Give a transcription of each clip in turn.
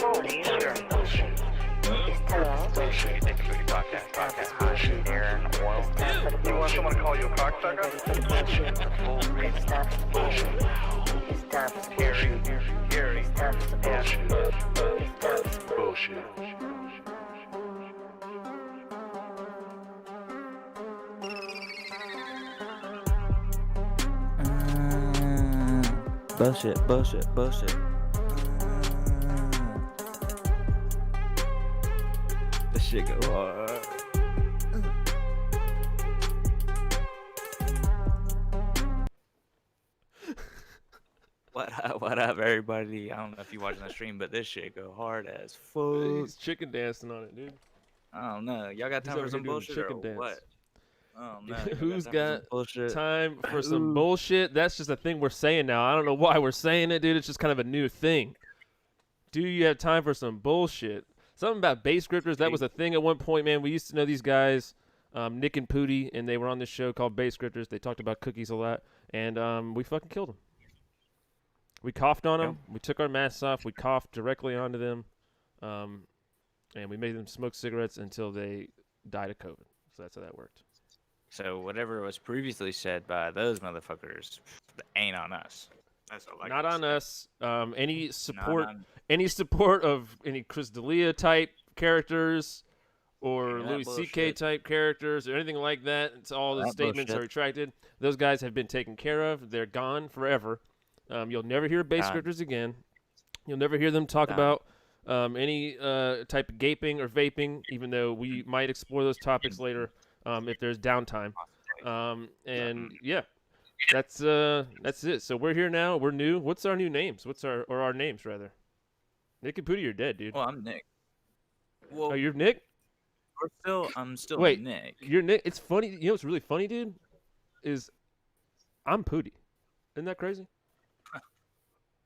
You want someone to call you a cocksucker? Gary. Bullshit. Bullshit. This shit go hard. What up, everybody? I don't know if you're watching the stream, but this shit go hard as fuck. He's chicken dancing on it, dude. I don't know. Y'all got time for some bullshit or what? Oh no. Who's got time for some bullshit? That's just a thing we're saying now. I don't know why we're saying it, dude. It's just kind of a new thing. Do you have time for some bullshit? Something about base grifters. That was a thing at one point, man. We used to know these guys, Nick and Pooty, and they were on this show called Base Grifters. They talked about cookies a lot, and we fucking killed them. We coughed on them. We took our masks off. We coughed directly onto them, and we made them smoke cigarettes until they died of COVID. So that's how that worked. So whatever was previously said by those motherfuckers ain't on us. That's all I Not on say. us. Any support of any Chris D'Elia type characters or Louis C.K. type characters or anything like that. It's all the statements are retracted. Those guys have been taken care of. They're gone forever. You'll never hear base grifters again. You'll never hear them talk about any type of gaping or vaping, even though we might explore those topics later if there's downtime. And yeah, that's it. So we're here now. We're new. What's our new names? What's our names rather? Nick and Pooty, you're dead, dude. Well, I'm Nick. Well, Oh, you're Nick? I'm still Wait, Nick. You're Nick. It's funny. You know what's really funny, dude? Is I'm Pooty. Isn't that crazy?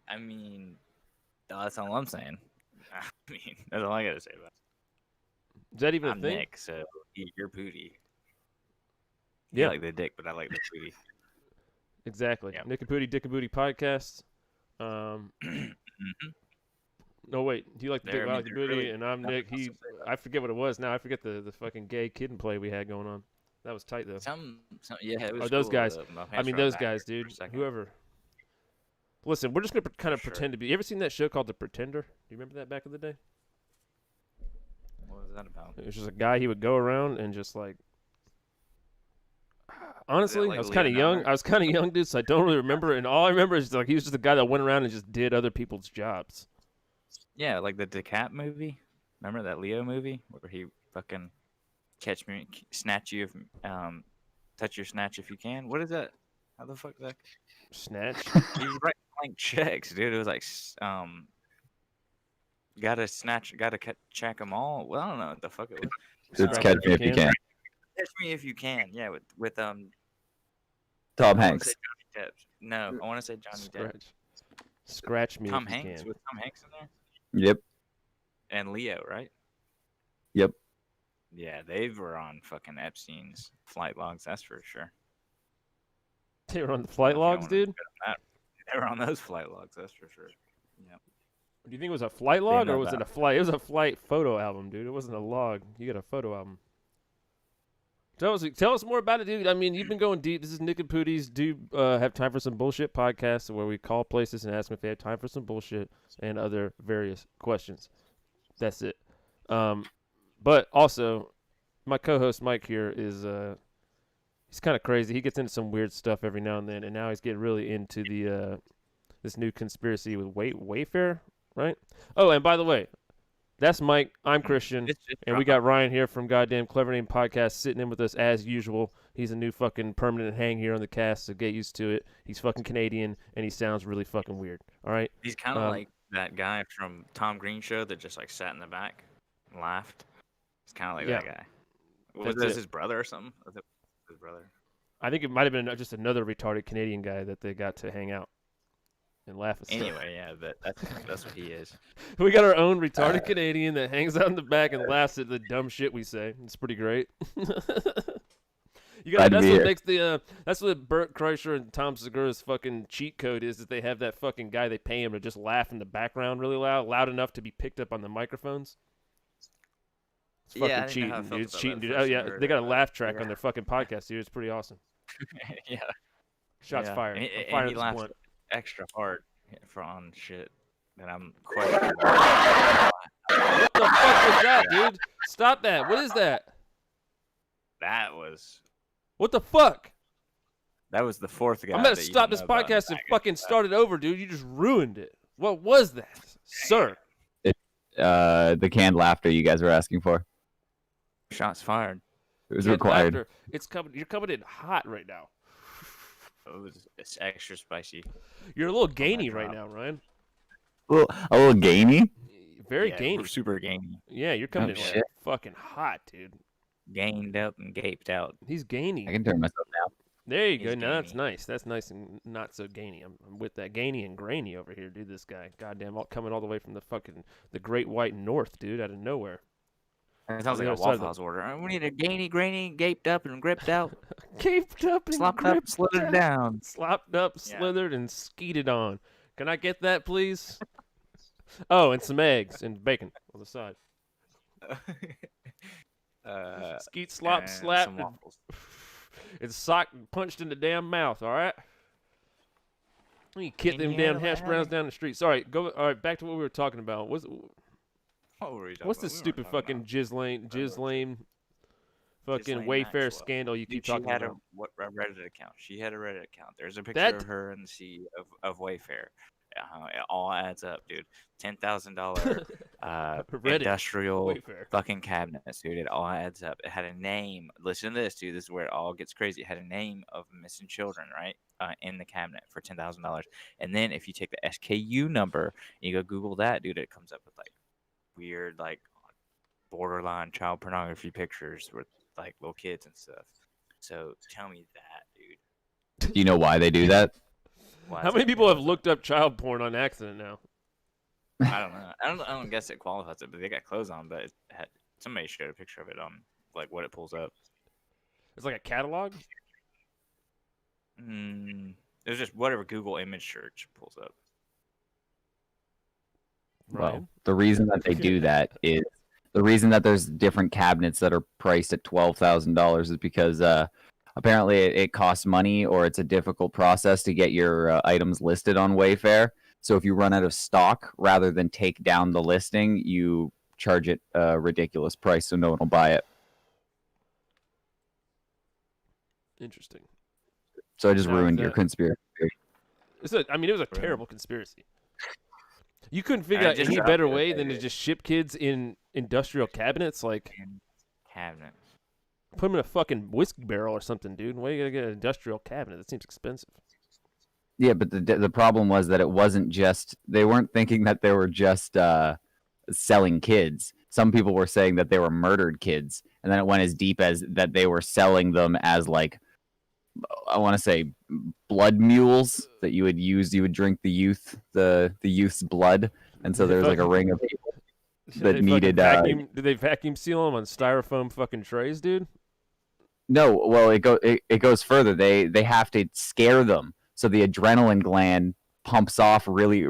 I mean, that's all I'm saying. I mean, that's all I gotta say about it. Is that even I'm a thing? Nick, so you're Pooty. Yeah. You like the dick, but I like the Pooty. Exactly. Yep. Nick and Pooty, Dick and Booty podcast. No, wait. Do you like the dick? I like the booty, really and I'm Nick. I forget what it was now. I forget the fucking gay kid and play we had going on. That was tight though. Yeah, it was those cool. guys. My I mean, pants were those back guys, for a dude. second. Whoever. Listen, we're just gonna kind of pretend to be. You ever seen that show called The Pretender? Do you remember that back in the day? What was that about? It was just a guy. He would go around and just like. Honestly, like I was kind of young. I was kind of young, dude, so I don't really remember. And all I remember is like he was just a guy that went around and just did other people's jobs. Yeah, like the DeCap movie. Remember that Leo movie where he fucking snatch you, touch your snatch if you can. What is that? How the fuck is that? Snatch. He's writing blank checks, dude. It was like, gotta check them all. Well, I don't know what the fuck it was. It's Catch Me If You Can. Catch Me If You Can. Yeah, with Tom I wanna Hanks. say Johnny Depp. No, I want to say Johnny Depp. Scratch me. Tom if you Hanks can. with Tom Hanks in there Yep. and Leo, right? Yep. Yeah, they were on fucking Epstein's flight logs. That's for sure. They were on the flight logs, dude. They were on those flight logs. That's for sure. Yeah. Do you think it was a flight log know or was it that. a flight? It was a flight photo album, dude. It wasn't a log. You got a photo album. Tell us more about it, dude. I mean, you've been going deep. This is Nick and Pooty's have time for some bullshit podcast where we call places and ask them if they have time for some bullshit and other various questions. That's it. But also, my co-host Mike here is he's kind of crazy. He gets into some weird stuff every now and then, and now he's getting really into the this new conspiracy with Wayfair, right? Oh, and by the way, that's Mike. I'm Christian, and we got Ryan here from Goddamn Clever Name Podcast sitting in with us as usual. He's a new fucking permanent hang here on the cast, so get used to it. He's fucking Canadian, and he sounds really fucking weird. All right? He's kind of like that guy from Tom Green show that just like sat in the back and laughed. It's kind of like that guy. Was this his brother or something? Was it his brother? I think it might have been just another retarded Canadian guy that they got to hang out and laugh at stuff. Anyway, yeah, that's what he is. We got our own retarded Canadian that hangs out in the back and laughs at the dumb shit we say. It's pretty great. You got Glad to that's be what here. makes the that's what Burt Kreischer and Tom Segura's fucking cheat code is that they have that fucking guy they pay him to just laugh in the background really loud enough to be picked up on the microphones. It's fucking Yeah, I didn't know how I cheating, felt dude. It's about cheating, that dude. first Oh I yeah, heard they got a it, laugh but track yeah. on their fucking podcast, dude. It's pretty awesome. Yeah. Shots Yeah. fired. And, I'm and firing he this laughs blunt. extra hard for on shit that I'm questioning. What the fuck was that, dude? Stop that. What is that? That was What the fuck? the fourth guy. I'm gonna that you stop don't this know about in the podcast and back of fucking the start it over, dude. You just ruined it. What was that, sir? The canned laughter you guys were asking for. Shots fired. It was Canned required. laughter. It's coming. You're coming in hot right now. It's extra spicy. You're a little gainy right drop. now, Ryan. A little gamey. Very Yeah, gainy. we're super gainy. Yeah, you're coming Oh, in like shit. fucking hot, dude. Gained up and gaped out. He's gainy. I can turn myself down. There you He's go. Now that's gainy. nice. That's nice and not so gainy. I'm with that gainy and grainy over here, dude. This guy, goddamn, coming all the way from the Great White North, dude, out of nowhere. It sounds On like the a other side of Waffle House order. We need a gainy, grainy, gaped up and gripped out, Caped up and slopped up, gripped slithered out. down. Slopped up, Yeah. slithered, and skeeted on. Can I get that, please? Oh, and some eggs and bacon on the side. Skeet, slop, and slap, some and, waffles. and socked and punched in the damn mouth, all right? You kick them damn hash browns down the street. Sorry, go. All right, back to what we were talking about. What were we talking What's about? this We weren't stupid talking fucking about- jizz fucking Ghislaine Wayfair Maxwell. scandal you keep Dude, she talking had about? a Reddit account. She had a Reddit account. There's a picture That- of her and the CEO of Wayfair. It all adds up, dude. $10,000 Reddit. industrial Wayfair. fucking cabinets, dude. It all adds up. It had a name. Listen to this, dude. This is where it all gets crazy. It had a name of missing children, right, in the cabinet for $10,000. And then if you take the SKU number and you go Google that, dude, it comes up with like weird, like borderline child pornography pictures with like little kids and stuff. So tell me that, dude. Do you know why they do that? Why How is many that people have $10,000? looked up child porn on accident now? I don't know. I don't guess it qualifies it, but they got clothes on. But it had, somebody showed a picture of it on like what it pulls up. It's like a catalog. It was just whatever Google image search pulls up. Ryan? Well, the reason that they do that is the reason that there's different cabinets that are priced at $12,000 is because apparently it costs money or it's a difficult process to get your items listed on Wayfair. So if you run out of stock, rather than take down the listing, you charge it a ridiculous price so no one will buy it. Interesting. So I just Now is ruined your that- conspiracy. I mean, it was a Really? terrible conspiracy. You couldn't figure out just any dropped better it, way than to maybe. just ship kids in industrial cabinets. Like, In cabinets. put them in a fucking whiskey barrel or something, dude. Why you gotta get an industrial cabinet? That seems expensive. Yeah, but the problem was that it wasn't just they weren't thinking that they were just selling kids. Some people were saying that they were murdered kids, and then it went as deep as that they were selling them as like I want to say blood mules that you would use. You would drink the youth's blood, and so there was like a ring of people Did that they needed. fucking did they vacuum seal them on styrofoam fucking trays, dude? No, well, it goes further. They have to scare them, so the adrenaline gland pumps off really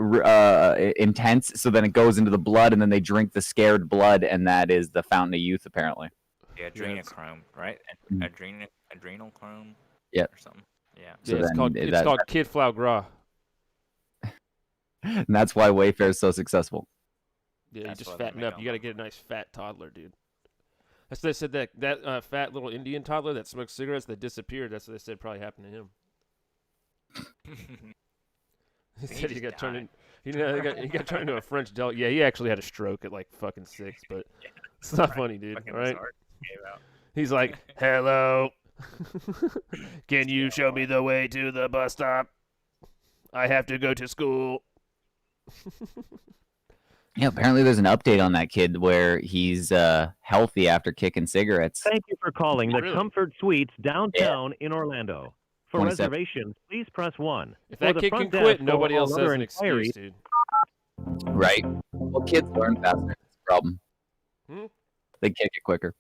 intense. So then it goes into the blood, and then they drink the scared blood, and that is the fountain of youth, apparently. The it's- adrenochrome, right? Mhm. Adrenal chrome. Yep. Or something. Yeah. So yeah, it's then called that- Kid Foie Gras. And that's why Wayfair is so successful. Yeah, you That's just why they fatten make up. You got to get a nice fat toddler, dude. That's what they said that fat little Indian toddler that smoked cigarettes that disappeared. That's what they said probably happened to him. He said he just got turned died. in. He got turned into a French deli. Yeah, he actually had a stroke at like fucking 6, but it's not funny, dude. Fucking All right? bizarre. Gave out. He's like, "Hello, can you show me the way to the bus stop? I have to go to school." Yeah, apparently there's an update on that kid where he's healthy after kicking cigarettes. Thank you for calling the Really? Comfort Suites downtown in Orlando. For 27. reservations, please press 1. If For that the kid can front quit, desk or nobody all else has other an excuse, inquiries, dude. Right. Well, kids learn faster. That's the problem. Hmm? They kick it quicker.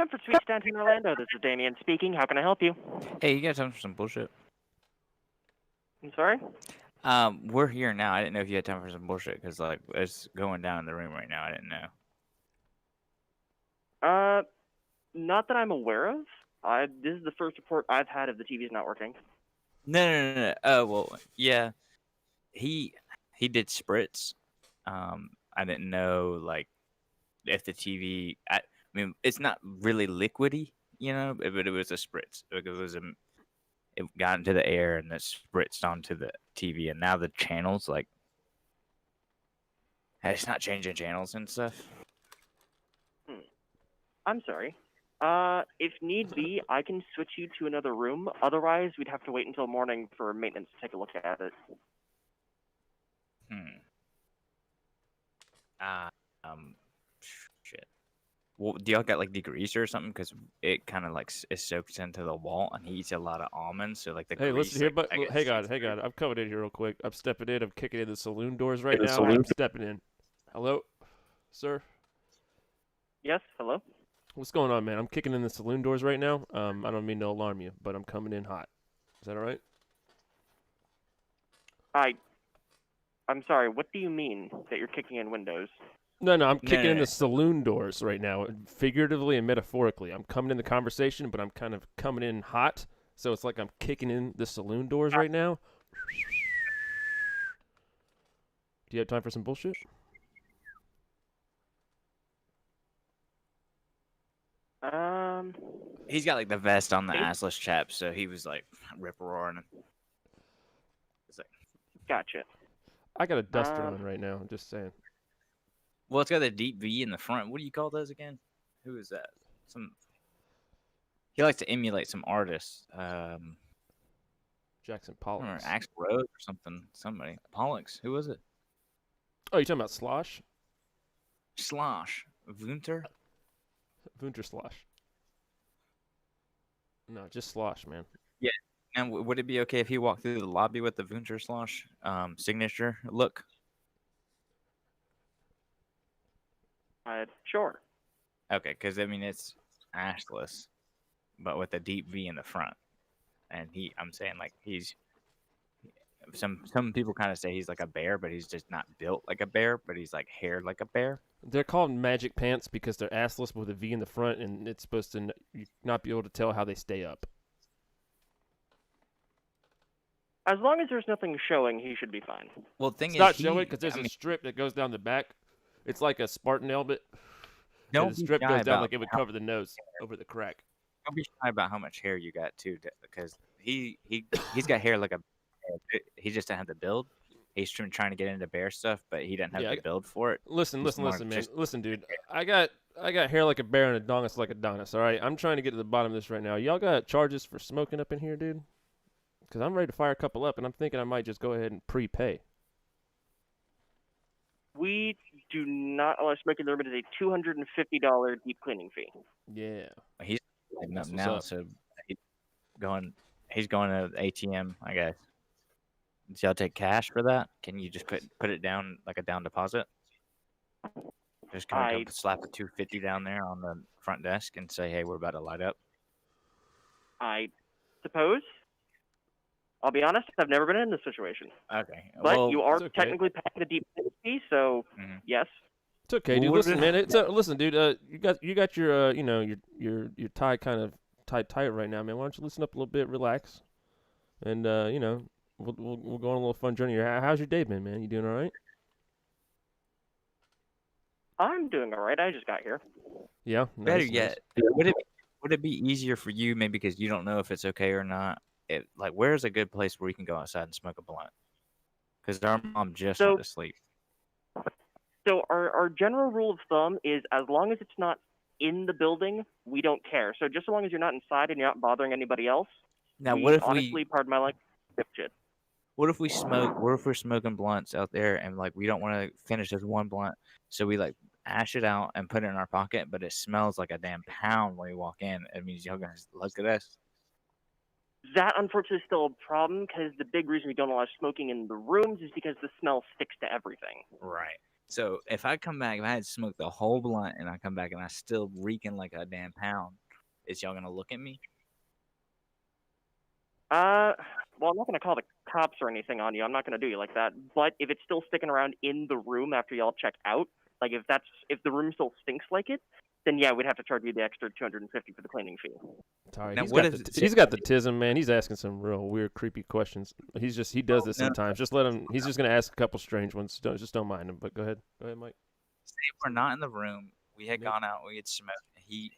Comfort Suites downtown Orlando. This is Damien speaking. How can I help you? Hey, you got time for some bullshit? I'm sorry? We're here now. I didn't know if you had time for some bullshit because like it's going down in the room right now. I didn't know. Not that I'm aware of. This is the first report I've had of the TV's not working. No. Oh well, yeah. He did spritz. I didn't know like if the TV. I mean, it's not really liquidy, you know, but it was a spritz. It was a. It got into the air and it spritzed onto the TV, and now the channels like. It's not changing channels and stuff. I'm sorry. If need be, I can switch you to another room. Otherwise, we'd have to wait until morning for maintenance to take a look at it. Shit. Well, do y'all got like degreaser or something? Because it kind of like it soaks into the wall, and he eats a lot of almonds, so like the Hey, grease. listen here, like, but I guess hang on. seeps through. I'm coming in here real quick. I'm stepping in. I'm kicking in the saloon doors right now. I'm stepping in. Hello, sir. Yes, hello? What's going on, man? I'm kicking in the saloon doors right now. I don't mean to alarm you, but I'm coming in hot. Is that all right? I'm sorry, what do you mean that you're kicking in windows? No, I'm kicking in no. the saloon doors right now, figuratively and metaphorically. I'm coming in the conversation, but I'm kind of coming in hot, so it's like I'm kicking in the saloon doors right now. Do you have time for some bullshit? He's got like the vest on the assless chap, so he was like rip roaring. It's like, Gotcha. I got a duster on right now. I'm just saying. well, it's got the deep V in the front. What do you call those again? Who is that? He likes to emulate some artists. Jackson I don't remember, Pollock. Axl Rose or something. Somebody. Pollux. Who was it? Oh, you talking about Slosh? Slosh. Wunter? Wunter Slosh. No, just Slosh, man. And would it be okay if he walked through the lobby with the Wunter Slosh signature look? Sure. Okay, because I mean it's ashless, but with a deep V in the front. And I'm saying like he's some people kind of say he's like a bear, but he's just not built like a bear, but he's like haired like a bear. They're called magic pants because they're assless with a V in the front, and it's supposed to not be able to tell how they stay up. As long as there's nothing showing, he should be fine. Well, the thing It's is, not showing because there's I a mean, strip that goes down the back. It's like a Spartan helmet. don't And the be strip shy goes down about like it would how- cover the nose over the crack. Don't be shy about how much hair you got too, because he's got hair like a. He just doesn't have the build. He's trying to get into bear stuff, but he doesn't have Yeah, the build for it. Listen, He's more man. just- Listen, dude. I got hair like a bear and a Adonis like Adonis. All right, I'm trying to get to the bottom of this right now. Y'all got charges for smoking up in here, dude? Because I'm ready to fire a couple up, and I'm thinking I might just go ahead and prepay. We do not allow smoking in the room. It is a $250 deep cleaning fee. Yeah. He's lighting up That's what's now, up. so he's going to the ATM, I guess. Do y'all take cash for that? Can you just put it down like a down deposit? Just kind of slap a 250 down there on the front desk and say, "Hey, we're about to light up." I suppose. I'll be honest, I've never been in this situation. Okay, But well, you are it's okay. technically paying the deep cleaning fee, so yes. It's okay, dude. What Listen, if- man. Listen, dude. You got your your tie kind of tight right now, man. Why don't you listen up a little bit, relax, and we'll go on a little fun journey here. How's your day been, man? You doing all right? I'm doing all right. I just got here. Yeah. better nice, yet, would it be easier for you, maybe because you don't know if it's okay or not? Like, where's a good place where you can go outside and smoke a blunt? Because our mom just went to sleep. So our general rule of thumb is as long as it's not in the building, we don't care. So just as long as you're not inside and you're not bothering anybody else. Now, we what if honestly, pardon my language, shit. What if we smoke? What if we're smoking blunts out there and like we don't want to finish this one blunt, so we like ash it out and put it in our pocket, but it smells like a damn pound when we walk in. It means y'all gonna look at us. That unfortunately is still a problem because the big reason we don't allow smoking in the rooms is because the smell sticks to everything. Right. So if I come back, if I had smoked the whole blunt and I come back and I still reeking like a damn pound, is y'all gonna look at me? Well, I'm not going to call the cops or anything on you. I'm not going to do you like that. But if it's still sticking around in the room after y'all check out, like if the room still stinks like it, then yeah, we'd have to charge you the extra $250 for the cleaning fee. Sorry, Now, he's what got is he's got the tism, man. He's asking some real weird, creepy questions. He does this No. sometimes. Just let him. He's just gonna ask a couple strange ones. Don't mind him. But go ahead, Mike. Say if we're not in the room, we had Nope. gone out, we had smoked. He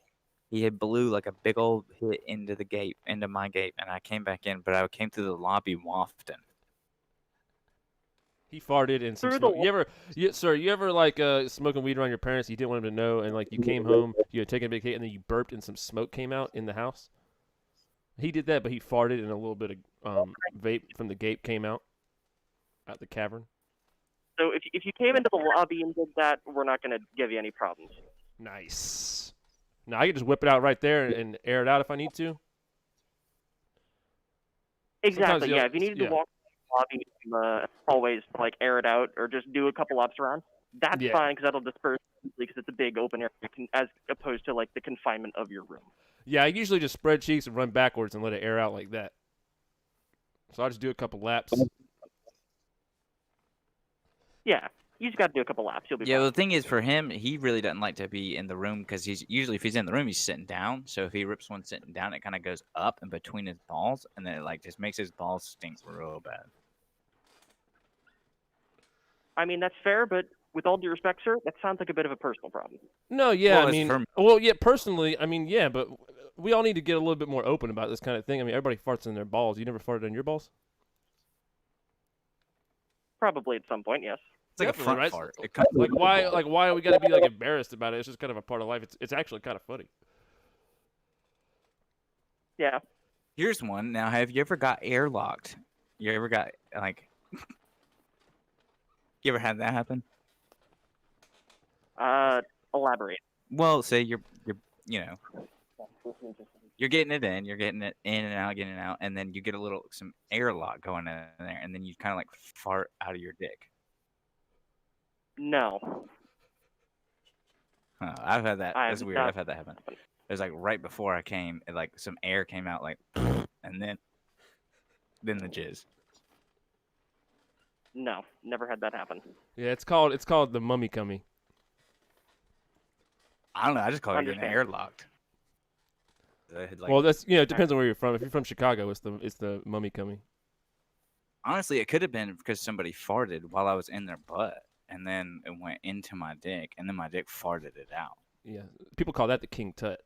had blew like a big old hit into the gate, into my gate, and I came back in, but I came through the lobby wafting. He farted in some Through the smoke. You ever like smoking weed around your parents? You didn't want them to know, and like you came home, you had taken a big hit, and then you burped, and some smoke came out in the house. He did that, but he farted, and a little bit of vape from the gate came out the cavern. So if you came into the lobby and did that, we're not going to give you any problems. Nice. Now I can just whip it out right there and air it out if I need to. Exactly. you'll- Yeah. If you needed yeah. to walk in the lobby, always like air it out or just do a couple laps around. That's Yeah. fine because that'll disperse because it's a big open area as opposed to like the confinement of your room. Yeah, I usually just spread cheeks and run backwards and let it air out like that. So I just do a couple laps. Yeah. You just got to do a couple laps. You'll be Yeah, fine. well, the thing is, for him, he really doesn't like to be in the room because he's usually, if he's in the room, he's sitting down. So if he rips one sitting down, it kind of goes up in between his balls, and then it like just makes his balls stink real bad. I mean, that's fair, but with all due respect, sir, that sounds like a bit of a personal problem. No, yeah, Well, I it's mean, for- well, yeah, personally, I mean, yeah, but we all need to get a little bit more open about this kind of thing. I mean, everybody farts in their balls. You never farted in your balls? Probably at some point, yes. It's like a Definitely, front right? fart. It comes Like why we got to be like embarrassed about it? It's just kind of a part of life. It's actually kind of funny. Yeah. Here's one. Now, have you ever got airlocked? You ever got like? You ever had that happen? Elaborate. Well, say you're you know you're getting it in, you're getting it in and out, getting it out, and then you get some airlock going in there, and then you kind of like fart out of your dick. No. Huh, I've had that. I That's have weird. not- I've had that happen. It was like right before I came, and like some air came out, like, and then the jizz. No. Never had that happen. Yeah, it's called the mummy cummy. I don't know. I just call it getting Understand. airlocked. Like, Well, that's it depends on where you're from. If you're from Chicago, it's the mummy cummy. honestly, it could have been because somebody farted while I was in their butt, and then it went into my dick, and then my dick farted it out. Yeah, people call that the king tut.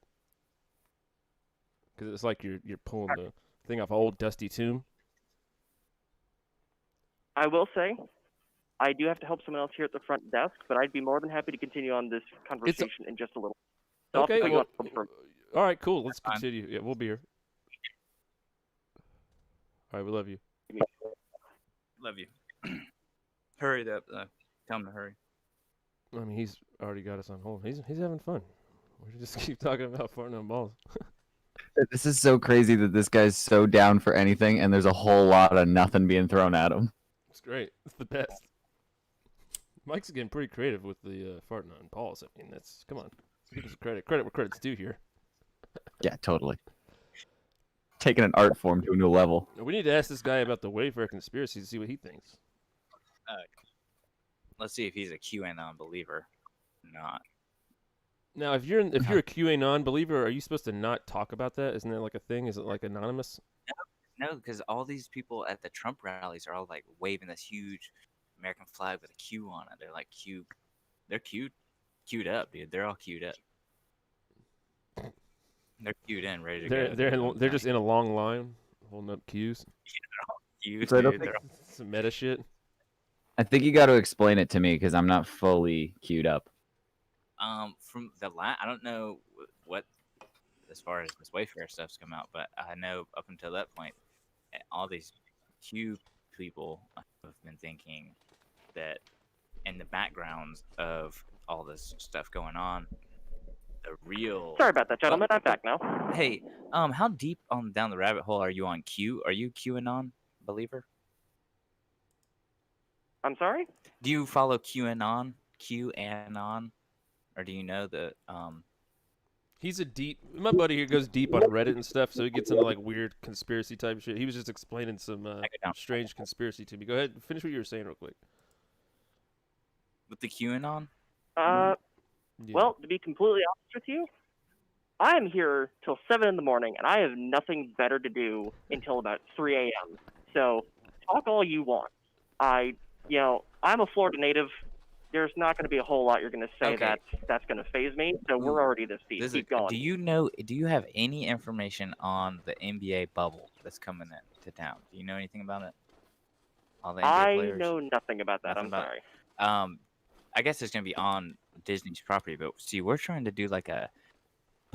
Because it's like you're pulling the thing off an old dusty tomb. I will say, I do have to help someone else here at the front desk, but I'd be more than happy to continue on this conversation in just a little. So I'll have to Okay, put you well, on hold for- all right, cool. Let's Fine. continue. Yeah, we'll be here. All right, we love you. Love you. Hurry up. Tell him to hurry. I mean, he's already got us on hold. He's having fun. We just keep talking about farting on balls. This is so crazy that this guy's so down for anything, and there's a whole lot of nothing being thrown at him. It's great. It's the best. Mike's getting pretty creative with the farting on balls. I mean, come on. Give us credit. Credit where credit's due here. Yeah, totally. Taking an art form to a new level. We need to ask this guy about the Wayfair conspiracy to see what he thinks. Let's see if he's a QAnon believer. Not. Now, if you're a QAnon believer, are you supposed to not talk about that? Isn't that like a thing? Is it like anonymous? No, because all these people at the Trump rallies are all like waving this huge American flag with a Q on it. They're like cute. They're queued up, dude. They're all queued up. They're queued in, ready to go. They're just in a long line, holding up queues. Queued, So I don't dude. think- They're all- Some meta shit. I think you got to explain it to me because I'm not fully queued up. From the I don't know what as far as this Wayfair stuff's come out, but I know up until that point, all these Q people have been thinking that in the backgrounds of all this stuff going on, the real. Sorry about that, gentlemen. I'm back now. Hey, how deep down the rabbit hole are you on Q? Are you QAnon believer? I'm sorry? Do you follow QAnon? QAnon, or do you know the He's my buddy here goes deep on Reddit and stuff, so he gets into like weird conspiracy type shit. He was just explaining some strange conspiracy to me. Go ahead, finish what you were saying real quick. with the QAnon? Yeah. Well, to be completely honest with you, I am here till 7 in the morning, and I have nothing better to do until about 3 a.m. So talk all you want. I'm a Florida native. There's not going to be a whole lot you're going to say Okay. that's going to faze me. So we're already this deep. Keep going. Do you have any information on the NBA bubble that's coming into town? Do you know anything about it? All the NBA I players? know nothing about that. Nothing I'm about sorry. I guess it's gonna be on Disney's property, but see, we're trying to do like a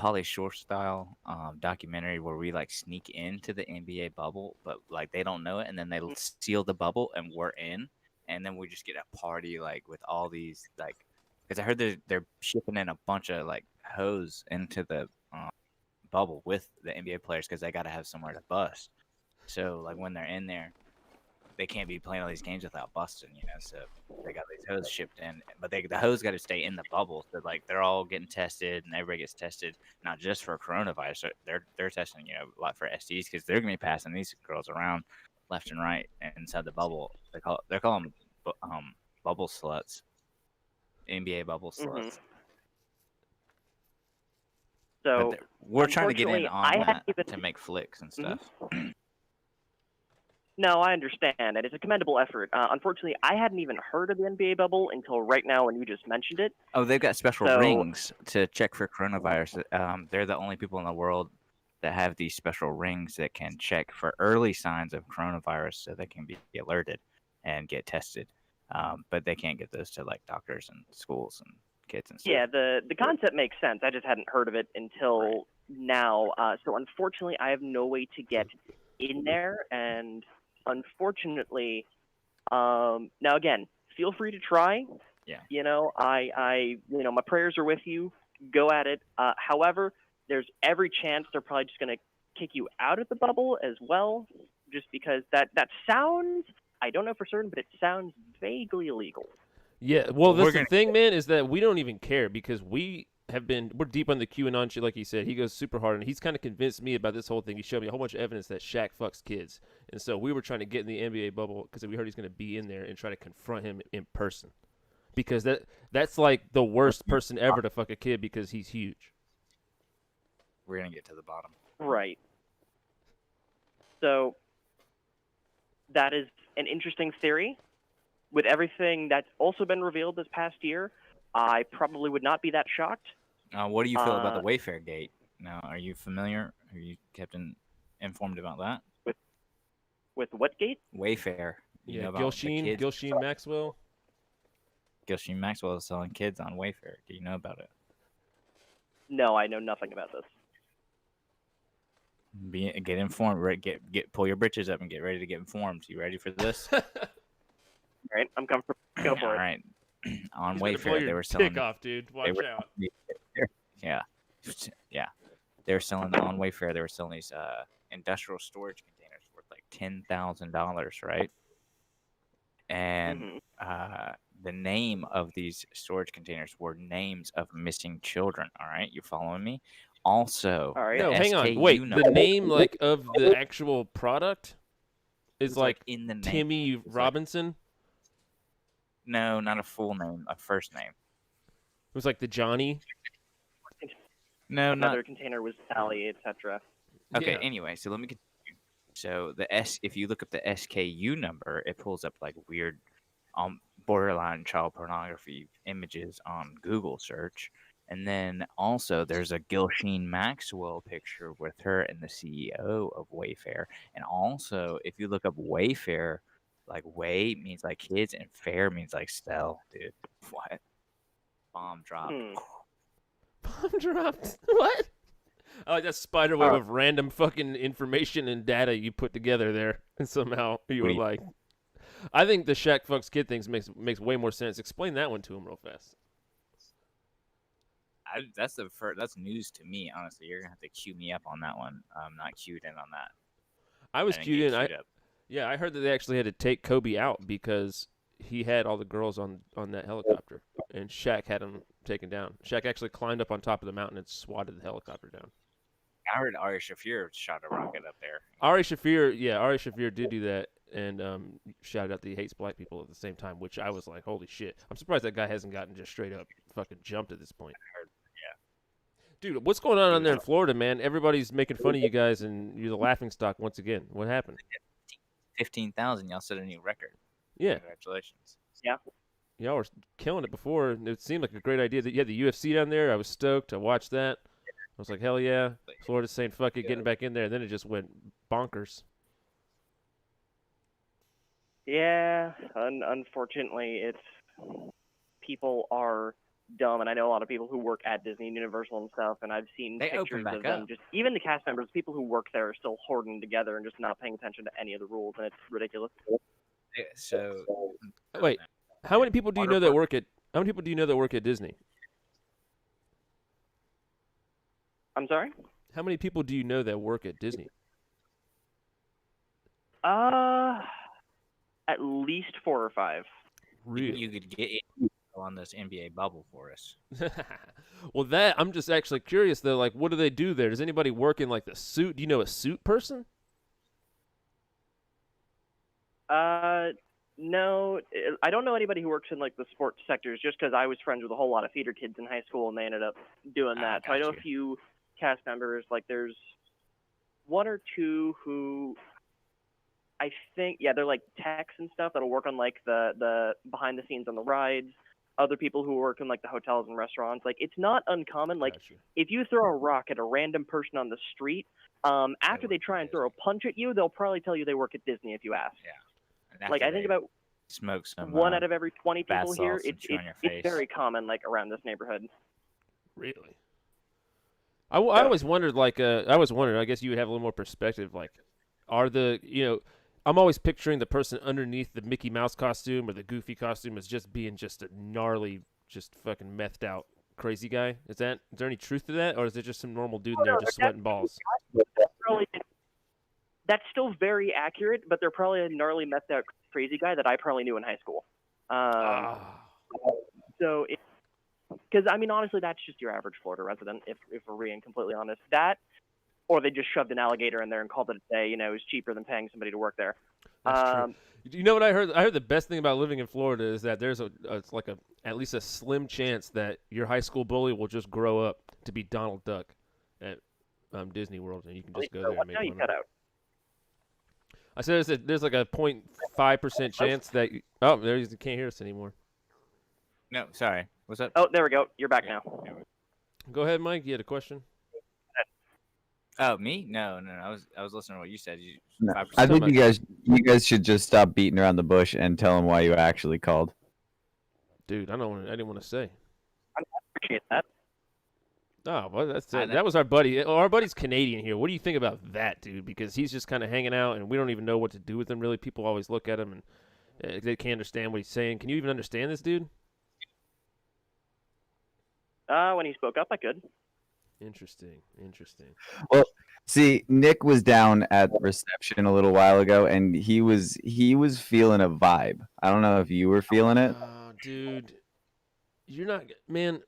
Pauly Shore style documentary where we like sneak into the NBA bubble, but like they don't know it, and then they seal the bubble, and we're in, and then we just get a party like with all these like, because I heard they're shipping in a bunch of like hoes into the bubble with the NBA players because they got to have somewhere to bust. So like when they're in there, they can't be playing all these games without busting, So they got these hose shipped in, but the hose got to stay in the bubble. So like they're all getting tested, and everybody gets tested, not just for coronavirus. So they're testing, a lot for STDs because they're gonna be passing these girls around left and right inside the bubble. They call them bubble sluts, NBA bubble sluts. So we're trying to get in unfortunately, on I that hadn't even- to make flicks and stuff. No, I understand, and it's a commendable effort. Unfortunately, I hadn't even heard of the NBA bubble until right now when you just mentioned it. Oh, they've got special So- rings to check for coronavirus. They're the only people in the world that have these special rings that can check for early signs of coronavirus so they can be alerted and get tested. But they can't get those to like doctors and schools and kids and stuff. Yeah, the concept makes sense. I just hadn't heard of it until now. So unfortunately, I have no way to get in there, and unfortunately, now again, feel free to try. Yeah. My prayers are with you. Go at it. However, there's every chance they're probably just going to kick you out of the bubble as well, just because that sounds, I don't know for certain, but it sounds vaguely illegal. Yeah, well, that's We're the gonna- thing, man, is that we don't even care because we're deep on the QAnon shit, like he said. He goes super hard, and he's kind of convinced me about this whole thing. He showed me a whole bunch of evidence that Shaq fucks kids, and so we were trying to get in the NBA bubble because we heard he's going to be in there and try to confront him in person, because that's like the worst person ever to fuck a kid because he's huge. We're gonna get to the bottom. Right. So that is an interesting theory. With everything that's also been revealed this past year, I probably would not be that shocked. What do you feel about the Wayfair gate? Now, are you familiar? Are you kept informed about that? With what gate? Wayfair. You know Yeah, about the Gilsheen kids? Maxwell. Gilsheen Maxwell is selling kids on Wayfair. Do you know about it? No, I know nothing about this. Get informed. Right? Pull your britches up and get ready to get informed. You ready for this? All right, I'm comfortable. Go for All it. right. On He's gonna blow Wayfair, your they were selling. dick off, dude. Watch were- out. Yeah. They were selling on Wayfair. They were selling these industrial storage containers worth like $10,000, right? And the name of these storage containers were names of missing children. All right, you following me? Also, All right. the No, hang on. SKU Wait, the number name like of the actual product is was, like in the name. Timmy It was like- Robinson. No, not a full name, a first name. It was like the Johnny. No, not Another container was Sally, etc. Okay, Yeah. anyway, so let me continue. So if you look up the SKU number, it pulls up like weird borderline child pornography images on Google search. And then also there's a Gilsheen Maxwell picture with her and the CEO of Wayfair. And also if you look up Wayfair, like way means like kids and fair means like sell, dude. What? Bomb drop. Bomb dropped. What? I like that spider web Oh. of random fucking information and data you put together there, and somehow you What were do you- like, I think the Shaq fucks kid things makes way more sense. Explain that one to him real fast. That's news to me, honestly. You're gonna have to cue me up on that one. I'm not cued in on that. I was didn't cued get in. queued up. Yeah, I heard that they actually had to take Kobe out because he had all the girls on that helicopter, and Shaq had him taken down. Shaq actually climbed up on top of the mountain and swatted the helicopter down. I heard Ari Shafir shot a rocket up there. Ari Shafir did do that, and shouted out that he hates black people at the same time, which I was like, holy shit. I'm surprised that guy hasn't gotten just straight up fucking jumped at this point. Dude, what's going on there in Florida, man? Everybody's making fun of you guys, and you're the laughing stock once again. What happened? 15,000. Y'all set a new record. Yeah. Congratulations. Y'all were killing it before. It seemed like a great idea that you had the UFC down there. I was stoked. I watched that. I was like, hell yeah. Florida's saying, fuck it, getting back in there. And then it just went bonkers. Yeah, unfortunately, people are dumb, and I know a lot of people who work at Disney and Universal and stuff, and I've seen They open pictures back of them. up. Just even the cast members, people who work there, are still hoarding together and just not paying attention to any of the rules, and it's ridiculous. Yeah, so Wait, how many people do you know that work at? How many people do you know that work at Disney? I'm sorry. How many people do you know that work at Disney? At least 4 or 5. Really? you could get in on this NBA bubble for us. Well, I'm just actually curious though. Like, what do they do there? Does anybody work in like the suit? Do you know a suit person? No, I don't know anybody who works in like the sports sectors. Just because I was friends with a whole lot of theater kids in high school, and they ended up doing that. So I know a gotcha. few cast members. Like, there's 1 or 2 who I think, they're like techs and stuff that'll work on like the behind the scenes on the rides. Other people who work in like the hotels and restaurants. Like, it's not uncommon. Like, Gotcha. if you throw a rock at a random person on the street, after they try and throw a punch at you, they'll probably tell you they work at Disney if you ask. And Like, after I think they about smoke some 1 out of every 20 bath people here. salts and It's chew on your it's face. very common, like, around this neighborhood. Really? I always wondered, like, I guess you would have a little more perspective. Like, I'm always picturing the person underneath the Mickey Mouse costume or the Goofy costume as just being just a gnarly, just fucking methed out crazy guy. Is there any truth to that, or is it just some normal dude in there just sweating balls? That's still very accurate, but they're probably a gnarly, methed out crazy guy that I probably knew in high school. So, because I mean, honestly, that's just your average Florida resident. If we're being completely honest, that, or they just shoved an alligator in there and called it a day. It's cheaper than paying somebody to work there. That's true. You know what I heard? I heard the best thing about living in Florida is that there's it's like at least a slim chance that your high school bully will just grow up to be Donald Duck at Disney World, and you can just go there and make Now you money. cut out. I said there's like a 0.5% chance that there you can't hear us anymore. No, sorry. What's up? Oh, there we go. You're back now. Go ahead, Mike. You had a question? Oh, me? No. I was listening to what you said. No, 5%. I think you guys should just stop beating around the bush and tell them why you actually called. Dude, I didn't want to say. I appreciate that. Oh, well, that was our buddy. Our buddy's Canadian here. What do you think about that, dude? Because he's just kind of hanging out, and we don't even know what to do with him, really. People always look at him, and they can't understand what he's saying. Can you even understand this dude? When he spoke up, I could. Interesting. Well, see, Nick was down at the reception a little while ago, and he was feeling a vibe. I don't know if you were feeling it. Oh, dude. You're not... Man...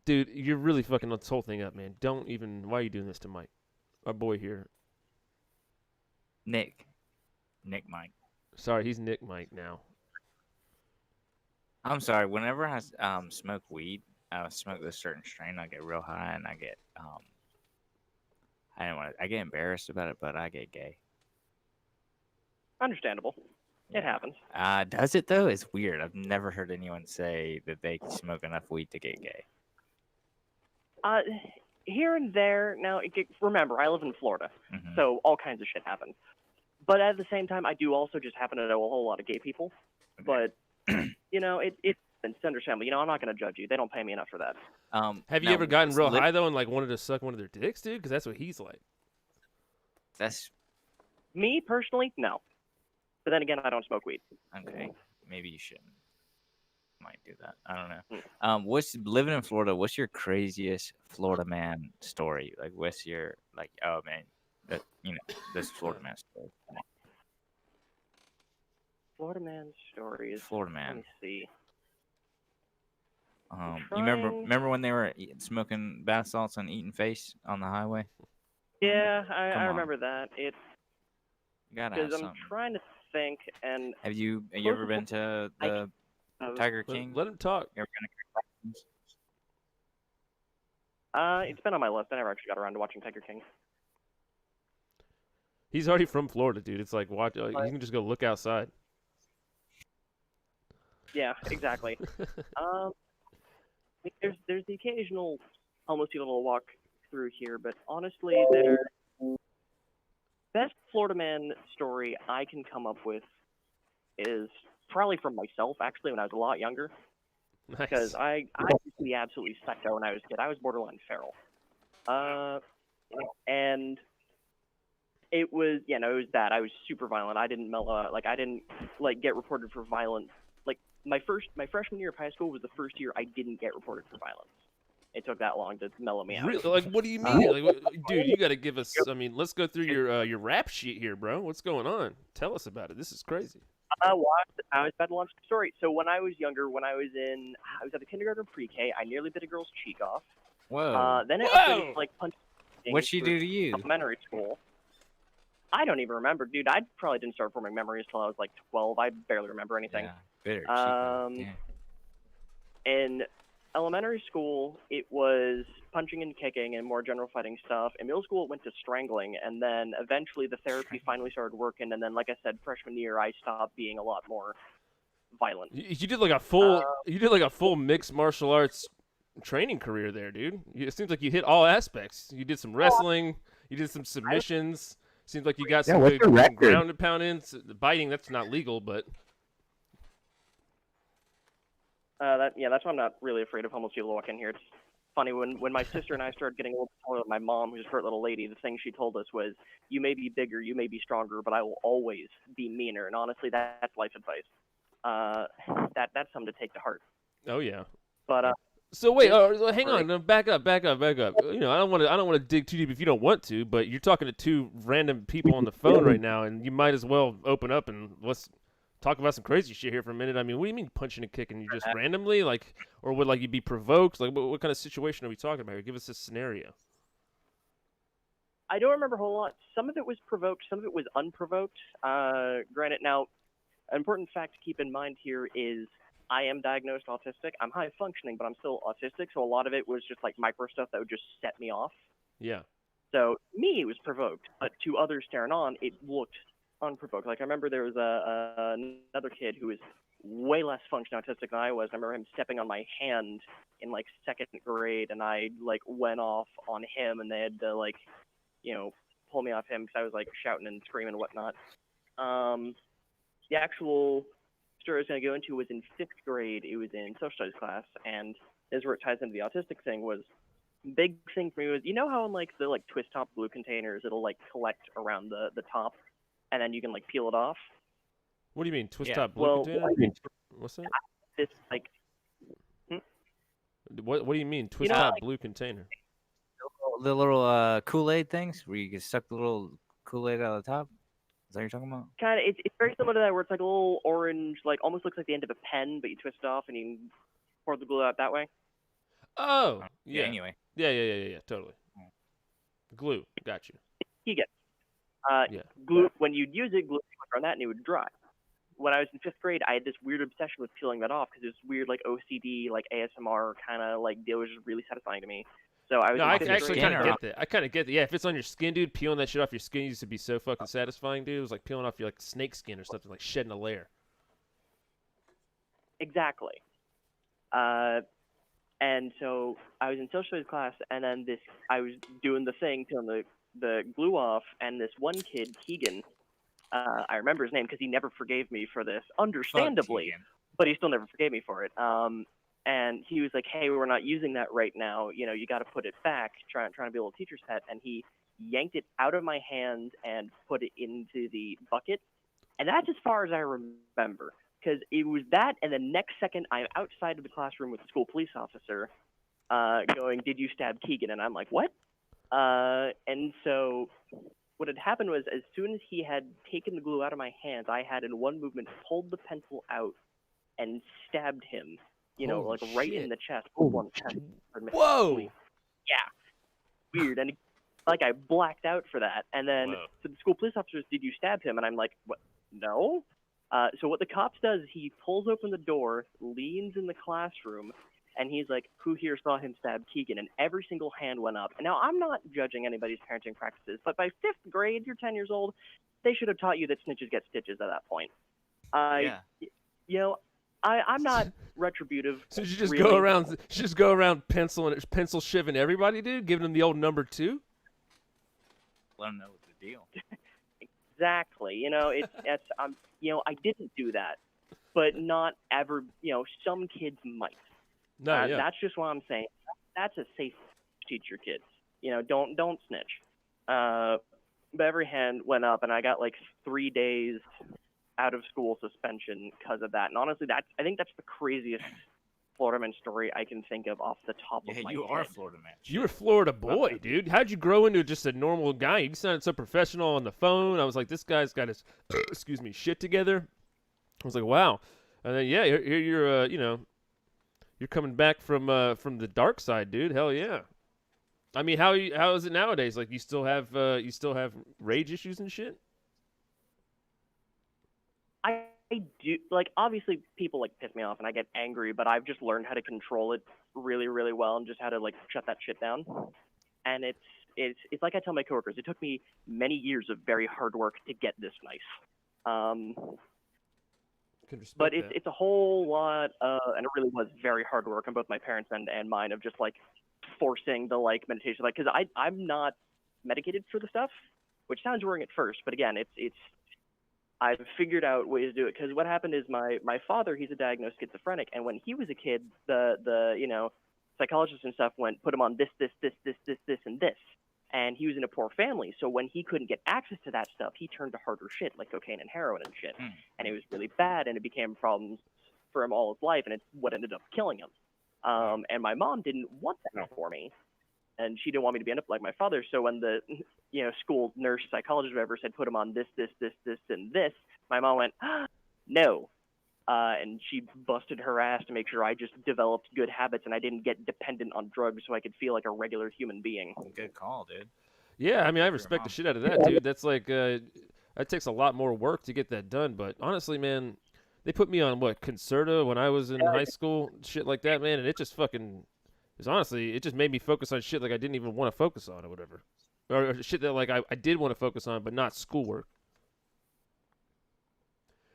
Dude, you're really fucking this whole thing up, man. Why are you doing this to Mike? Our boy here. Nick Mike. Sorry, he's Nick Mike now. I'm sorry. Whenever I smoke weed, I smoke this certain strain. I get real high, and I get I get embarrassed about it, but I get gay. Understandable. It happens. Does it though? It's weird. I've never heard anyone say that they smoke enough weed to get gay. Here and there. Now, remember, I live in Florida, Mhm. so all kinds of shit happens. But at the same time, I do also just happen to know a whole lot of gay people. But, it's understandable. I'm not going to judge you. They don't pay me enough for that. Have you now, ever gotten real li- high, though, and like wanted to suck one of their dicks, dude? Because that's what he's like. That's Me, personally, no. But then again, I don't smoke weed. okay. Maybe you shouldn't. Might do that. I don't know. What's living in Florida? What's your craziest Florida man story? Like, what's your oh man, this Florida man story. Florida man stories. Florida Let man. me see. You remember when they were smoking bath salts and eating face on the highway? Yeah, Come I on. remember that. It You gotta have because I'm something. trying to think, and Have you ever closest been to I the of, Tiger King? Let him talk. You ever been to it's been on my list. I never actually got around to watching Tiger King. He's already from Florida, dude. It's like watch. You can just go look outside. Yeah, exactly. There's the occasional homeless people will walk through here, but honestly, their best Florida man story I can come up with is probably from myself, actually, when I was a lot younger. Because Nice. I used to be absolutely psycho when I was a kid. I was borderline feral. And it was, it was that. I was super violent. I didn't I didn't get reported for violence. Like my freshman year of high school was the first year I didn't get reported for violence. It took that long to mellow me out. Really? Like, what do you mean? Dude, you got to give us. I mean, let's go through your rap sheet here, bro. What's going on? Tell us about it. This is crazy. I was about to launch the story. So when I was younger, I was at the kindergarten pre-K. I nearly bit a girl's cheek off. Whoa. Then I Whoa! punched. What'd she do to you? Elementary school. I don't even remember, dude. I probably didn't start forming memories till I was like 12. I barely remember anything. Yeah, bitter. Yeah. In elementary school, it was punching and kicking and more general fighting stuff. In middle school, it went to strangling, and then eventually the therapy finally started working. And then, like I said, freshman year, I stopped being a lot more violent. You did like a full. You did like a full mixed martial arts training career there, dude. It seems like you hit all aspects. You did some wrestling. You did some submissions. Seems like you got some what's good your record? ground and pound in. The biting, that's not legal, but That's why I'm not really afraid of homeless people to walk in here. It's funny when my sister and I started getting a little taller with my mom, who's a short little lady. The thing she told us was, "You may be bigger, you may be stronger, but I will always be meaner." And honestly, that's life advice. That's something to take to heart. oh yeah. But So wait, hang on, no, back up. I don't want to dig too deep if you don't want to, but you're talking to two random people on the phone right now, and you might as well open up and let's talk about some crazy shit here for a minute. I mean, what do you mean punching and kicking? You just randomly, or would you be provoked? Like, what kind of situation are we talking about here? Give us a scenario. I don't remember a whole lot. Some of it was provoked, some of it was unprovoked. Granted, now, an important fact to keep in mind here is I am diagnosed autistic. I'm high functioning, but I'm still autistic, so a lot of it was just micro stuff that would just set me off. Yeah. So me, it was provoked, but to others staring on, it looked unprovoked. I remember there was another kid who was way less functional autistic than I was. I remember him stepping on my hand in second grade, and I went off on him, and they had to pull me off him because I was shouting and screaming and whatnot. The actual story I was going to go into was in 5th grade. It was in social studies class, and this is where it ties into the autistic thing. Was big thing for me was, you know how in the twist top glue containers it'll collect around the top, and then you can peel it off. What do you mean, twist Yeah. top blue container? What's that? This What do you mean, twist top blue container? The little Kool-Aid things where you can suck the little Kool-Aid out of the top. Is that what you're talking about? kind of it's very similar to that, where it's a little orange, almost looks like the end of a pen, but you twist it off and you can pour the glue out that way. Oh, yeah. Anyway. Yeah, totally. Glue, got you. You get Yeah. glue when you'd use it, glue on that and it would dry. When I was in 5th grade, I had this weird obsession with peeling that off because it was weird, OCD, ASMR kind of deal. Was just really satisfying to me. So I was. No, in I fifth actually grade. kind of get that. I kind of get that. Yeah, if it's on your skin, dude, peeling that shit off your skin used to be so fucking satisfying, dude. It was like peeling off your snake skin or something, like shedding a layer. Exactly. And so I was in social studies class, and then I was doing the thing, peeling the glue off, and this one kid, Keegan, I remember his name because he never forgave me for this, understandably, but he still never forgave me for it. And he was like, "Hey, we're not using that right now. You got to put it back." Trying to be a little teacher's pet, and he yanked it out of my hand and put it into the bucket. And that's as far as I remember, because it was that, and the next second I'm outside of the classroom with the school police officer, going, "Did you stab Keegan?" And I'm like, "What?" And so what had happened was, as soon as he had taken the glue out of my hands, I had in one movement pulled the pencil out and stabbed him Holy like right in shit. the chest, full on chest. Whoa! Yeah, weird. And like I blacked out for that. And then Whoa. so the school police officers, did you stab him? And I'm like, what? No. So what the cops does, he pulls open the door, leans in the classroom, and he's like, who here saw him stab Keegan? And every single hand went up. And now I'm not judging anybody's parenting practices, but by 5th grade, you're 10 years old, they should have taught you that snitches get stitches at that point. Yeah. You know, I'm not retributive. So you just really. go around pencil shiving everybody, dude, giving them the old number 2? Let them know what's the deal. Exactly. I didn't do that, but not ever. Some kids might. No, yeah. That's just what I'm saying. That's a safe teach your kids. Don't snitch. But every hand went up, and I got like 3 days out of school suspension because of that. And honestly, I think that's the craziest Florida man story I can think of off the top of my Yeah, you head. are Florida man. You were a Florida boy, dude. How'd you grow into just a normal guy? You sounded so professional on the phone. I was like, this guy's got his, shit together. I was like, wow. And then, yeah, here you're, you're coming back from the dark side, dude. Hell yeah. I mean, how is it nowadays? Like, you still have rage issues and shit? I do, like, obviously people like piss me off and I get angry, but I've just learned how to control it really, really well and just how to like shut that shit down. And it's like I tell my coworkers, it took me many years of very hard work to get this nice. But it's a whole lot, and it really was very hard work on both my parents and mine of just like forcing the like meditation, like, because I'm not medicated for the stuff, which sounds worrying at first, but again, it's I've figured out ways to do it. Because what happened is my father, he's a diagnosed schizophrenic, and when he was a kid, the psychologists and stuff put him on this, and this. And he was in a poor family, so when he couldn't get access to that stuff, he turned to harder shit like cocaine and heroin and shit. And it was really bad, and it became problems for him all his life, and it's what ended up killing him. And my mom didn't want that for me, and she didn't want me to be end up like my father. So when the school nurse, psychologist, whatever, said put him on this, and this, my mom went, no. And she busted her ass to make sure I just developed good habits and I didn't get dependent on drugs so I could feel like a regular human being. Good call, dude. Yeah, I mean, I respect the shit out of that, dude. That's like, that takes a lot more work to get that done. But honestly, man, they put me on, Concerta when I was in high school, shit like that, man. And it just fucking, it just made me focus on shit like I didn't even want to focus on or whatever. Or shit that, like, I did want to focus on, but not schoolwork.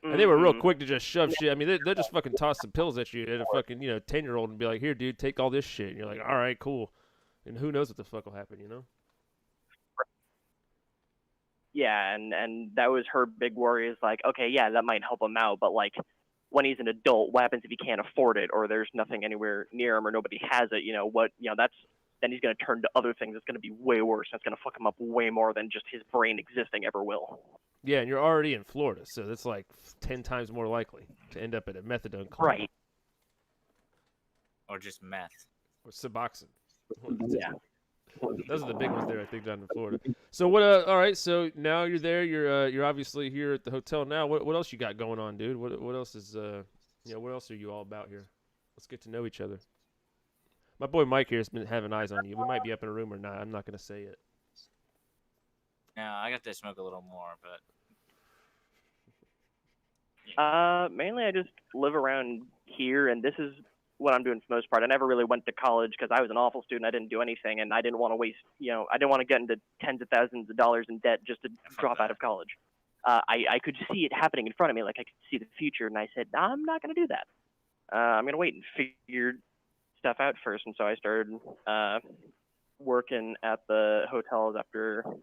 And they were real quick to just shove shit. I mean, they'll just fucking toss some pills at you at a fucking, 10-year-old and be like, here, dude, take all this shit. And you're like, all right, cool. And who knows what the fuck will happen, Yeah, and that was her big worry is like, okay, yeah, that might help him out, but like when he's an adult, what happens if he can't afford it or there's nothing anywhere near him or nobody has it? Then he's going to turn to other things. It's going to be way worse. That's going to fuck him up way more than just his brain existing ever will. Yeah, and you're already in Florida, so that's like 10 times more likely to end up at a methadone clinic. Right. Or just meth. Or Suboxone. Yeah. Those are the big ones there, I think, down in Florida. So what? All right. So now you're there. You're obviously here at the hotel now. What else you got going on, dude? What else is what else are you all about here? Let's get to know each other. My boy Mike here has been having eyes on you. We might be up in a room or not. I'm not gonna say it. No, I got to smoke a little more, but Mainly I just live around here, and this is what I'm doing for the most part. I never really went to college because I was an awful student. I didn't do anything, and I didn't want to waste, I didn't want to get into tens of thousands of dollars in debt just to drop out of college. I could see it happening in front of me, like I could see the future, and I said, I'm not going to do that. I'm going to wait and figure stuff out first, and so I started working at the hotels after a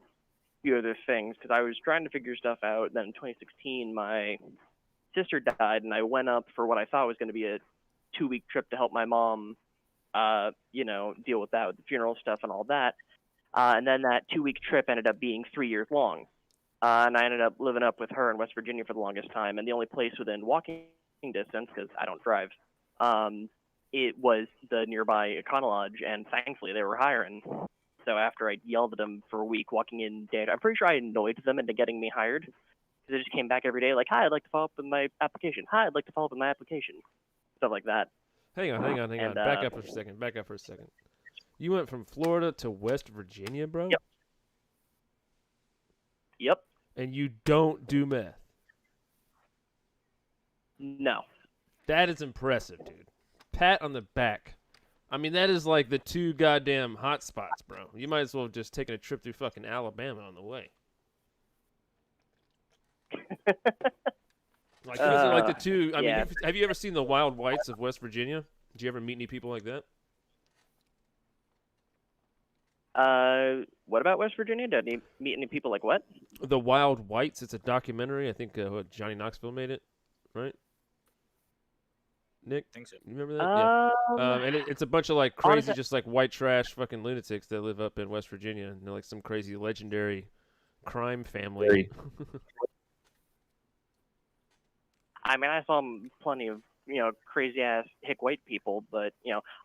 few other things because I was trying to figure stuff out. Then in 2016, my sister died, and I went up for what I thought was going to be a 2-week trip to help my mom, deal with that, with the funeral stuff and all that. And then that 2-week trip ended up being 3 years long. And I ended up living up with her in West Virginia for the longest time. And the only place within walking distance, because I don't drive, it was the nearby Econo Lodge, and thankfully they were hiring. So after I yelled at them for a week walking in data, I'm pretty sure I annoyed them into getting me hired. Because they just came back every day like, hi, I'd like to follow up with my application. Hi, I'd like to follow up with my application. Stuff like that. Hang on. And, Back up for a second. You went from Florida to West Virginia, bro? Yep. Yep. And you don't do meth. No. That is impressive, dude. Pat on the back. I mean, that is like the two goddamn hot spots, bro. You might as well have just taken a trip through fucking Alabama on the way. Like, those are like the two. I yeah. mean, have you ever seen the Wild Whites of West Virginia? Did you ever meet any people like that? What about West Virginia? Did you meet any people like what? The Wild Whites. It's a documentary. I think Johnny Knoxville made it, right? Nick, I think so. you remember that? Yeah. And it's a bunch of like crazy, honestly- just like white trash fucking lunatics that live up in West Virginia, and they're like some crazy legendary crime family. I mean, I saw plenty of, crazy ass hick white people, but,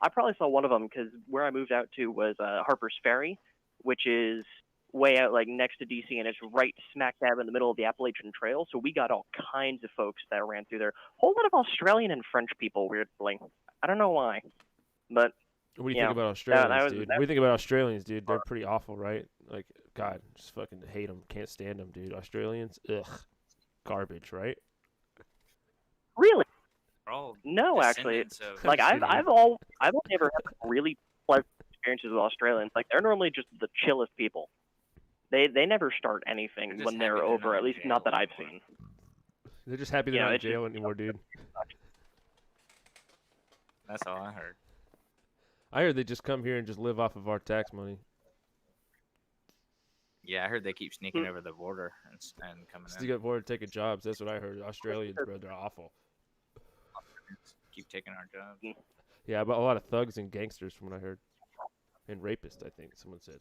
I probably saw one of them because where I moved out to was Harper's Ferry, which is way out like next to DC, and it's right smack dab in the middle of the Appalachian Trail. So we got all kinds of folks that ran through there. Whole lot of Australian and French people, weirdly. I don't know why, but What do you think about Australians, that was- dude? What do you think about Australians, dude? They're pretty awful, right? Like, God, just fucking hate them. Can't stand them, dude. Australians, ugh, garbage, right? really, We're all no, actually, descendants of- like I've Shitty. only ever had really pleasant experiences with Australians. Like they're normally just the chillest people. They never start anything They're just when they're happy they're over. not At in least jail not that I've anymore. seen. They're just happy they're Yeah, not in it's just- jail anymore, dude. That's all I heard. I heard they just come here and just live off of our tax money. Yeah, I heard they keep sneaking over the border and coming Stick up for taking jobs. That's what I heard. Australians, bro, they're awful. keep taking our jobs. Yeah, but a lot of thugs and gangsters, from what I heard, and rapists. I think someone said.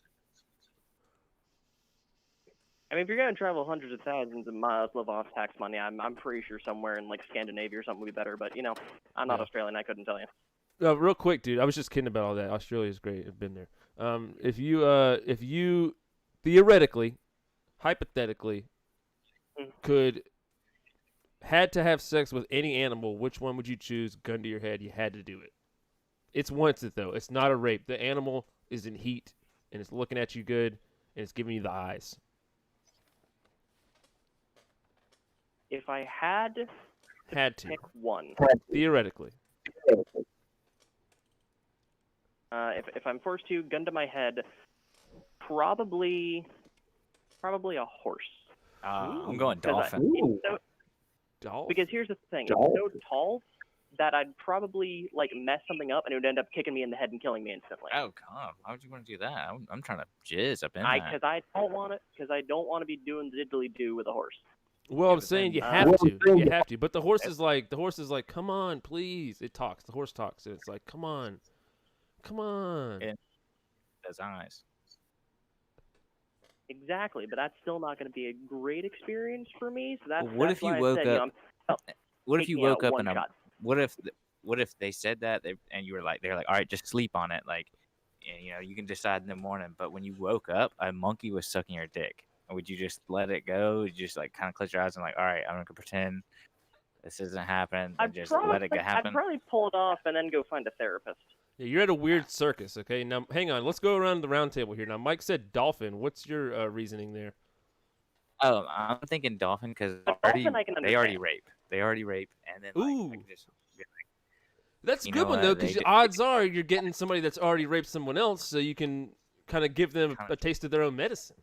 I mean, if you're gonna travel hundreds of thousands of miles, live off tax money, I'm pretty sure somewhere in like Scandinavia or something would be better. But I'm not Yeah. Australian. I couldn't tell you. Real quick, dude. I was just kidding about all that. Australia's great. I've been there. If you theoretically, hypothetically, could had to have sex with any animal, which one would you choose? Gun to your head, you had to do it. It's wanted though. It's not a rape. The animal is in heat and it's looking at you good and it's giving you the eyes. If I had to Had to, pick one, theoretically. if I'm forced to, gun to my head, probably a horse. I'm going 'Cause dolphin. it's so- Dolphin. because here's the thing, it's so tall that I'd probably like mess something up and it would end up kicking me in the head and killing me instantly. Oh, come! Why would you want to do that? I'm trying to jizz up in that. Because I don't want to be doing diddly do with a horse. Well, I'm but saying you then- have to. You have to. But the horse is like, come on, please. It talks. The horse talks, and it's like, come on. Yeah. Those eyes. Exactly, but that's still not going to be a great experience for me. So that's Well, what that's if you why I woke said, up? What if you taking out woke up one in a? shot. What if they said that and you were like, they're like, all right, just sleep on it, like, and, you can decide in the morning. But when you woke up, a monkey was sucking your dick. Would you just let it go? Would you just like kind of close your eyes and like, all right, I'm gonna pretend this isn't happening, and just let it happen? I'd probably pull it off and then go find a therapist. Yeah, you're at a weird circus, okay? Now, hang on. Let's go around the round table here. Now, Mike said dolphin. What's your reasoning there? Oh, I'm thinking dolphin because A dolphin I can they already understand. rape. They already rape, and then like, Ooh. I can just be like, That's a You good know one, what? though, They because do- odds are you're getting somebody that's already raped someone else, so you can kind of give them Kinda- a taste of their own medicine.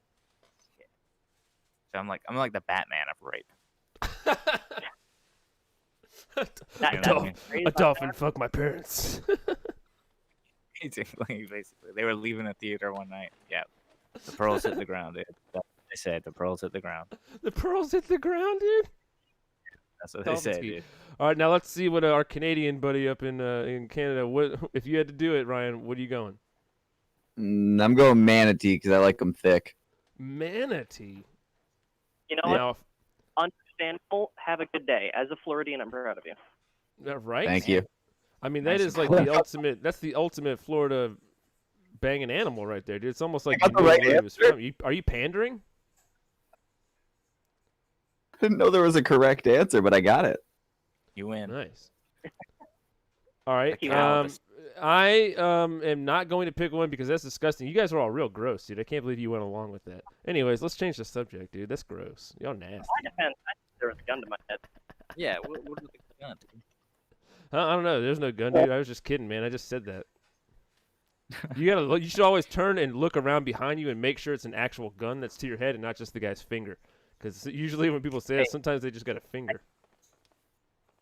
so I'm like the Batman of rape. That, You know that's what I mean? crazy A about dolphin fucked my parents. Basically, they were leaving the theater one night. Yeah, the pearls hit the ground, dude. That's what they said. The pearls hit the ground. The pearls hit the ground, dude. That's what they Dolphin said, ski. dude. All right, now let's see what our Canadian buddy up in Canada. What if you had to do it, Ryan? What are you going? I'm going manatee because I like them thick. Manatee. You know what? Now, Understandable. Have a good day. As a Floridian, I'm proud of you. right? Thank you. I mean, that Nice is like and the ultimate. That's the ultimate Florida banging animal right there, dude. It's almost like got you the knew right where he was answer. from. Are you pandering? I didn't know there was a correct answer, but I got it. You win. Nice. All right. Keep it out. I am not going to pick one because that's disgusting. You guys are all real gross, dude. I can't believe you went along with that. Anyways, let's change the subject, dude. That's gross. Y'all nasty. I depends. There was a gun to my head. Yeah, what was the gun? I don't know. There's no gun, dude. I was just kidding, man. I just said that. You should always turn and look around behind you and make sure it's an actual gun that's to your head and not just the guy's finger. Because usually when people say that, sometimes they just got a finger.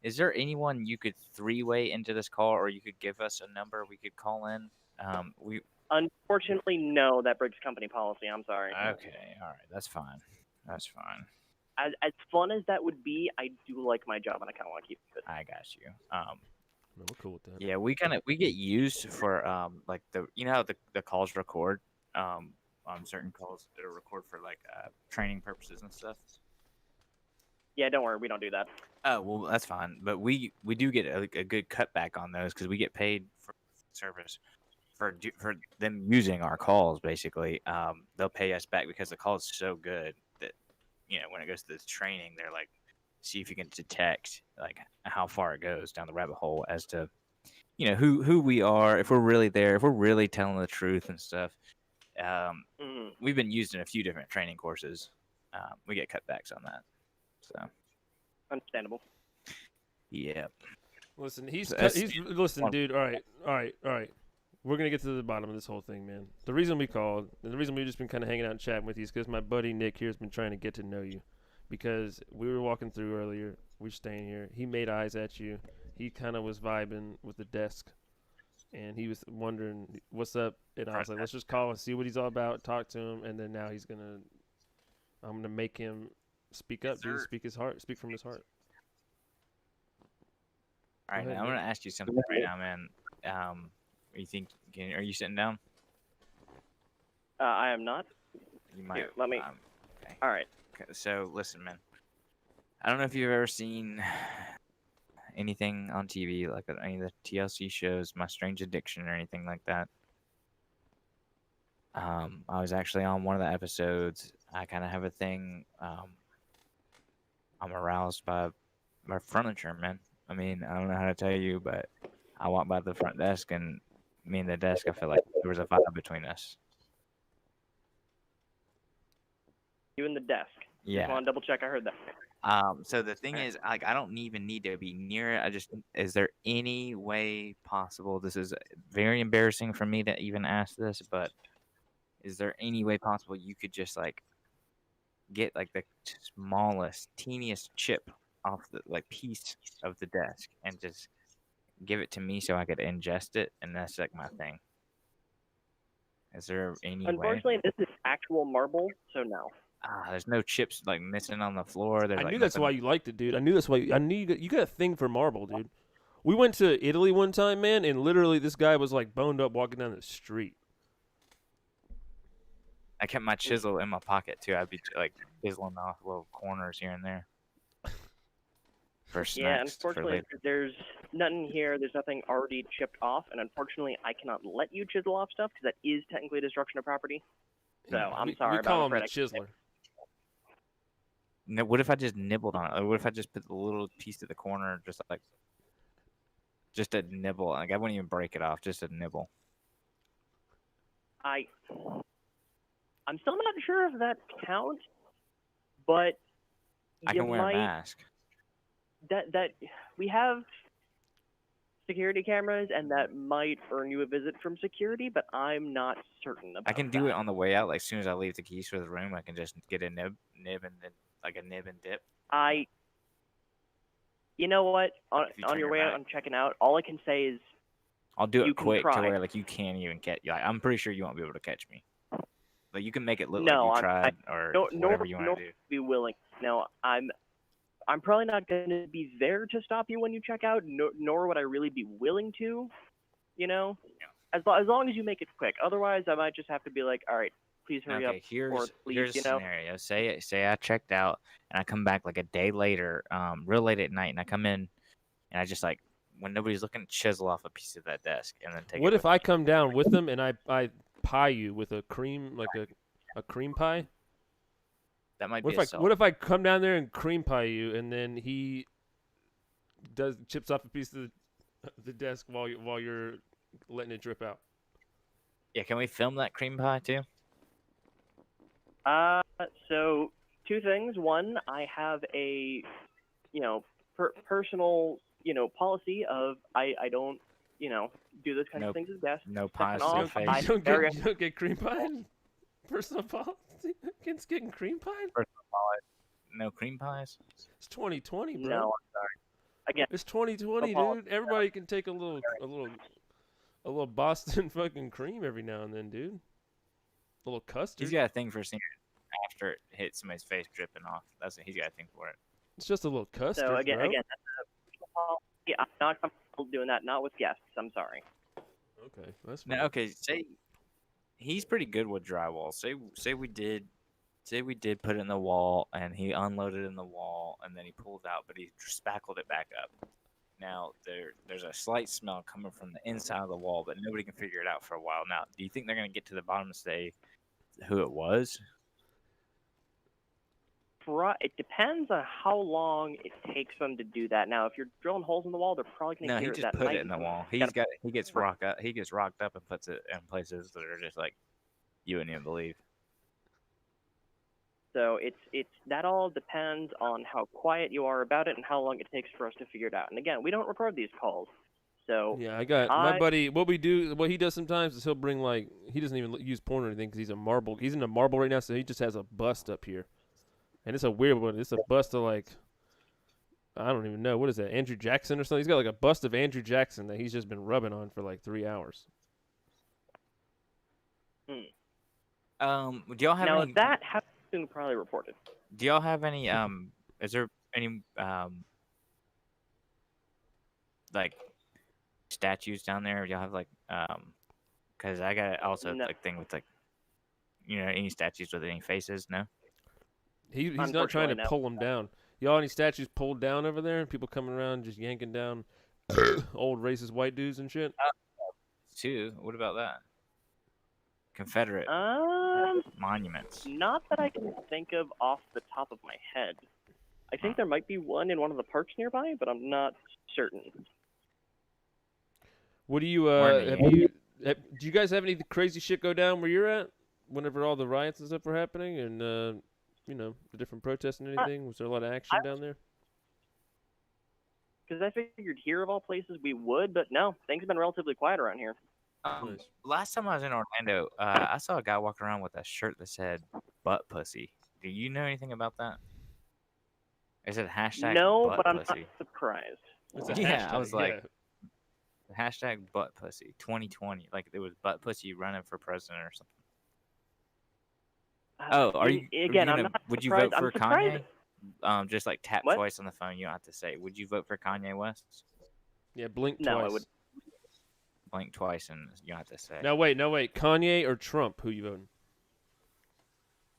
Is there anyone you could three-way into this call, or you could give us a number we could call in? We Unfortunately, no. That breaks company policy. I'm sorry. Okay, all right, that's fine. That's fine. As fun as that would be, I do like my job and I kind of want to keep it. I got you. No, we're cool with that. Yeah, we get used for like how the calls record on certain calls that are record for like training purposes and stuff. Yeah, don't worry. We don't do that. Oh well, that's fine. But we do get a good cutback on those because we get paid for service for them using our calls. Basically, they'll pay us back because the call is so good that when it goes to this training, they're like, see if you can detect like how far it goes down the rabbit hole as to who we are, if we're really there, if we're really telling the truth and stuff. We've been used in a few different training courses. We get cutbacks on that. So Understandable. yeah. Listen, So dude. All right. We're gonna get to the bottom of this whole thing, man. The reason we called, and the reason we've just been kind of hanging out and chatting with you is because my buddy Nick here has been trying to get to know you. Because we were walking through earlier, we're staying here. He made eyes at you. He kind of was vibing with the desk, and he was wondering what's up. And I was like, let's just call and see what he's all about. Talk to him, and then now I'm gonna make him speak up, dude. Speak from his heart. All right, Go ahead, man, I'm gonna ask you something right now, man. You think? Are you sitting down? I am not. You might. Here, let me. Okay. All right. Okay, so listen, man. I don't know if you've ever seen anything on TV like any of the TLC shows, My Strange Addiction, or anything like that. I was actually on one of the episodes. I kind of have a thing. I'm aroused by furniture, man. I mean, I don't know how to tell you, but I walked by the front desk, and me and the desk, I feel like there was a vibe between us. You and the desk. Yeah. Just want to double check. I heard that. So the thing is, like, I don't even need to be near it. Is there any way possible? This is very embarrassing for me to even ask this, but is there any way possible you could just like get like the smallest, teeniest chip off the piece of the desk and just give it to me so I could ingest it, and that's like my thing. Is there any way? Unfortunately, this is actual marble, so no. There's no chips like missing on the floor. There's, I knew that's why you liked it, dude. I knew that's why. I knew you got a thing for marble, dude. We went to Italy one time, man, and literally this guy was like boned up walking down the street. I kept my chisel in my pocket too. I'd be like chiseling off little corners here and there. For snacks, Yeah, unfortunately, there's nothing here. There's nothing already chipped off, and unfortunately, I cannot let you chisel off stuff because that is technically destruction of property. So I'm sorry. We call but him I'm a chiseler. No, what if I just nibbled on it? Like, what if I just put the little piece to the corner, just a nibble? Like I wouldn't even break it off, just a nibble. I'm still not sure if that counts, but I can wear a mask. That we have security cameras, and that might earn you a visit from security, but I'm not certain about I can do it on the way out. Like as soon as I leave the keys for the room, I can just get a nib, and then like a nib and dip. You know what? On turn your your way out, back. I'm checking out. All I can say is I'll do you it can quick to try. where like you can't even catch. Like, I'm pretty sure you won't be able to catch me. But you can make it look No, like you I'm- tried or no, whatever you want to do. be willing. No, I'm probably not going to be there to stop you when you check out, nor would I really be willing to. You know, as long as you make it quick. Otherwise, I might just have to be like, all right, please hurry up. Okay, here's or please, here's you a know. scenario. Say I checked out and I come back like a day later, real late at night, and I come in and I just like when nobody's looking, chisel off a piece of that desk and then take. What it if with I me. come down with them and I pie you with a cream, like a cream pie? That might What be if I come down there and cream pie you, and then he chips off a piece of the desk while you're letting it drip out. Yeah, can we film that cream pie too? So two things. One, I have a, personal, policy of I don't, do those kinds No- of things as guests. No Second pies off, to the You face. don't get cream pie. Personal policy against getting cream pie. No cream pies. It's 2020, bro. No, I'm sorry. Again, It's 2020, Apologies. dude. Everybody can take a little Boston fucking cream every now and then, dude. A little custard. He's got a thing for seeing it after it hits somebody's face dripping off. He's got a thing for it. It's just a little custard, so again, bro. that's a policy. I'm not comfortable doing that. Not with guests. I'm sorry. Okay, that's fine. Now, okay, say he's pretty good with drywall. Say we did put it in the wall and he unloaded in the wall and then he pulled out, but he spackled it back up. Now there's a slight smell coming from the inside of the wall, but nobody can figure it out for a while. Now, do you think they're gonna get to the bottom and say who it was? It depends on how long it takes them to do that. Now, if you're drilling holes in the wall, they're probably going to No, he hear just that put night. it in the wall. He gets rocked up and puts it in places that are just like you wouldn't even believe. So it's that all depends on how quiet you are about it and how long it takes for us to figure it out. And again, we don't record these calls, so Yeah, I got my buddy. What he does sometimes is he'll bring he doesn't even use porn or anything because he's into marble right now, so he just has a bust up here, and it's a weird one. It's a bust of I don't even know what is that, Andrew Jackson or something. He's got a bust of Andrew Jackson that he's just been rubbing on for 3 hours. Do y'all have now any? that has been probably reported. Do y'all have any? Is there any statues down there? Y'all have because I got also No. thing with any statues with any faces? No. He's not trying to Unfortunately, no. pull them down. Y'all any statues pulled down over there? People coming around just yanking down old racist white dudes and shit? Two. What about that? Confederate monuments. Not that I can think of off the top of my head. I think there might be one in one of the parks nearby, but I'm not certain. What do you do you guys have any crazy shit go down where you're at whenever all the riots and stuff were happening and the different protests and anything? Was there a lot of action down there? Because I figured here of all places we would, but no, things have been relatively quiet around here. Nice. Last time I was in Orlando, I saw a guy walking around with a shirt that said "butt pussy." Do you know anything about that? Is it hashtag No, butt but I'm pussy? not surprised. It's a Yeah, I hashtag, was like, hashtag butt pussy 2020. Like it was butt pussy running for president or something. Oh, are you Again? are you I'm gonna, not would you surprised. vote for I'm surprised. Kanye? Just tap What? twice on the phone. You don't have to say. Would you vote for Kanye West? yeah, blink No, I twice. would- Blink twice and you don't have to say. No, wait. Kanye or Trump? Who you voting?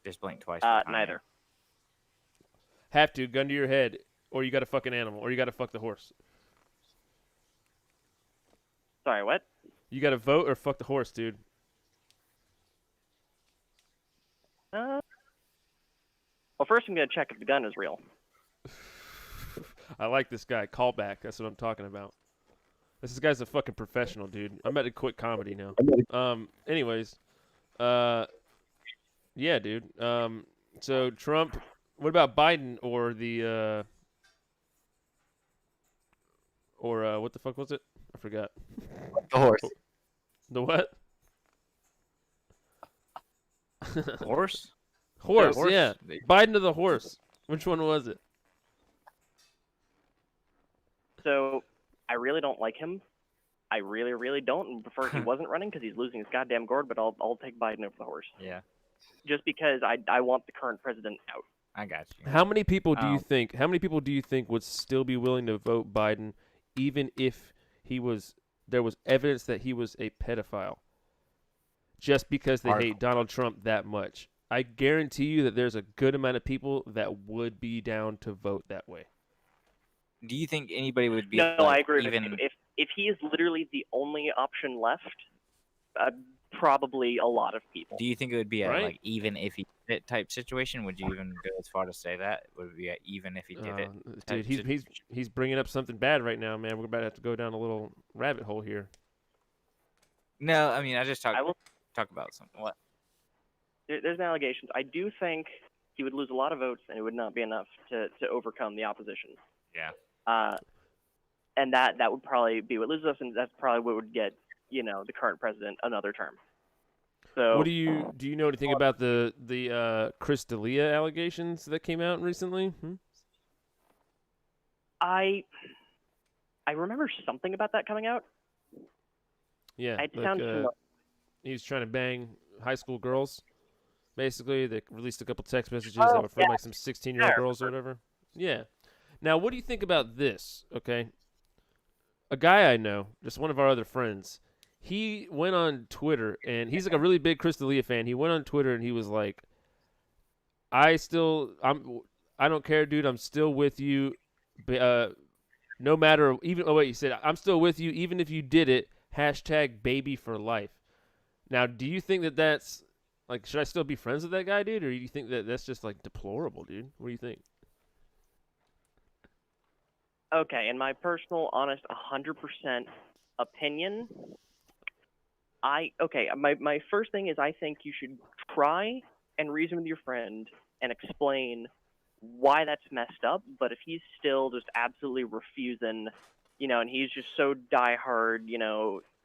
Just blink twice. For Kanye. Neither. Have to, gun to your head, or you got to fuck an animal, or you got to fuck the horse. Sorry, what? You got to vote or fuck the horse, dude. Well, first I'm gonna check if the gun is real. I like this guy. Callback. That's what I'm talking about. This guy's a fucking professional, dude. I'm about to quit comedy now. Anyways, yeah, dude. So Trump. What about Biden or the what the fuck was it? I forgot. The horse. The what? Horse? Horse. horse? Yeah. Biden or the horse. Which one was it? So I really don't like him. I really, really don't, and prefer he wasn't running because he's losing his goddamn gourd. But I'll take Biden over the horse, Yeah, just because I want the current president out. I got you. How many people do you Um, think? How many people do you think would still be willing to vote Biden, even if there was evidence that he was a pedophile, just because they hate Donald Trump that much? I guarantee you that there's a good amount of people that would be down to vote that way. Do you think anybody would be? No, I agree with even you. If he is literally the only option left, probably a lot of people. Do you think it would be a Right? like even if he did it type situation? Would you even go as far to say that? Would it be a even if he did it? Dude, he's bringing up something bad right now, man. We're about to have to go down a little rabbit hole here. No, I mean I just talk I will. about something. What? There's an allegation. I do think he would lose a lot of votes, and it would not be enough to overcome the opposition. Yeah. And that would probably be what loses us, and that's probably what would get the current president another term. So What do you know anything about the Chris D'Elia allegations that came out recently? I remember something about that coming out. Yeah, It sounds familiar. he was trying to bang high school girls. Basically, they released a couple text messages Oh, that were from yeah. like some 16-year-old Yeah. girls or whatever. Yeah. Now, what do you think about this? Okay. A guy I know, just one of our other friends, he went on Twitter, and he's like a really big Chris D'Elia fan. He went on Twitter, and he was like, I don't care, dude. I'm still with you. No matter, even, oh, wait, he said, I'm still with you, even if you did it, #baby for life. Now, do you think that that's, like, should I still be friends with that guy, dude? Or do you think that that's just, like, deplorable, dude? What do you think? Okay, in my personal, honest, 100% opinion, my first thing is I think you should try and reason with your friend and explain why that's messed up. But if he's still just absolutely refusing, and he's just so diehard,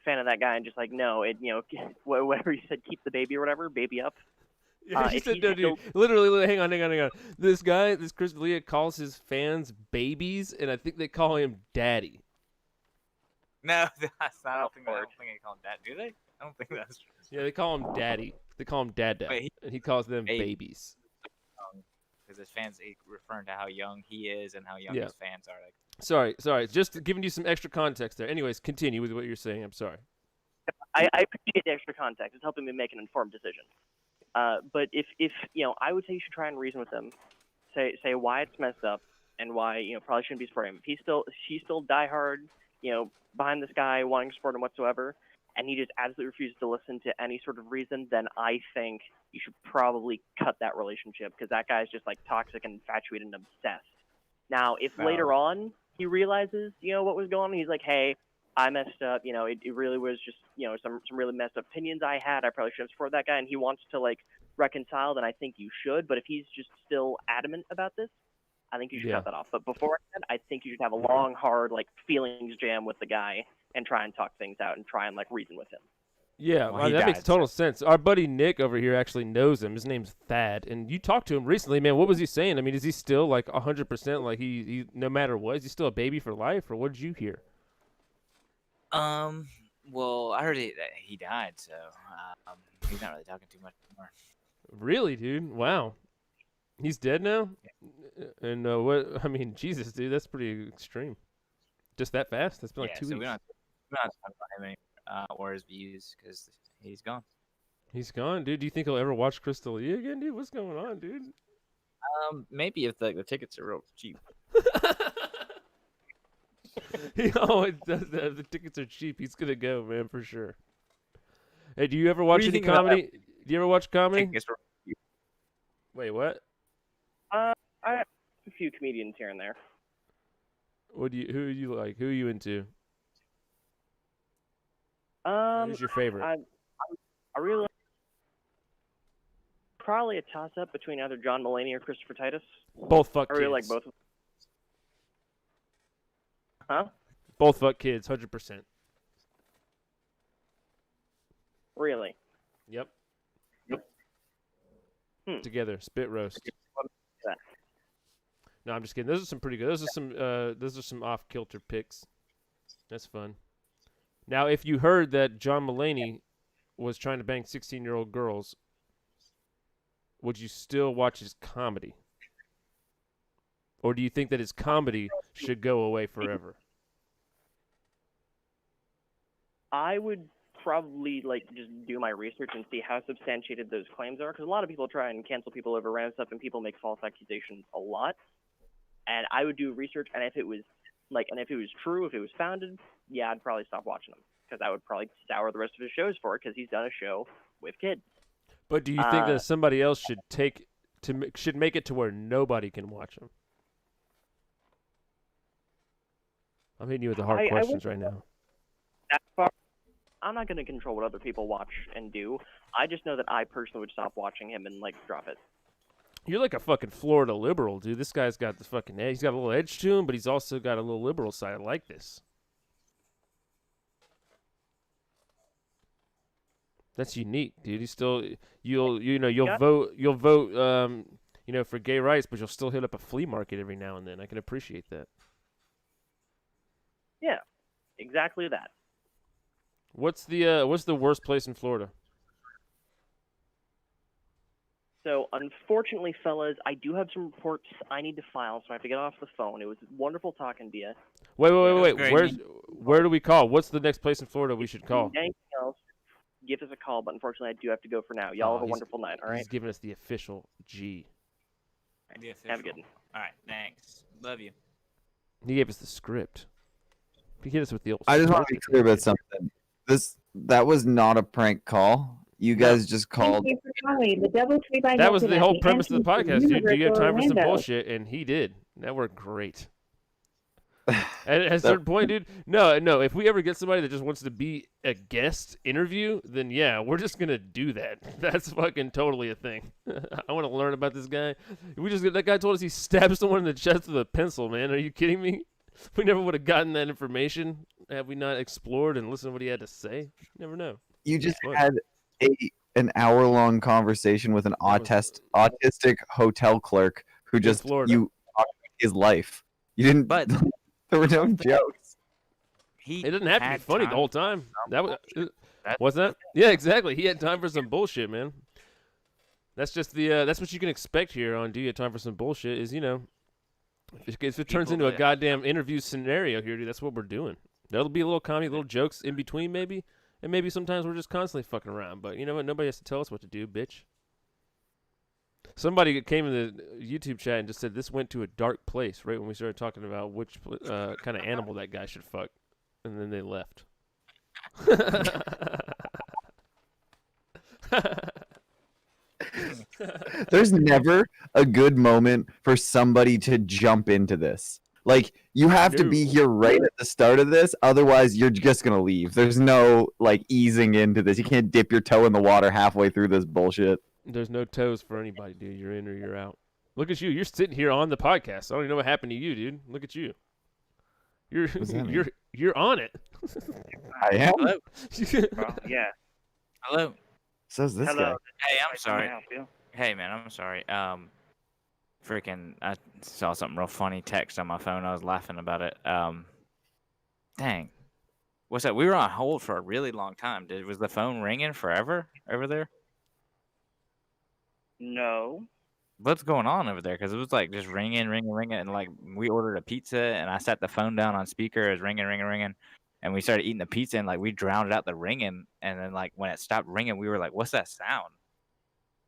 fan of that guy, and just like, no, whatever he said, keep the baby or whatever, baby up. Yeah, he if said, he's no, still- dude. Literally, hang on. This guy, this Chris D'Elia, calls his fans babies, and I think they call him daddy. No, that's not. I don't think they call him that. Do they? I don't think that's true. Yeah, they call him daddy. They call him dad, Wait, and he calls them Baby. babies. Because his fans, referring to how young he is and how young Yeah. his fans are. Like, Sorry. Just giving you some extra context there. Anyways, continue with what you're saying. I'm sorry. I appreciate the extra context. It's helping me make an informed decision. But if I would say you should try and reason with him, say why it's messed up and why probably shouldn't be supporting him. If she's still diehard, behind this guy, wanting to support him whatsoever, and he just absolutely refuses to listen to any sort of reason, then I think you should probably cut that relationship because that guy's just like toxic and infatuated and obsessed. Now, if later on he realizes what was going on, he's like, hey, I messed up. It really was just some really messed up opinions I had. I probably should have supported that guy, and he wants to like reconcile. Then I think you should. But if he's just still adamant about this, I think you should Yeah. cut that off. But before that, I think you should have a long, hard like feelings jam with the guy and try and talk things out and try and like reason with him. Yeah, Well, he that makes died, total sense. Our buddy Nick over here actually knows him. His name's Thad, and you talked to him recently, man. What was he saying? I mean, is he still like 100% like he no matter what? Is he still a baby for life, or what did you hear? well, I heard that he died, so he's not really talking too much anymore. Really, dude? Wow. He's dead now? And what? I mean, Jesus, dude, that's pretty extreme. Just that fast? That's been like 2 so weeks. we don't have to talk about him anymore, or his views because he's gone. He's gone, dude. Do you think he'll ever watch Chris D'Elia again, dude? What's going on, dude? Maybe if the tickets are real cheap. He always does that. If the tickets are cheap, he's gonna go, man, for sure. Hey, do you ever watch do you any think about comedy? Do you ever watch comedy? Tickets were cheap. Wait, what? I have a few comedians here and there. Who do you like? Who are you into? Who's Who's your favorite? I really like probably a toss-up between either John Mulaney or Christopher Titus. Both fuck I kids. really like both of them. Huh? Both fuck kids, 100%. Really? Yep. Hmm. Together, spit roast. Yeah. No, I'm just kidding. Those are some pretty good. Those are some off kilter picks. That's fun. Now, if you heard that John Mulaney was trying to bang 16-year-old girls, would you still watch his comedy? Or do you think that his comedy should go away forever? I would probably just do my research and see how substantiated those claims are, because a lot of people try and cancel people over random stuff, and people make false accusations a lot. And I would do research, and if it was true, if it was founded, yeah, I'd probably stop watching them. because I would probably sour the rest of his shows for it because he's done a show with kids. But do you think that somebody else should should make it to where nobody can watch them? I'm hitting you with the hard questions right now. That far, I'm not going to control what other people watch and do. I just know that I personally would stop watching him and like drop it. You're like a fucking Florida liberal, dude. This guy's got the fucking edge. He's got a little edge to him, but he's also got a little liberal side. I like this. That's unique, dude. He's still you'll vote for gay rights, but you'll still hit up a flea market every now and then. I can appreciate that. Yeah, exactly that. What's the worst place in Florida? So, unfortunately, fellas, I do have some reports I need to file, so I have to get off the phone. It was wonderful talking to you. Wait. great. Where do we call? What's the next place in Florida we should call? Anything else, give us a call, but unfortunately, I do have to go for now. Y'all have a he's- wonderful night, all right? He's giving us the official G. Have a good one. All right, thanks. Love you. He gave us the script. He hit us with the old. I just want to be script. clear about something. That was not a prank call. You guys just called. Thank you for calling the Doubletree by That was the Hilton whole at premise of the entrance to podcast, dude. Do you have Universal time for some Orlando. bullshit? And he did. That worked great. At a certain point, dude. No. If we ever get somebody that just wants to be a guest interview, then yeah, we're just gonna do that. That's fucking totally a thing. I want to learn about this guy. That guy told us he stabbed someone in the chest with a pencil. Man, are you kidding me? We never would have gotten that information had we not explored and listened to what he had to say. You never know. You just What? had an hour-long conversation with an autistic hotel clerk who just Florida. you talked about his life. You didn't. But there were no jokes. he It doesn't have to be had funny the time whole for time. That was That- what's that? Yeah, exactly. He had time for some bullshit, man. That's just that's what you can expect here on Do You Have Time for Some Bullshit? Is if it turns People into a that- goddamn interview scenario here, dude, that's what we're doing. There'll be a little comedy, little jokes in between, maybe, and maybe sometimes we're just constantly fucking around. But you know what? Nobody has to tell us what to do, bitch. Somebody came in the YouTube chat and just said this went to a dark place right when we started talking about which kind of animal that guy should fuck, and then they left. There's never a good moment for somebody to jump into this. Like, you have to No. be here right at the start of this, otherwise you're just gonna leave. There's no like easing into this. You can't dip your toe in the water halfway through this bullshit. There's no toes for anybody, dude. You're in or you're out. Look at you. You're sitting here on the podcast. I don't even know what happened to you, dude. Look at you. You're does that mean? you're on it. I am. Hello. Yeah. Hello. So's this guy. Hey, I'm sorry. Hey, man, I'm sorry. Freaking, I saw something real funny text on my phone. I was laughing about it. Dang. What's that? We were on hold for a really long time. Was the phone ringing forever over there? No. What's going on over there? Because it was like just ringing, and like we ordered a pizza, and I set the phone down on speaker. It was ringing, and we started eating the pizza, and like we drowned out the ringing, and then like when it stopped ringing, we were like, "What's that sound?"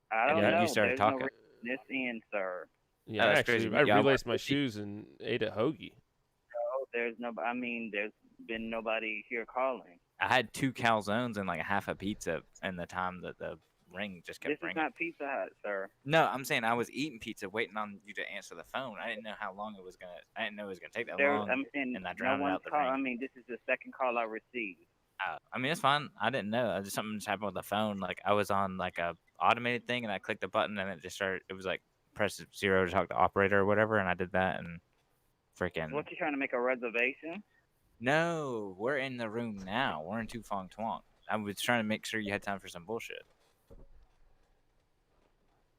I don't And know. you started There's talking. no reason this end, sir. Yeah, Oh, that's actually, crazy. I Yeah, I relaced want my to see. shoes and ate a hoagie. No, there's no. I mean, there's been nobody here calling. I had 2 calzones and like a half a pizza, and the time that the ring just kept This is ringing. not Pizza Hut, sir. No, I'm saying I was eating pizza, waiting on you to answer the phone. I didn't know how long it was gonna. I didn't know it was gonna take that There, long. I'm saying and I no drowned one's out the call. ring. I mean, this is the second call I received. I mean, it's fine. I didn't know. I just something just happened with the phone. Like I was on like a automated thing, and I clicked the button, and it just started. It was like press 0 to talk to operator or whatever, and I did that, and freaking. What, you trying to make a reservation? No, we're in the room now. We're in Tu Fong Tuong. I was trying to make sure you had time for some bullshit.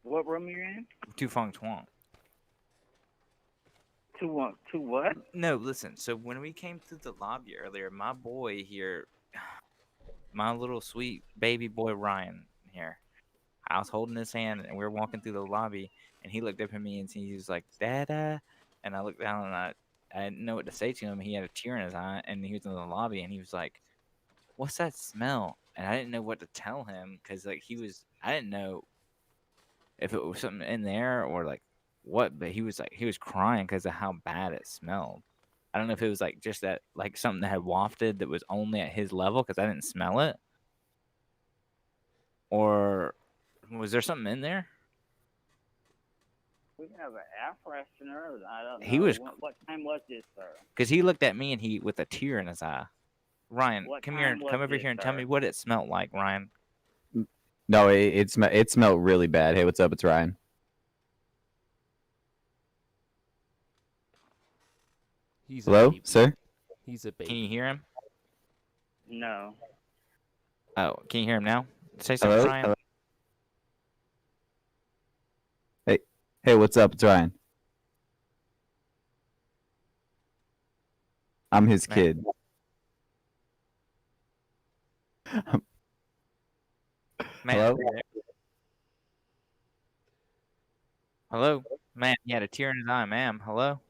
What room are you in? Tu Fong Tuong. To what? No, listen. So when we came through the lobby earlier, my boy here, my little sweet baby boy Ryan here, I was holding his hand and we were walking through the lobby, and he looked up at me and he was like, "Dada," and I looked down and I didn't know what to say to him. He had a tear in his eye, and he was in the lobby, and he was like, "What's that smell?" And I didn't know what to tell him because like I didn't know if it was something in there or like what, but he was crying because of how bad it smelled. I don't know if it was like just that, like something that had wafted that was only at his level because I didn't smell it, or was there something in there? We have an air freshener. I don't know. He was- What time was this, sir? Because he looked at me and he with a tear in his eye. Ryan, What come here, time was come over this, here and tell sir? me what it smelled like, Ryan. No, it smelled really bad. Hey, what's up? It's Ryan. He's a Hello, baby. sir. He's a Can baby. you hear him? No. Oh, can you hear him now? Say something, Hello? Ryan. Hello? Hey, what's up? It's Ryan. I'm his Man. kid. Man, Hello? Hello? Man, he had a tear in his eye, ma'am. Hello?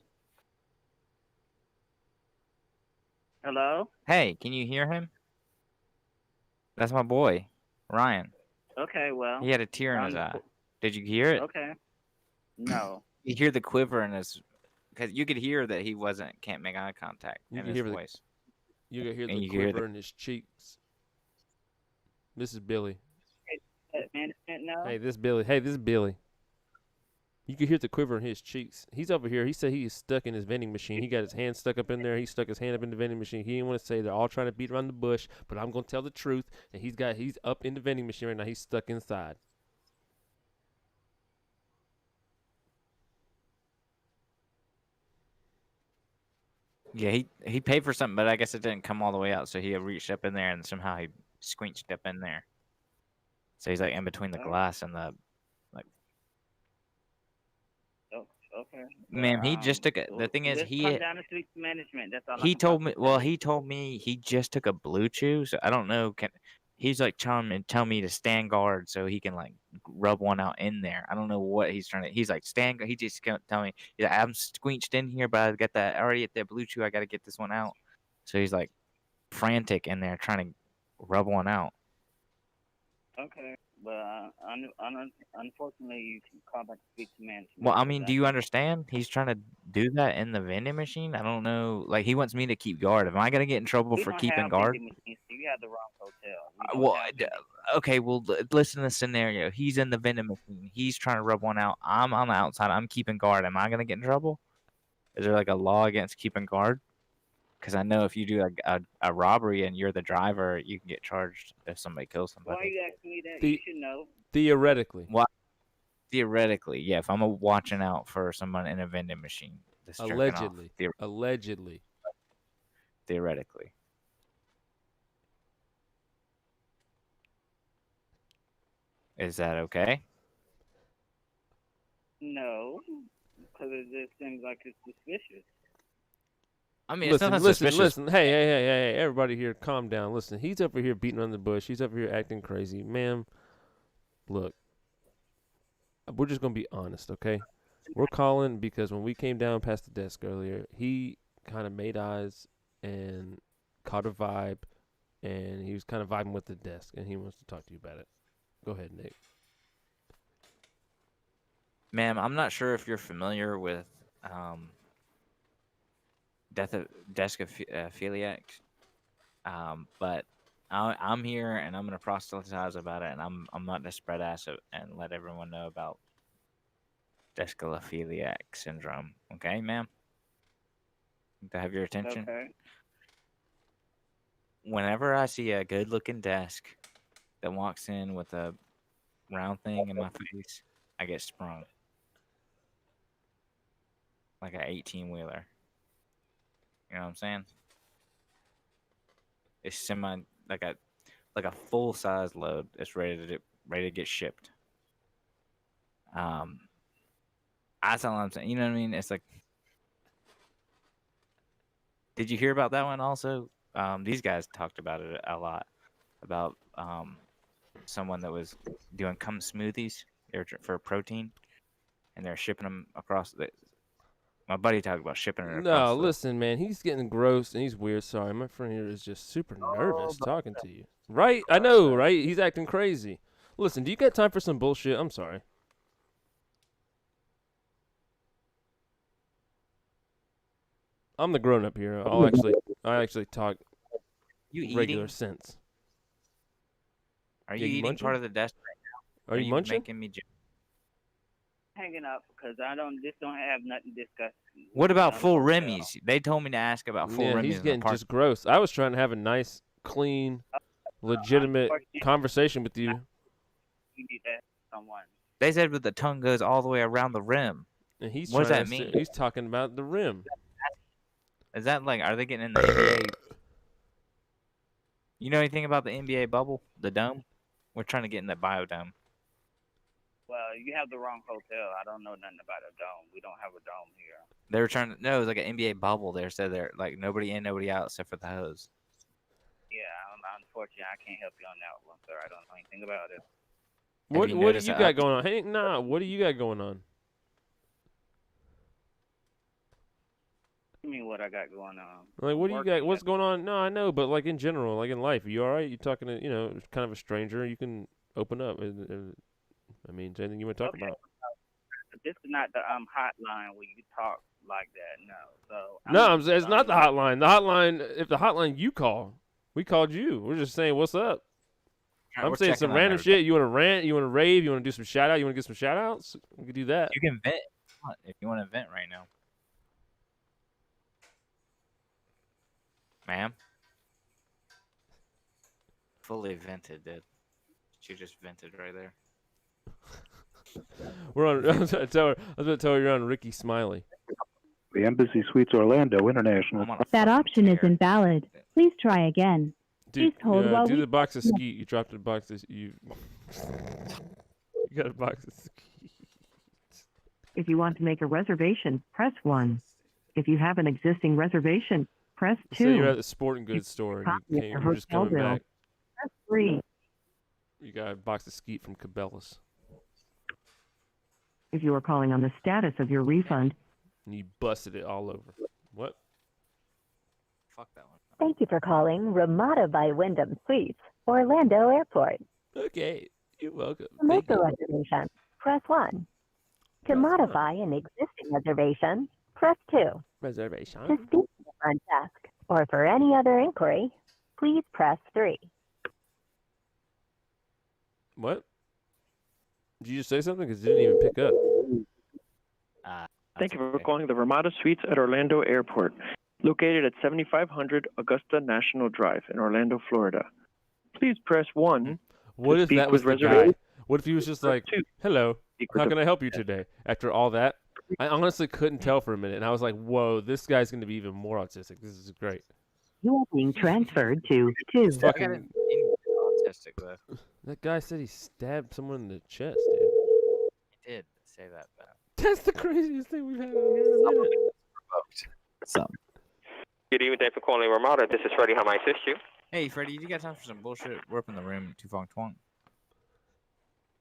Hello? Hey, can you hear him? That's my boy, Ryan. Okay, well. He had a tear in his I'm- eye. Did you hear it? Okay. No. You hear the quiver in his, because you could hear that he can't make eye contact You in can his hear the- voice. You can hear And the you can hear quiver in his cheeks. This is Billy. Management now? Hey, this is Billy. Hey, this is Billy. You can hear the quiver in his cheeks. He's over here. He said he is stuck in his vending machine. He got his hand stuck up in there. He stuck his hand up in the vending machine. He didn't want to say they're all trying to beat around the bush, but I'm gonna tell the truth. And he's up in the vending machine right now. He's stuck inside. Yeah, he paid for something, but I guess it didn't come all the way out, so he reached up in there and somehow he squinched up in there. So he's like in between the Oh. glass and the. Okay. Ma'am, he just took it. The thing is, let's come down and speak to management. That's all I he can told me. possibly Well, say. he told me he just took a blue chew, so I don't know. He's like tell me to stand guard so he can like rub one out in there. I don't know what he's trying to. He's like stand. He just can't tell me. Yeah, I'm squinched in here, but I got that already at that blue chew. I got to get this one out. So he's like frantic in there trying to rub one out. Okay. But unfortunately, you can call back to speak to management. Well, I because mean, do you understand? He's trying to do that in the vending machine. I don't know. Like he wants me to keep guard. Am I gonna get in trouble we for don't keeping have guard? vending machines, so you have the wrong hotel. We don't Well, have vending okay. Well, listen to the scenario. He's in the vending machine. He's trying to rub one out. I'm on the outside. I'm keeping guard. Am I gonna get in trouble? Is there like a law against keeping guard? Because I know if you do a robbery and you're the driver, you can get charged if somebody kills Why are somebody. you asking me that? The- You should know. Theoretically. Theoretically, yeah. If I'm watching out for someone in a vending machine, that's jerking off, Allegedly. Allegedly. theoretically. Is that okay? No, because it just seems like it's suspicious. I mean, it's Listen, nothing listen, suspicious. listen. Hey, everybody here, calm down. Listen, he's over here beating on the bush. He's over here acting crazy. Ma'am, look, we're just going to be honest, okay? We're calling because when we came down past the desk earlier, he kind of made eyes and caught a vibe, and he was kind of vibing with the desk, and he wants to talk to you about it. Go ahead, Nick. Ma'am, I'm not sure if you're familiar with deskophiliacs, but I'm here and I'm gonna proselytize about it, and I'm not to spread ass and let everyone know about deskophiliac syndrome. Okay, ma'am? To have your attention. Okay. Whenever I see a good-looking desk that walks in with a round thing in my face, I get sprung. Like an 18-wheeler. You know what I'm saying? It's like a full size load. It's ready to get shipped. That's all I'm saying. You know what I mean? It's like, did you hear about that one also? These guys talked about it a lot, about someone that was doing cum smoothies. They were for protein, and they're shipping them across the. My buddy talked about shipping it across. No, the, listen, man. He's getting gross and he's weird. Sorry, my friend here is just super nervous talking to you. Right? I know, right? He's acting crazy. Listen, do you got time for some bullshit? I'm sorry. I'm the grown up here. I actually talk You regular eating? sense. Are Yeah, you you eating munching? part of the desk right now? Are you munching? making me? Hanging up because I don't have nothing to discuss. What about I'm full hotel. Remy's? They told me to ask about full Yeah, Remy's he's in the getting park. just gross. I was trying to have a nice, clean, legitimate Unfortunately, conversation with you, you need to ask someone. They said that the tongue goes all the way around the rim. and he's What does trying that to mean? he's talking about the rim. Is that like, are they getting in the NBA? You know anything about the NBA bubble, the dome? We're trying to get in the biodome. Well, you have the wrong hotel. I don't know nothing about a dome. We don't have a dome here. They were trying to, no, it was like an NBA bubble. They said they're like nobody in, nobody out except for the hose. Yeah, unfortunately, I can't help you on that one, sir. I don't know anything about it. What you what do noticed you that got up- going on? Hey, nah, what do you got going on? You mean what I got going on? Like, what do you got? Working What's at- going on? No, I know, but like in general, like in life, are you all right? You talking to kind of a stranger? You can open up. I mean, is there anything you want to talk Okay. about? This is not the hotline where you talk like that. No. So No, it's not the hotline. The hotline. If the hotline you call, we called you. We're just saying what's up. I'm We're saying checking some on random everybody. shit. You want to rant? You want to rave? You want to do some shout out? You want to get some shout outs? We could do that. You can vent if you want to vent right now. Ma'am? Fully vented, dude. She just vented right there. We're on. I was going to tell her you're on Ricky Smiley. The Embassy Suites Orlando International. I'm on a That fucking option is chair. invalid. Please try again. Dude, Please hold while do we- the box of skeet. You dropped a box of you. You got a box of skeet. If you want to make a reservation, press 1. If you have an existing reservation, press 2. Say you're at the sporting goods store and copy of the you're just hotel coming bill. back. Press 3. You got a box of skeet from Cabela's. If you are calling on the status of your refund, And you busted it all over. What? Fuck that one. Thank you for calling Ramada by Wyndham Suites, Orlando Airport. Okay. You're welcome. To make Thank a you. reservation, press 1. To Press one. modify an existing reservation, press 2. To Reservation. speak to the front desk or for any other inquiry, please press 3. What? Did you just say something? Because it didn't even pick up. Thank you for calling the Ramada Suites at Orlando Airport, located at 7500 Augusta National Drive in Orlando, Florida. Please press 1. What if speak that was with the guy? reservation. What if he was just Press like, 2. hello, Speak with how the- can I help you today? After all that, I honestly couldn't tell for a minute. And I was like, whoa, this guy's going to be even more autistic. This is great. you are being transferred to 2. I got Fucking, an autistic though. that guy said he stabbed someone in the chest, dude. He did say that though. That's the craziest thing we've had on here in a minute. Some. Good evening, thanks for calling Ramada. This is Freddie. How may I assist you? Hey, Freddie, you got time for some bullshit? We're up in the room, Tufong Twong.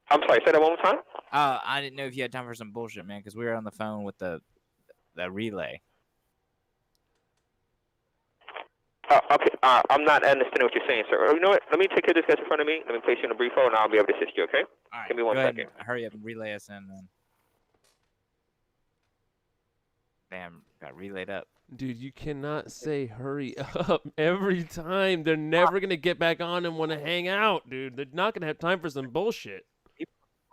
I'm sorry, say that one more time. I didn't know if you had time for some bullshit, man, because we were on the phone with the relay. Okay, I'm not understanding what you're saying, sir. You know what? Let me take care of this guy in front of me. Let me place you in a brief hold, and I'll be able to assist you, okay? All right, Give me one go ahead second. and hurry up and relay us in, then. Damn, got relayed up. Dude, you cannot say hurry up every time. They're never going to get back on and want to hang out, dude. They're not going to have time for some bullshit.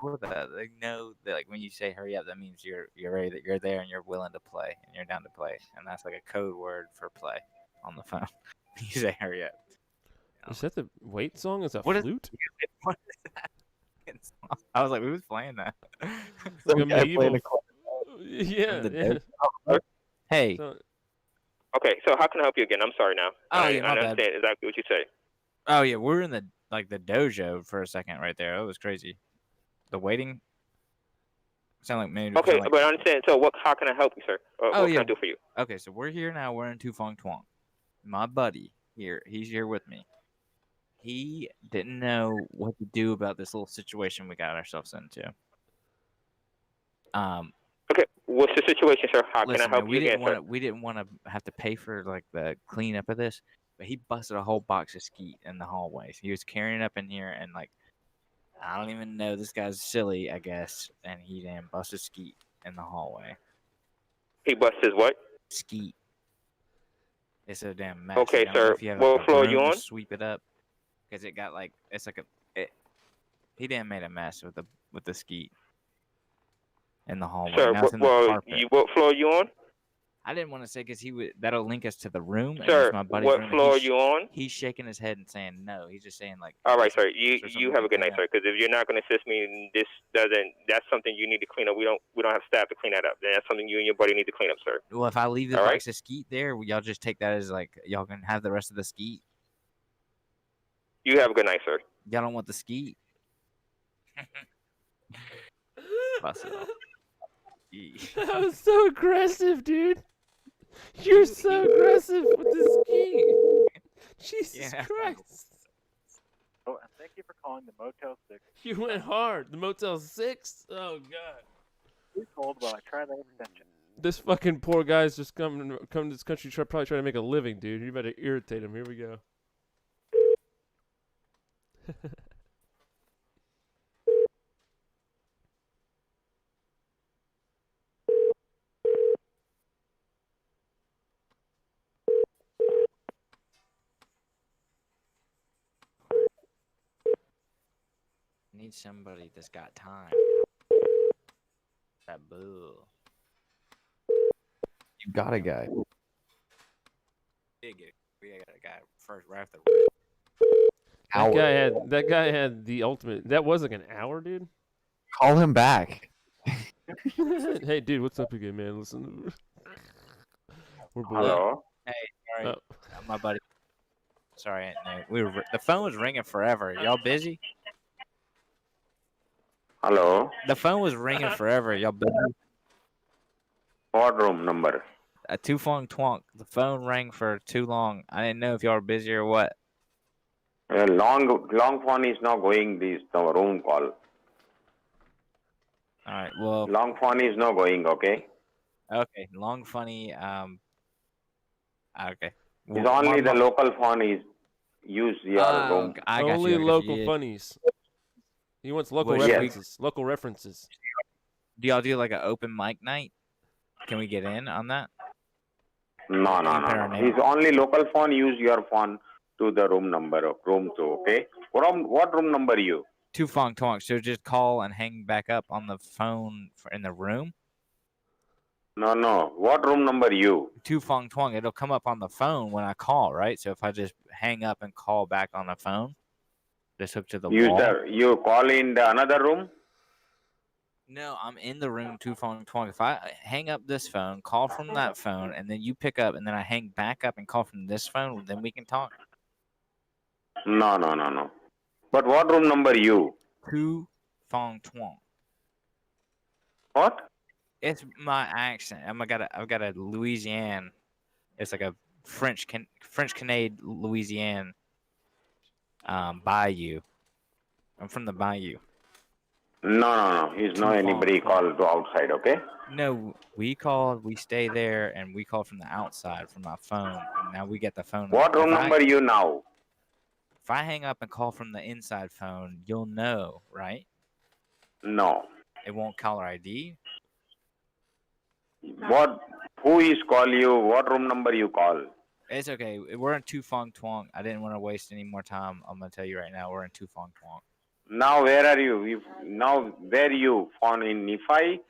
With that, they know that like when you say hurry up, that means you're ready, that you're there and you're willing to play and you're down to play, and that's like a code word for play on the phone. You say hurry up. Is that the wait song? Is a What is- flute? What is that? I was like, who's playing that? It's like a medieval. Yeah. The yeah. Hey. So- Okay, so how can I help you again? I'm sorry now. Oh, I yeah, my bad. understand exactly what you say. Oh yeah, we're in the dojo for a second right there. That was crazy. The waiting. Sound like maybe. Okay, but I understand. So how can I help you, sir? What can yeah. I do for you? Okay, so we're here now. We're in Tufong Twong. My buddy here, he's here with me. He didn't know what to do about this little situation we got ourselves into. Okay, what's the situation, sir? How Listen, can I help man, you again, sir? we didn't want to have to pay for like the cleanup of this, but he busted a whole box of skeet in the hallways. He was carrying it up in here, and like, I don't even know. This guy's silly, I guess, and he damn busted skeet in the hallway. He busted his what? Skeet. It's a damn mess. Okay, You know, sir. if you have, What like, a floor broom you to on? sweep it up, because it got like it's like he done made a mess with the skeet in the hallway. Sir, Now it's in the carpet. what floor you on? I didn't want to say because that'll link us to the room, and Sir, it's my buddy's what room. floor and you on? He's shaking his head and saying no. He's just saying like. All right, is there- sir. is there something You we have a can good night, clean up? sir. Because if you're not going to assist me, that's something you need to clean up. We don't have staff to clean that up. That's something you and your buddy need to clean up, sir. Well, if I leave the All box of skeet there, will y'all just take that as like y'all can have the rest of the skeet? You have a good night, sir. Y'all don't want the skeet? Bust it off. That was so aggressive, dude. You're so aggressive with the ski. Jesus Christ. Oh, and thank you for calling the Motel 6. You went hard. The Motel 6? Oh, God. Please hold while I try that extension. This fucking poor guy's just come to this country probably trying to make a living, dude. You better irritate him. Here we go. Need somebody that's got time. That bull. You got a guy. We got a guy first right after the That guy had the ultimate. That was like an hour, dude. Call him back. Hey, dude, what's up again, man? Listen, we're bored. Hello? Hey, sorry, my buddy. Sorry, no, the phone was ringing forever. Y'all busy? Hello? The phone was ringing forever. Y'all busy? What room number? A two fong twonk. The phone rang for too long. I didn't know if y'all were busy or what. Long phone is not going this room call. All right. Well. Long phone is not going. Okay. Okay. Long funny. Okay. It's only the local phone is use your room. I got Only you. local funnies. He wants local Well, references. Local references. Do y'all do like an open mic night? Can we get in on that? No. It's only local phone. Use your phone to the room number of room 2. Okay. What room number you? Two fong twonk. So just call and hang back up on the phone in the room. No. What room number you? Two fong twonk. It'll come up on the phone when I call, right? So if I just hang up and call back on the phone, just hook to the wall. You call in the another room? No, I'm in the room two fong twonk. If I hang up this phone, call from that phone, and then you pick up, and then I hang back up and call from this phone, then we can talk. No. But what room number you? Two fong twonk. What? It's my accent. I've got a Louisiana. It's like a French Canadian Louisiana bayou. I'm from the bayou. No. He's not anybody called to outside. Okay. No, we stay there, and we call from the outside from my phone. And now we get the phone. What room number you now? If I hang up and call from the inside phone, you'll know, right? No. It won't caller ID. What? Who is call you? What room number you call? It's okay. We're in two fong twonk. I didn't want to waste any more time. I'm gonna tell you right now. We're in two fong twonk. Now where are you? Where you? Phone in Nephi?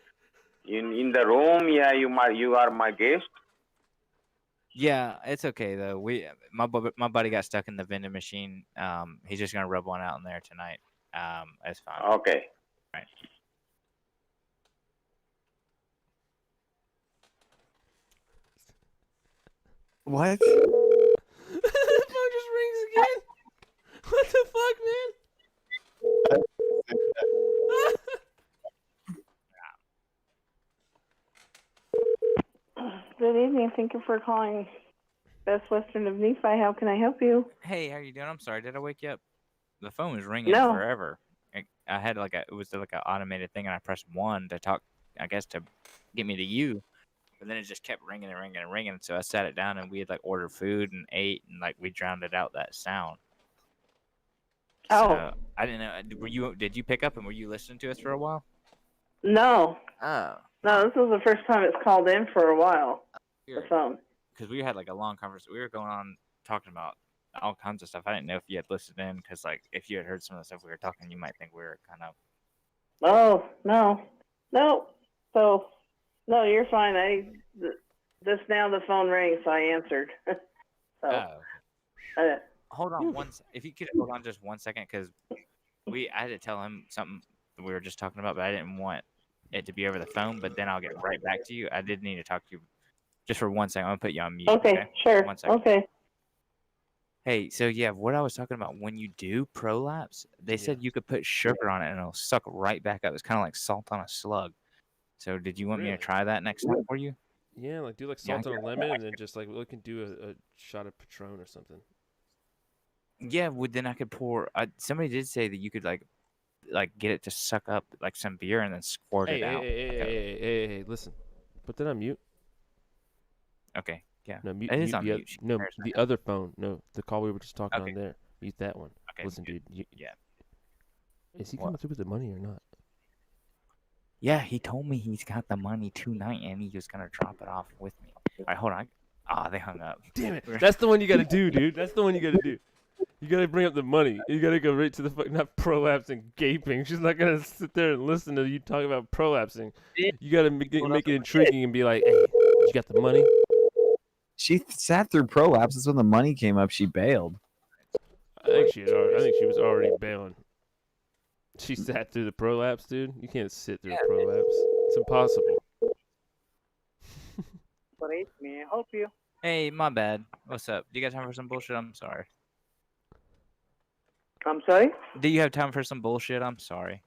In the room? Yeah, you are my guest. Yeah, it's okay though. My buddy got stuck in the vending machine. He's just gonna rub one out in there tonight. It's fine. Okay. Right. What? The phone just rings again. What the fuck, man? Good evening. Thank you for calling Best Western of Nephi. How can I help you? Hey, how you doing? I'm sorry. Did I wake you up? The phone was ringing No. forever. I had it was like an automated thing, and I pressed 1 to talk, I guess, to get me to you. But then it just kept ringing and ringing and ringing. So I sat it down, and we had like ordered food and ate, and like we drowned out that sound. Oh. So, I didn't know. Did you pick up, and were you listening to us for a while? No. Oh. No, this is the first time it's called in for a while. The phone. because we had like a long conversation. We were going on talking about all kinds of stuff. I didn't know if you had listened in, because like if you had heard some of the stuff we were talking, you might think we were kind of. Oh, no. No. So, no, you're fine. Just now the phone rang, so I answered. So, Hold on if you could hold on just 1 second, because I had to tell him something that we were just talking about, but I didn't want it to be over the phone. But then I'll get right back to you. I did need to talk to you just for 1 second. I'm gonna put you on mute. okay, sure. 1 second. Okay. Hey, so yeah, what I was talking about, when you do prolapse, they said you could put sugar on it and it'll suck right back up. It's kind of like salt on a slug. So did you want me to try that next time for you? Yeah, like do like salt on a lemon, and then just like we can do a shot of Patron or something. Yeah, then I could pour. Somebody did say that you could like get it to suck up like some beer and then squirt it out. Hey, listen. Put that on mute. Okay, yeah. No, mute. It is mute on the mute. No, the other phone. No, the call we were just talking Okay. on there. Mute that one. Okay. Listen, dude. Yeah. Is he coming through with the money or not? Yeah, he told me he's got the money tonight and he was gonna drop it off with me. All right, hold on. They hung up. Damn it! That's the one you gotta do, dude. That's the one you gotta do. You gotta bring up the money. You gotta go right to the not prolapsing, gaping. She's not gonna sit there and listen to you talk about prolapsing. You gotta make it intriguing and be like, "Hey, you got the money?" She sat through prolapses. When the money came up, she bailed. I think she was already bailing. She sat through the prolapse, dude. You can't sit through a prolapse. It's impossible. Please, may I help you? Hey, my bad. What's up? Do you got time for some bullshit? I'm sorry. I'm sorry? Do you have time for some bullshit? I'm sorry.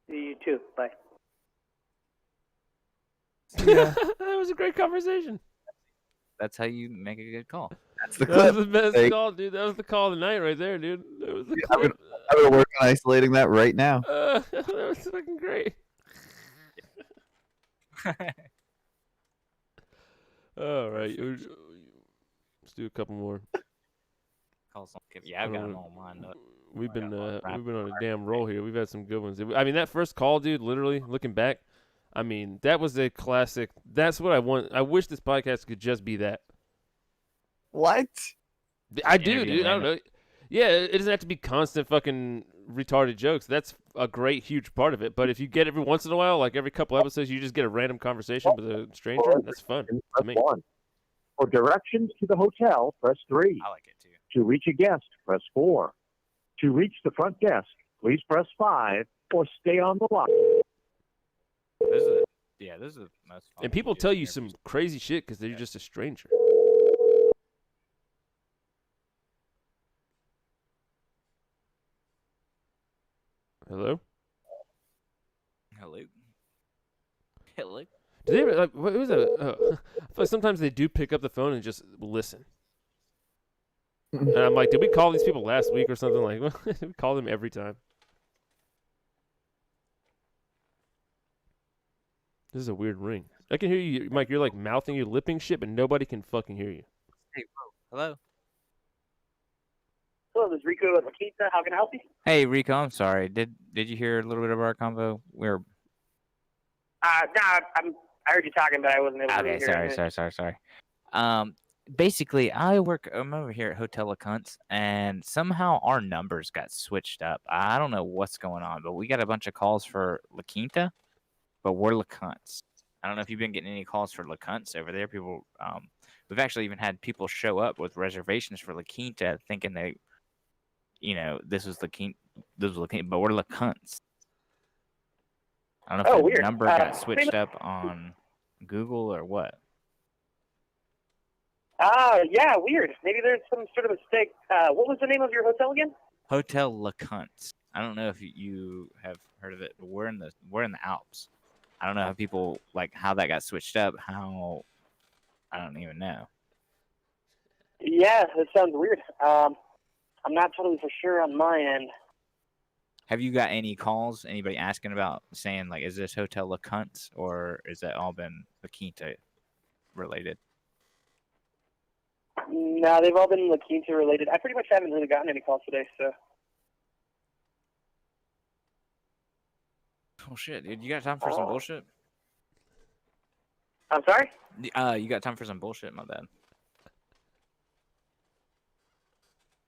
You too. Bye. Yeah. That was a great conversation. That's how you make a good call. That's the That clip. was the best Hey, call, dude. That was the call of the night right there, dude. That was the I'm clip. gonna work on isolating that right now. That was fucking great. All right, let's do a couple more. Yeah, I've got them all lined up. We've been on a damn roll here. We've had some good ones. I mean, that first call, dude. Literally, looking back, I mean, that was a classic. That's what I want. I wish this podcast could just be that. What? I do, dude. I don't know. Yeah, it doesn't have to be constant fucking retarded jokes. That's a great, huge part of it. But if you get every once in a while, like every couple episodes, you just get a random conversation with a stranger, that's fun to me. For directions to the hotel, press 3. I like it too. To reach a guest, press 4. To reach the front desk, please press 5 or stay on the line. This is the most fun. And people tell you some crazy shit because they're just a stranger. Hello? Hello? Hello? Do they ever, like, what was that? I feel like sometimes they do pick up the phone and just listen. And I'm like, did we call these people last week or something? Like, we call them every time. This is a weird ring. I can hear you, Mike. You're like mouthing your lipping shit, but nobody can fucking hear you. Hey, bro. Hello? Hello, this is Rico at Makita. How can I help you? Hey, Rico, I'm sorry. Did you hear a little bit of our convo? No, I heard you talking, but I wasn't able to hear Okay, sorry. Basically, I'm over here at Hotel La Cunts, and somehow our numbers got switched up. I don't know what's going on, but we got a bunch of calls for La Quinta, but we're La Cunts. I don't know if you've been getting any calls for La Cunts over there. People, we've actually even had people show up with reservations for La Quinta, thinking they, this was La Quinta, but we're La Cunts. I don't know if the number got switched up on Google or what. Yeah, weird. Maybe there's some sort of mistake. What was the name of your hotel again? Hotel La Cunts. I don't know if you have heard of it, but we're in the Alps. I don't know how people how that got switched up. How I don't even know. Yeah, it sounds weird. I'm not totally for sure on my end. Have you got any calls? Anybody asking about saying is this Hotel La Cunts, or is that all been La Quinta related? No, they've all been La Quinta related. I pretty much haven't really gotten any calls today, so. Oh shit, dude! You got time for some bullshit? I'm sorry? You got time for some bullshit, my bad.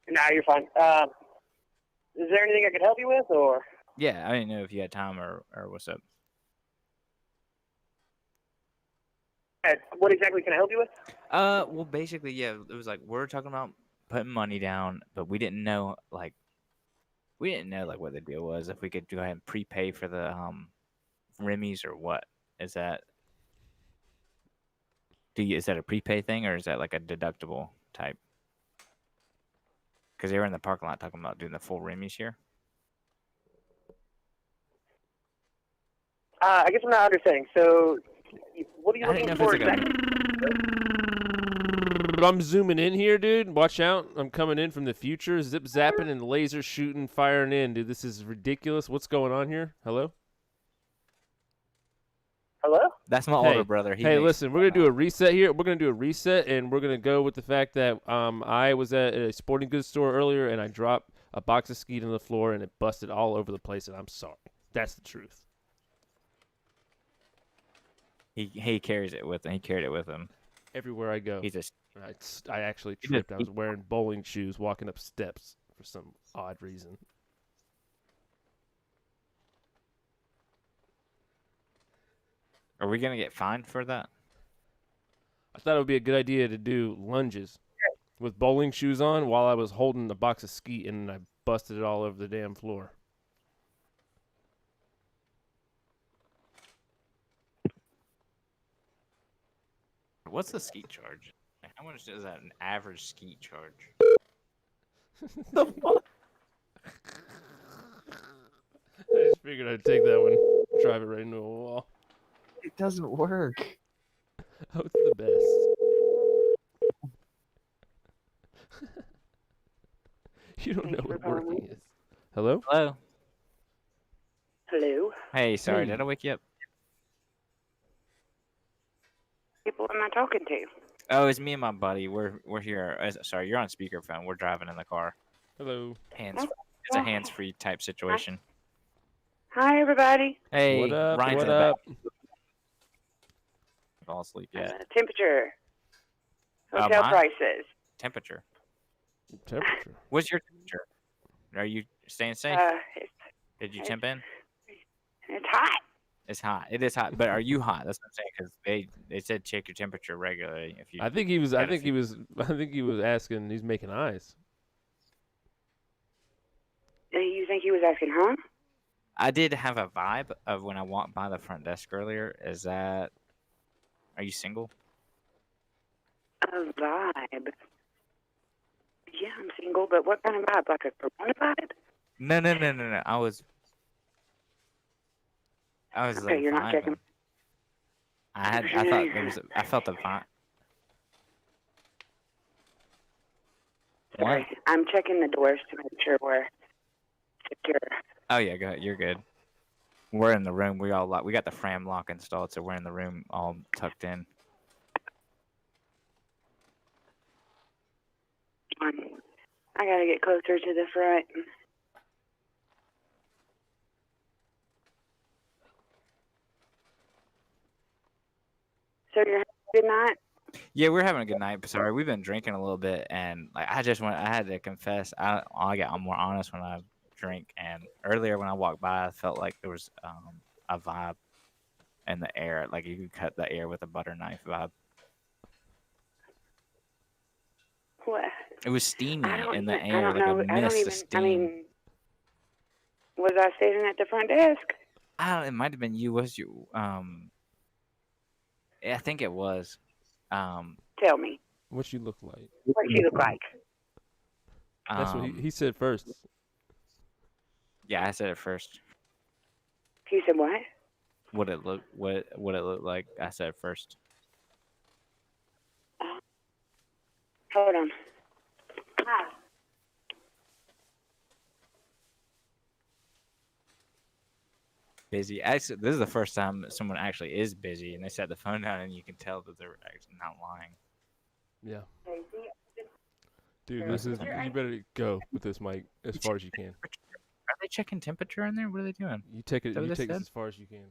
Nah, you're fine. Is there anything I could help you with, or? Yeah, I didn't know if you had time or what's up. What exactly can I help you with? Well, basically, yeah, it was like we're talking about putting money down, but we didn't know like what the deal was. If we could go ahead and prepay for the Remy's or what? Is that is that a prepay thing or is that like a deductible type? Because they were in the parking lot talking about doing the full Remy's here. I guess I'm not understanding. So, what are you I didn't looking know if for it's like exactly? I'm zooming in here, dude. Watch out. I'm coming in from the future. Zip zapping and laser shooting, firing in, dude. This is ridiculous. What's going on here? Hello? Hello? That's my older brother. Hey, listen, we're going to do a reset here. We're going to do a reset, and we're going to go with the fact that I was at a sporting goods store earlier, and I dropped a box of skeet on the floor, and it busted all over the place, and I'm sorry. That's the truth. He carries it with him. He carried it with him. Everywhere I go. He's just I actually tripped. I was wearing bowling shoes walking up steps for some odd reason. Are we gonna get fined for that? I thought it would be a good idea to do lunges with bowling shoes on while I was holding a box of skeet and I busted it all over the damn floor. What's the skeet charge? How much is that an average skeet charge? The fuck? I just figured I'd take that one, drive it right into a wall. It doesn't work. Oh, it's the best. You don't know what working is. Hello? Hello. Hello? Hey, sorry, Hey. did I wake you up? People am I talking to? Oh, it's me and my buddy. We're here. Sorry, you're on speakerphone. We're driving in the car. Hello. It's a hands-free type situation. Hi, everybody. Hey, What up? Ryan's What in the back. up? Fall asleep yet? Temperature. Hotel mine? prices. Temperature. Temperature. What's your temperature? Are you staying safe? Did you temp in? It's hot. It's hot. It is hot. But are you hot? That's what I'm saying. Because they said check your temperature regularly. If you. I think he was asking. He's making eyes. You think he was asking, huh? I did have a vibe of when I walked by the front desk earlier. Is that? Are you single? A vibe. Yeah, I'm single, but what kind of vibe? Like a corona vibe? No. I was Okay, like you're not vibing. checking. I felt the vibe. Sorry, I'm checking the doors to make sure we're secure. Oh yeah, go ahead. You're good. We're in the room. We got the Fram lock installed, so we're in the room all tucked in. I gotta get closer to the front. So you're having a good night? Yeah, we're having a good night. Sorry, we've been drinking a little bit, and like I had to confess, I'm more honest when I drink. And earlier when I walked by, I felt like there was a vibe in the air, like you could cut the air with a butter knife vibe. What? It was steamy in the I air, don't like know. a I don't mist even. of steam. I mean, was I sitting at the front desk? It might have been you. Was you? I think it was. Tell me. What she look like? What does she look like? That's what he said first. Yeah, I said it first. He said what? What it looked like. I said it first. Hold on. Hi. Busy. Actually, this is the first time someone actually is busy, and they set the phone down, and you can tell that they're actually not lying. Yeah. Dude, this is. You better go with this mic as far as you can. Are they checking temperature in there? What are they doing? You take it. Is that what You they take this said? as far as you can.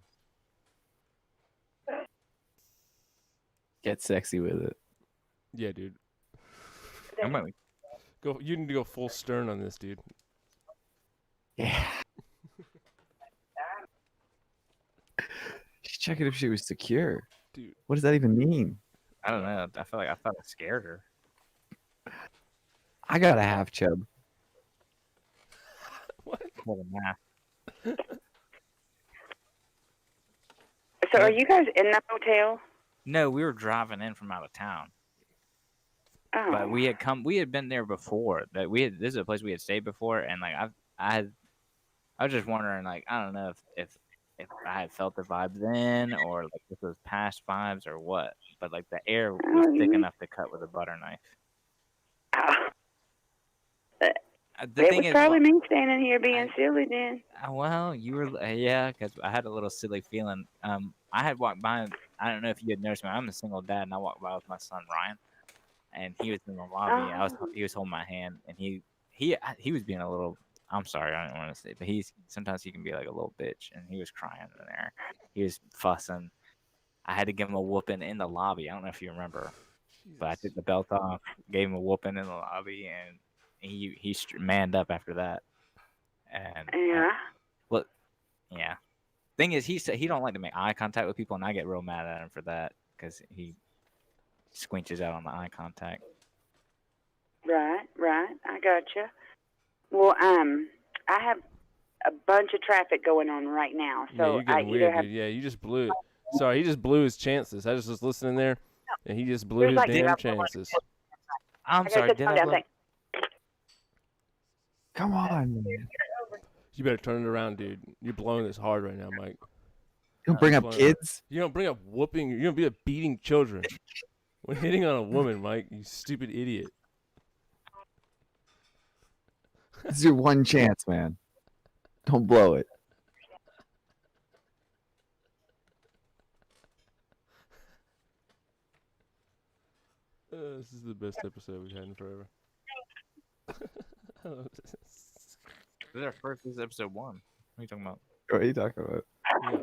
Get sexy with it. Yeah, dude. I might Go. You need to go full stern on this, dude. Yeah. She's checking if she was secure. Dude. What does that even mean? I don't know. I thought it scared her. I got a half chub. More than that. So are you guys in the hotel? No, we were driving in from out of town. Oh. But we had been there before. This is a place we had stayed before, and like I was just wondering, like, I don't know if I had felt the vibe then, or like if it was past vibes or what. But like the air was thick enough to cut with a butter knife. The It thing was is, probably me standing here being silly then. well, you were, yeah, because I had a little silly feeling. I had walked by. I don't know if you had noticed me. I'm a single dad, and I walked by with my son Ryan, and he was in the lobby. He was holding my hand, and he was being a little. I'm sorry, I didn't want to say, but sometimes he can be like a little bitch, and he was crying in there. He was fussing. I had to give him a whooping in the lobby. I don't know if you remember, but I took the belt off, gave him a whooping in the lobby, and he manned up after that. And yeah. Well, yeah. Thing is, he don't like to make eye contact with people, and I get real mad at him for that because he squinches out on the eye contact. Right. I gotcha. Well, I have a bunch of traffic going on right now, Yeah, so you're getting I weird, either have. dude. Yeah, you just blew it. Sorry, he just blew his chances. I just was listening there, and he just blew There's his like damn zero- chances. I'm I sorry, gotta did sit I down, blow? thanks. Come on, man. You better turn it around, dude. You're blowing this hard right now, Mike. You don't bring up Blowing it. kids? You don't bring up whooping. You're gonna be beating children. When hitting on a woman, Mike, you stupid idiot. This is your one chance, man. Don't blow it. This is the best episode we've had in forever. This is our first. This is episode 1. What are you talking about? What are you talking about? Yeah.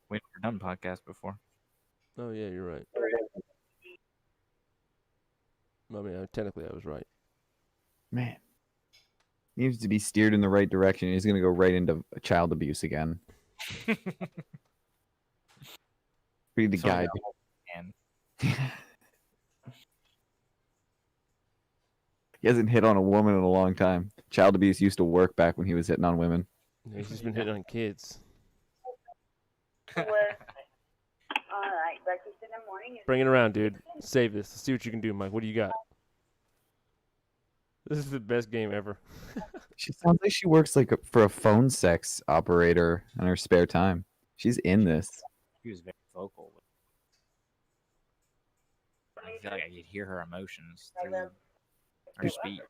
We've never done podcasts before. Oh yeah, you're right. I mean, technically, I was right. Man. He needs to be steered in the right direction. He's going to go right into child abuse again. We need to guide. He hasn't hit on a woman in a long time. Child abuse used to work back when he was hitting on women. Yeah, he's just been hitting on kids. All right, breakfast in the morning. Bring it around, dude. Save this. Let's see what you can do, Mike. What do you got? This is the best game ever. She sounds like she works like for a phone sex operator in her spare time. She's in this. He was very vocal. I feel like I could hear her emotions through her speech.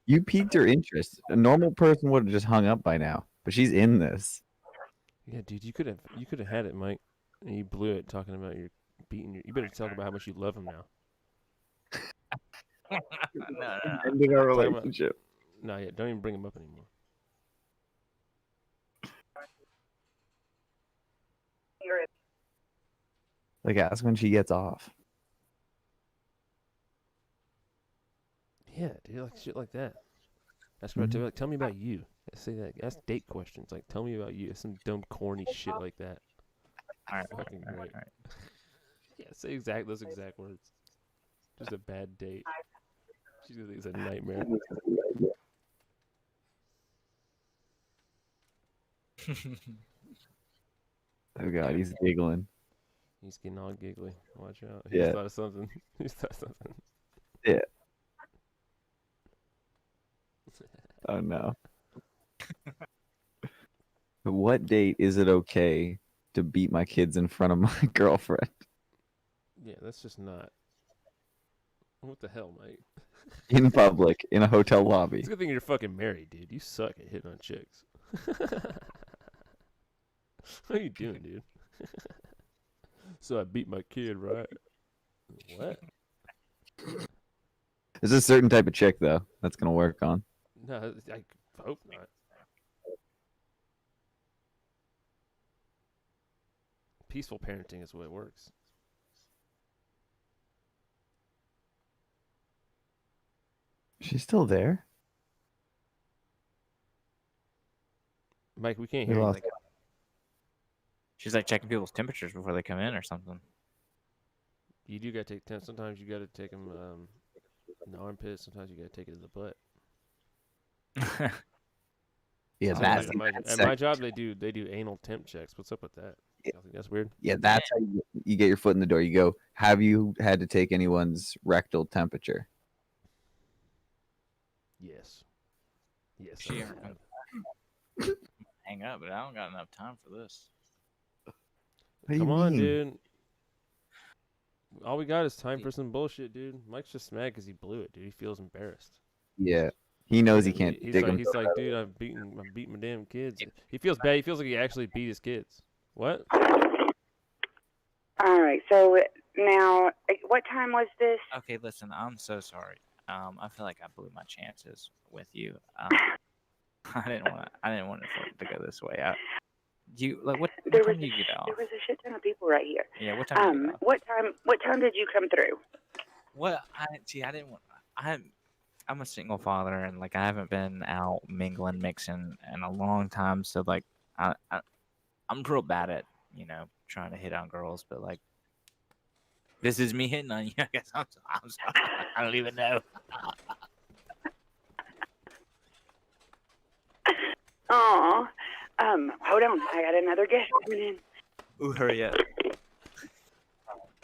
You piqued her interest. A normal person would have just hung up by now, but she's in this. Yeah, dude, you could have had it, Mike, and you blew it talking about your beating your. You better talk about how much you love him now. No. Ending our Talk about- relationship. No, yeah, don't even bring him up anymore. Like, ask when she gets off. Yeah, dude, like shit like that. Ask her, like, tell me about you. Say that. Ask date questions. Like, tell me about you. Some dumb, corny shit like that. All right, Fucking great. all right. Yeah, say those exact words. Just a bad date. She's gonna think it's a nightmare. Oh god, he's giggling. He's getting all giggly. Watch out. Yeah. He's thought of something. He's thought of something. Yeah. Oh no. But what date is it okay to beat my kids in front of my girlfriend? Yeah, that's just not. What the hell, Mike? In public, in a hotel lobby. It's a good thing you're fucking married, dude. You suck at hitting on chicks. What are you doing, dude? So I beat my kid, right? What? There's a certain type of chick though that's gonna work on. No, I hope not. Peaceful parenting is the way it works. She's still there. Mike, we can't We hear you. lost She's like checking people's temperatures before they come in or something. You do gotta take temps. Sometimes you gotta take them in the armpit. Sometimes you gotta take it in the butt. Yeah, Sometimes that's at my job they do anal temp checks. What's up with that? I think that's weird. Yeah, that's how you get your foot in the door. You go, have you had to take anyone's rectal temperature? Yes. Yes. She I ever have. come hang up, but I don't got enough time for this. What do Come you on, mean? dude. All we got is time for some bullshit, dude. Mike's just mad because he blew it, dude. He feels embarrassed. Yeah, he knows he can't He's dig like, him. he's like, dude, I'm beating my damn kids. He feels bad. He feels like he actually beat his kids. What? All right. So now, what time was this? Okay, listen, I'm so sorry. I feel like I blew my chances with you. I didn't want it to go this way. What time did you get off? There was a shit ton of people right here. Yeah, what time did you get off? What time did you come through? Well, I didn't want. I'm a single father, and like I haven't been out mixing in a long time. So like, I'm real bad at trying to hit on girls, but like, this is me hitting on you. I guess I'm sorry. I don't even know. Aw. Hold on. I got another guest coming in. Ooh, hurry up.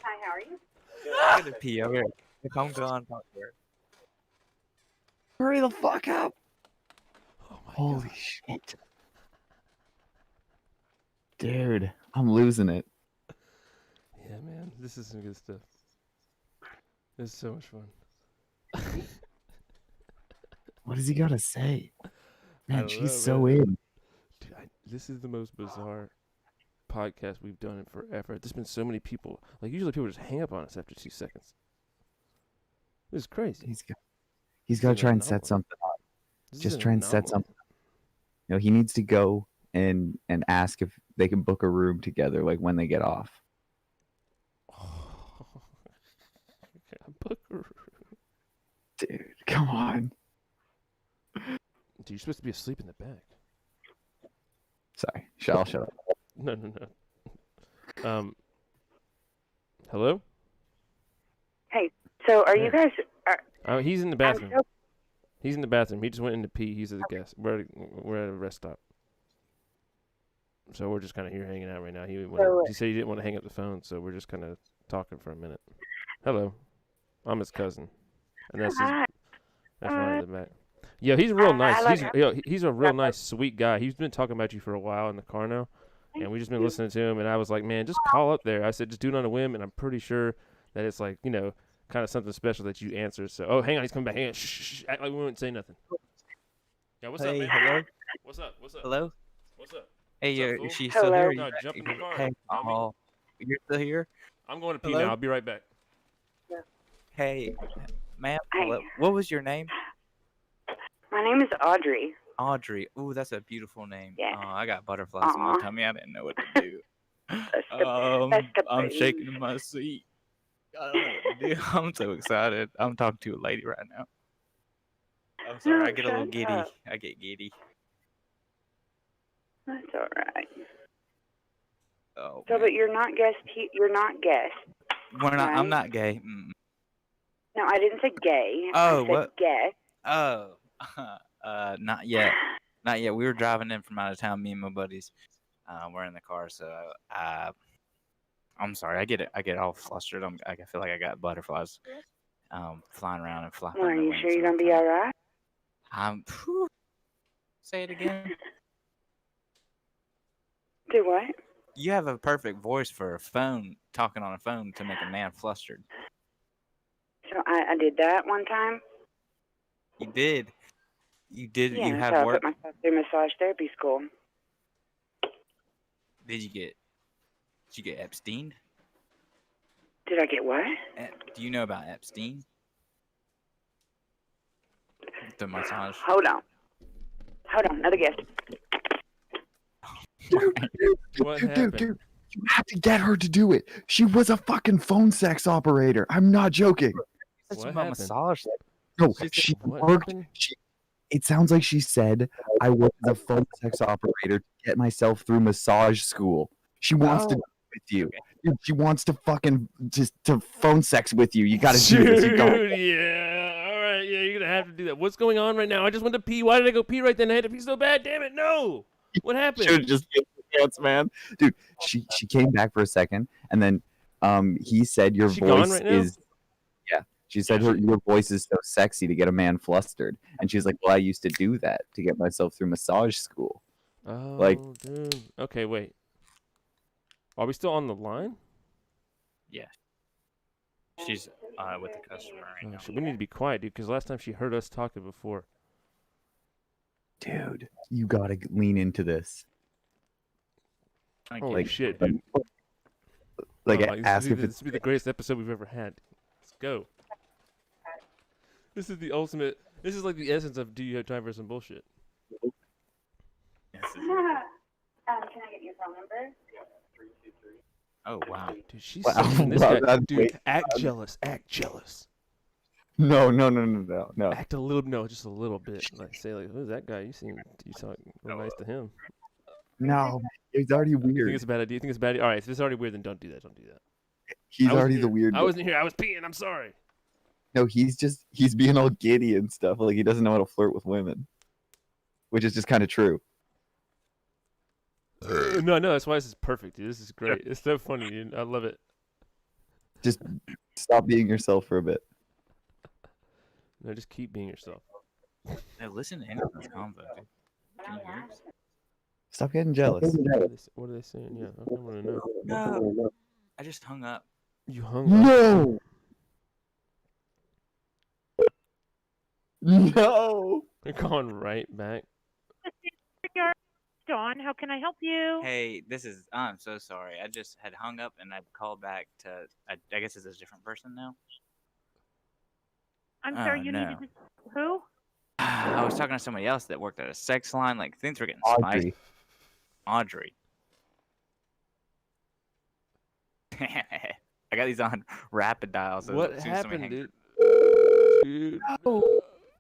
Hi, how are you? I gotta pee over here. If I'm gone, talk to her. Hurry the fuck up! Holy shit, dude, I'm losing it. Yeah, man, this is some good stuff. This is so much fun. What does he gotta say? I Man, don't she's know, so man. in. Dude, this is the most bizarre podcast we've done in forever. There's been so many people. Like usually people just hang up on us after 2 seconds. This is crazy. He's got to This is try an and set anomaly. something up. This is Just an try and set anomaly. something. You know, he needs to go and ask if they can book a room together, like when they get off. Book a room. Dude, come on. Dude, you're supposed to be asleep in the back. Sorry, I'll shut up. No. Hello? Hey, so are you guys? He's in the bathroom. so- He's in the bathroom. He just went in to pee. He's at the guest. We're at a rest stop. So we're just kind of here hanging out right now. He said he didn't want to hang up the phone, so we're just kind of talking for a minute. Hello, I'm his cousin, and that's Ryan in the back. Yo, he's real nice. He's a real nice, sweet guy. He's been talking about you for a while in the car now, and we just been listening to him. And I was like, man, just call up there. I said, just do it on a whim, and I'm pretty sure that it's like kind of something special that you answer. So, oh, hang on, he's coming back. Hang on, shh, act like we wouldn't say nothing. Yeah, what's up, man? Hello. What's up? Hello. What's up? Hey, What's up, she's fool? still here? No, jump in the car. Hey, dummy. you're still here? I'm going to pee Hello? now. I'll be right back. Hey, ma'am. Hey. Hello. What was your name? My name is Audrey. Audrey. Ooh, that's a beautiful name. Yeah. Oh, I got butterflies in my Aw. tummy. I didn't know what to do. That's the I'm best. shaking in my seat. I don't know what to do. I'm so excited. I'm talking to a lady right now. I'm sorry. I get a little Shut giddy. up. I get giddy. That's all right. Oh, So, but you're not guest. You're not guest. we're not. right? I'm not gay. Mm. No, I didn't say gay. Oh, I said what? guest. Oh, not yet. Not yet. We were driving in from out of town. Me and my buddies. We're in the car, so I'm sorry. I get all flustered. I feel like I got butterflies, flying around and flying. Well, are you sure you're gonna be all right? Say it again. Do what? You have a perfect voice for a phone, talking on a phone to make a man flustered. So I did that one time. You did. You did. Yeah, You so have I work. put myself through massage therapy school. Did you get Epstein? Did I get what? Do you know about Epstein? The massage. Hold on. Another guest. Dude, you have to get her to do it. She was a fucking phone sex operator. I'm not joking. That's about massage. No, She said, she what worked. happened? It sounds like she said, I work as a phone sex operator to get myself through massage school. She wants to Oh. do it with you. Dude, she wants to fucking just to phone sex with you. You gotta do this. You got Dude, yeah. All right, yeah, you're gonna have to do that. What's going on right now? I just went to pee. Why did I go pee right then? I had to pee so bad. Damn it, no. What happened? Should just get the chance, man. Dude, she came back for a second, and then he said your Is she gone voice right now? is She said your voice is so sexy to get a man flustered, and she's like, "Well, I used to do that to get myself through massage school." Oh, Like, dude. Okay, wait. Are we still on the line? Yeah. She's with the customer right Oh, now. shit, we need to be quiet, dude, because last time she heard us talking before. dude, you gotta lean into this. Holy Like, shit, dude. Like, Oh, ask if this would be the greatest episode we've ever had. Let's go. This is the ultimate. This is like the essence of do you have time for some bullshit? Can I get your phone number? Oh wow, dude, she's Wow, sucking this wow, guy. that's Dude, great. act jealous. Act jealous. No. Act a little, no, just a little bit. Like say, like, who's that guy? You talk real nice to him. No, it's already You think weird. it's a bad idea? You think it's a bad idea? All right, if it's already weird, then don't do that. Don't do that. He's I wasn't already here. the weird. I wasn't here. I was peeing. I'm sorry. No, he's being all giddy and stuff. Like he doesn't know how to flirt with women, which is just kind of true. No, that's why this is perfect, dude. This is great. It's so funny, dude. I love it. Just stop being yourself for a bit. No, just keep being yourself. Hey, listen to him in this convo, dude. Can you hear us? Stop getting jealous. What are they saying? Yeah, I want to know. No, I just hung up. You hung up. No. No. They're calling right back. Dawn, how can I help you? Hey, I'm so sorry. I just had hung up and I called back to. I guess it's a different person now. I'm sorry, Oh, you no. needed to, who? I was talking to somebody else that worked at a sex line. Like things were getting Audrey. spicy. Audrey. I got these on rapid dial. So What as soon as somebody happened, hangs- dude?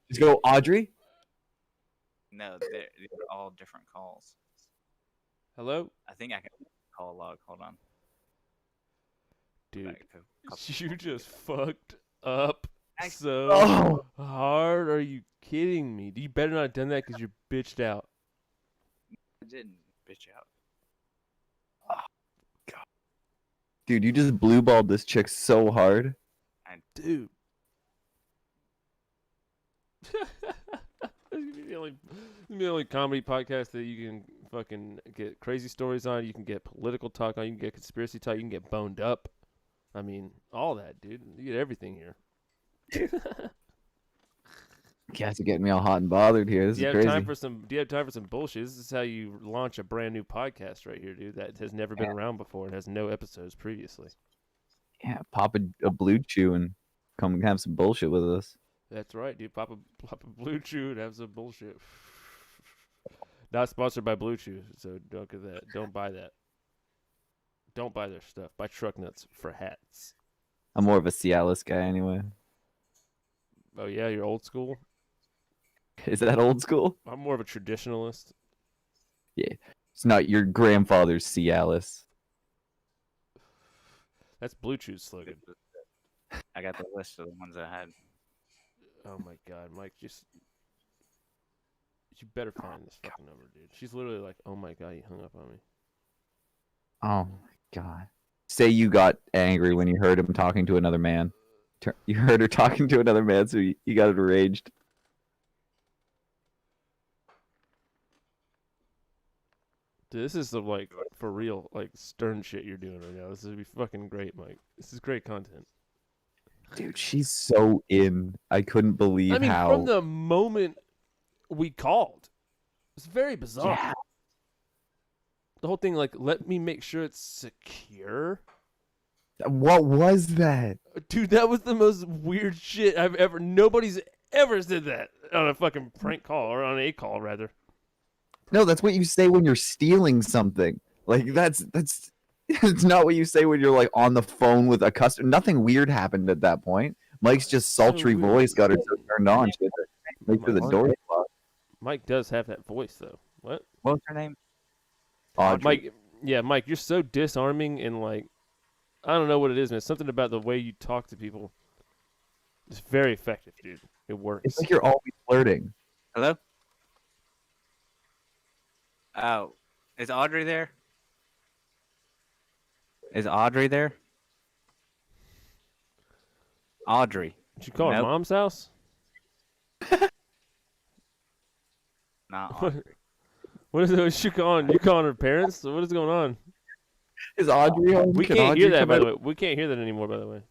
Just go, Audrey. No, they're all different calls. Hello? I think I can call a log. Hold on. Dude, Back to a couple- you just fucked up so Oh. hard. Are you kidding me? You better not have done that because you're bitched out. I didn't bitch out. Dude, you just blue balled this chick so hard. Dude. This is the only comedy podcast that you can fucking get crazy stories on. You can get political talk on. You can get conspiracy talk. You can get boned up. I mean, all that, dude. You get everything here. You guys are getting me all hot and bothered here. This Do you is have crazy. time for some? Do you have time for some bullshit? This is how you launch a brand new podcast, right here, dude. That has never been around before and has no episodes previously. Yeah, pop a blue chew and come and have some bullshit with us. That's right, dude. Pop a Blue Chew and have some bullshit. Not sponsored by Blue Chew, so don't get that. Don't buy that. Don't buy their stuff. Buy truck nuts for hats. I'm more of a Cialis guy anyway. Oh yeah, you're old school. Is that old school? I'm more of a traditionalist. Yeah. It's not your grandfather's Cialis. That's Blue Chew's slogan. I got the list of the ones I had. Oh my god, Mike, just you better find this fucking number, dude. She's literally like, "Oh my god, you hung up on me." Oh my god. Say you got angry when you heard him talking to another man. You heard her talking to another man, so you got enraged. Dude, this is the like for real, like stern shit you're doing right now. This is gonna be fucking great, Mike. This is great content. Dude, she's so in. I couldn't believe I mean, how. from the moment we called, it's very bizarre. Yeah. The whole thing, like, let me make sure it's secure. What was that? Dude, that was the most weird shit I've ever. Nobody's ever said that on a fucking prank call or on a call, rather. No, that's what you say when you're stealing something. Like that's it's not what you say when you're like on the phone with a customer. Nothing weird happened at that point. Mike's just sultry voice got her so turned on. She had to make sure the door locked. Mike does have that voice though. What? What's her name? Audrey. Mike. Yeah, Mike. You're so disarming and like, I don't know what it is, man. Something about the way you talk to people. It's very effective, dude. It works. It's like you're always flirting. Hello? Oh, is Audrey there? Is Audrey there? Audrey. Did you call her Nope. mom's house? Not Audrey. What is it? What's you calling? You calling her parents? What is going on? Is Audrey home? We Can can't Audrey hear that, come by out? the way. We can't hear that anymore, by the way.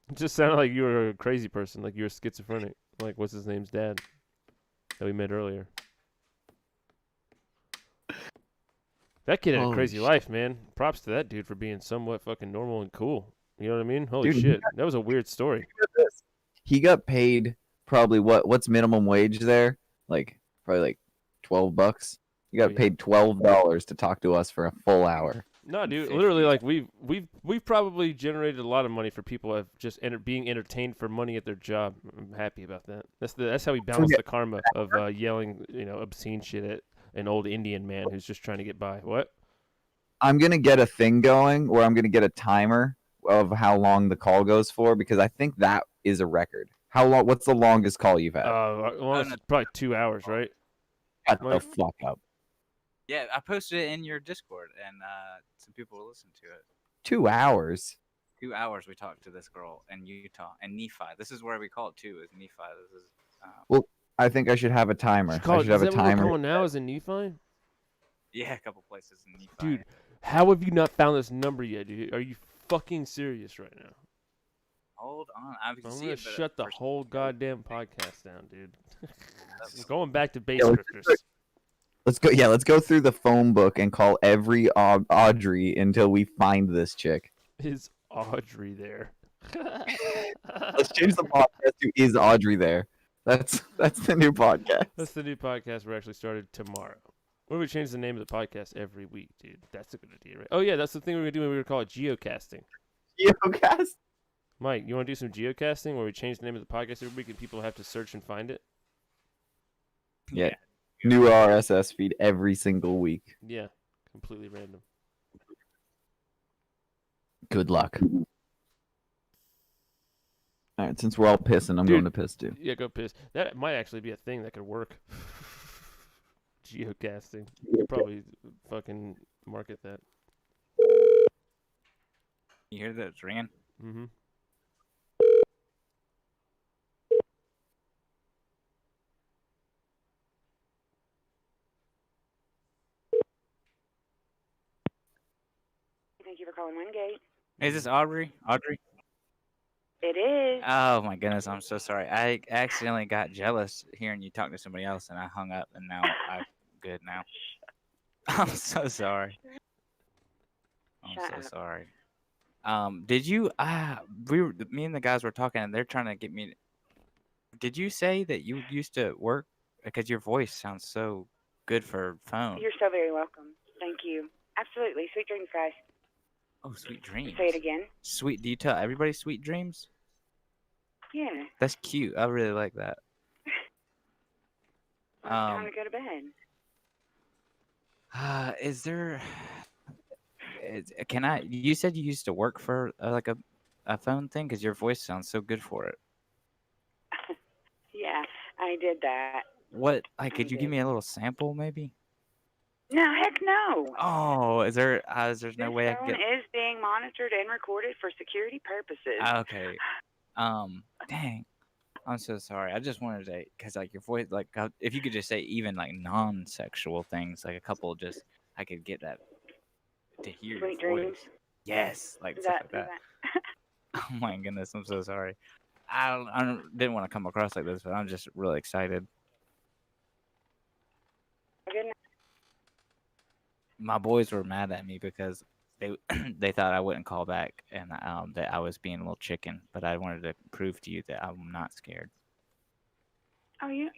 It just sounded like you were a crazy person, like you were schizophrenic. Like, what's his name's dad that we met earlier. That kid had a Holy crazy shit. life, man. Props to that dude for being somewhat fucking normal and cool. You know what I mean? Holy Dude, shit. That was a weird story. He got paid probably what's minimum wage there? Like probably like $12. He got paid $12 to talk to us for a full hour. No, dude. Literally, like we've probably generated a lot of money for people who have just being entertained for money at their job. I'm happy about that. That's how we balance the karma of yelling, obscene shit at an old Indian man who's just trying to get by. What? I'm gonna get a thing going where I'm gonna get a timer of how long the call goes for because I think that is a record. How long? What's the longest call you've had? Probably 2 hours, right? Shut the fuck up. Yeah, I posted it in your Discord, and some people will listen to it. 2 hours. 2 hours we talked to this girl in Utah, and Nephi. This is where we call it too, is Nephi. This is. Well, I think I should have a timer. I should have is a that what we're timer. calling now? Is in Nephi? Yeah, a couple places in Nephi. Dude, how have you not found this number yet, dude? Are you fucking serious right now? Hold on, I can I'm see gonna it, but shut the whole goddamn podcast down, dude. That's Going back to base Yeah, scripters. Let's go. Yeah, let's go through the phone book and call every Audrey until we find this chick. Is Audrey there? Let's change the podcast to "Is Audrey there?" That's the new podcast. That's the new podcast we're actually started tomorrow. What if we change the name of the podcast every week, dude? That's a good idea, right? Oh yeah, that's the thing we're gonna do. We're gonna call it geocasting. Geocast. Mike, you want to do some geocasting where we change the name of the podcast every week and people have to search and find it? Yeah. New RSS feed every single week. Yeah, completely random. Good luck. All right, since we're all pissing, I'm going to piss too. Yeah, go piss. That might actually be a thing that could work. Geocasting. You could probably fucking market that. You hear that it's ringing? Mm-hmm. Thank you for calling Wingate. Is this Audrey? Audrey? It is. Oh my goodness, I'm so sorry. I accidentally got jealous hearing you talk to somebody else, and I hung up, and now I'm good now. I'm so sorry. I'm so sorry. Did you? Me and the guys were talking, and they're trying to get me. Did you say that you used to work? Because your voice sounds so good for phone. You're so very welcome. Thank you. Absolutely. Sweet dreams, guys. Oh, sweet dreams. Say it again. Sweet. Do you tell everybody sweet dreams? Yeah. That's cute. I really like that. Well, it's time to go to bed. Is there? Can I? You said you used to work for like a phone thing because your voice sounds so good for it. Yeah, I did that. What? Like, could you give me a little sample, maybe? No, heck no. Oh, is there? There's no This way I phone can get. is being monitored and recorded for security purposes. Okay. Dang. I'm so sorry. I just wanted to, cause like your voice, like if you could just say even like non-sexual things, like a couple, just I could get that to hear Sweet your dreams. voice. Yes, like Is stuff that, like that. Oh my goodness, I'm so sorry. I didn't want to come across like this, but I'm just really excited. Good night. My boys were mad at me because they thought I wouldn't call back and that I was being a little chicken, but I wanted to prove to you that I'm not scared. Oh, yeah.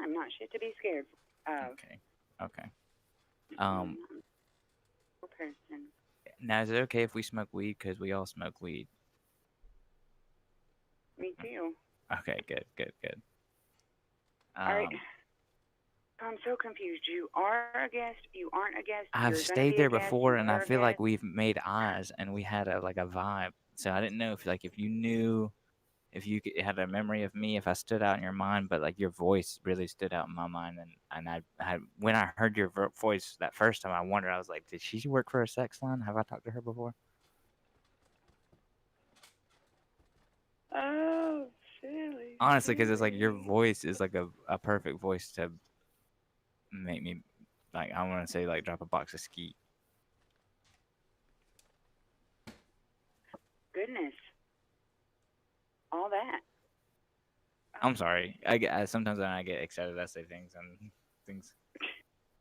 I'm not shit to be scared of. Okay. Person. Now, is it okay if we smoke weed? Because we all smoke weed. Me too. Okay, good. All right. I'm so confused. You are a guest. You aren't a guest. I've You're gonna stayed be there a guest, before, you and I were a feel like guest. we've made eyes, and we had a vibe. So I didn't know if you knew, if you had a memory of me, if I stood out in your mind, but like your voice really stood out in my mind, and I when I heard your voice that first time, I wondered, I was like, did she work for a sex line? Have I talked to her before? Oh, silly. Honestly, because it's like your voice is like a perfect voice to make me, like, I want to say, like, drop a box of skeet. Goodness. All that. I'm sorry. Sometimes when I get excited, I say things and things.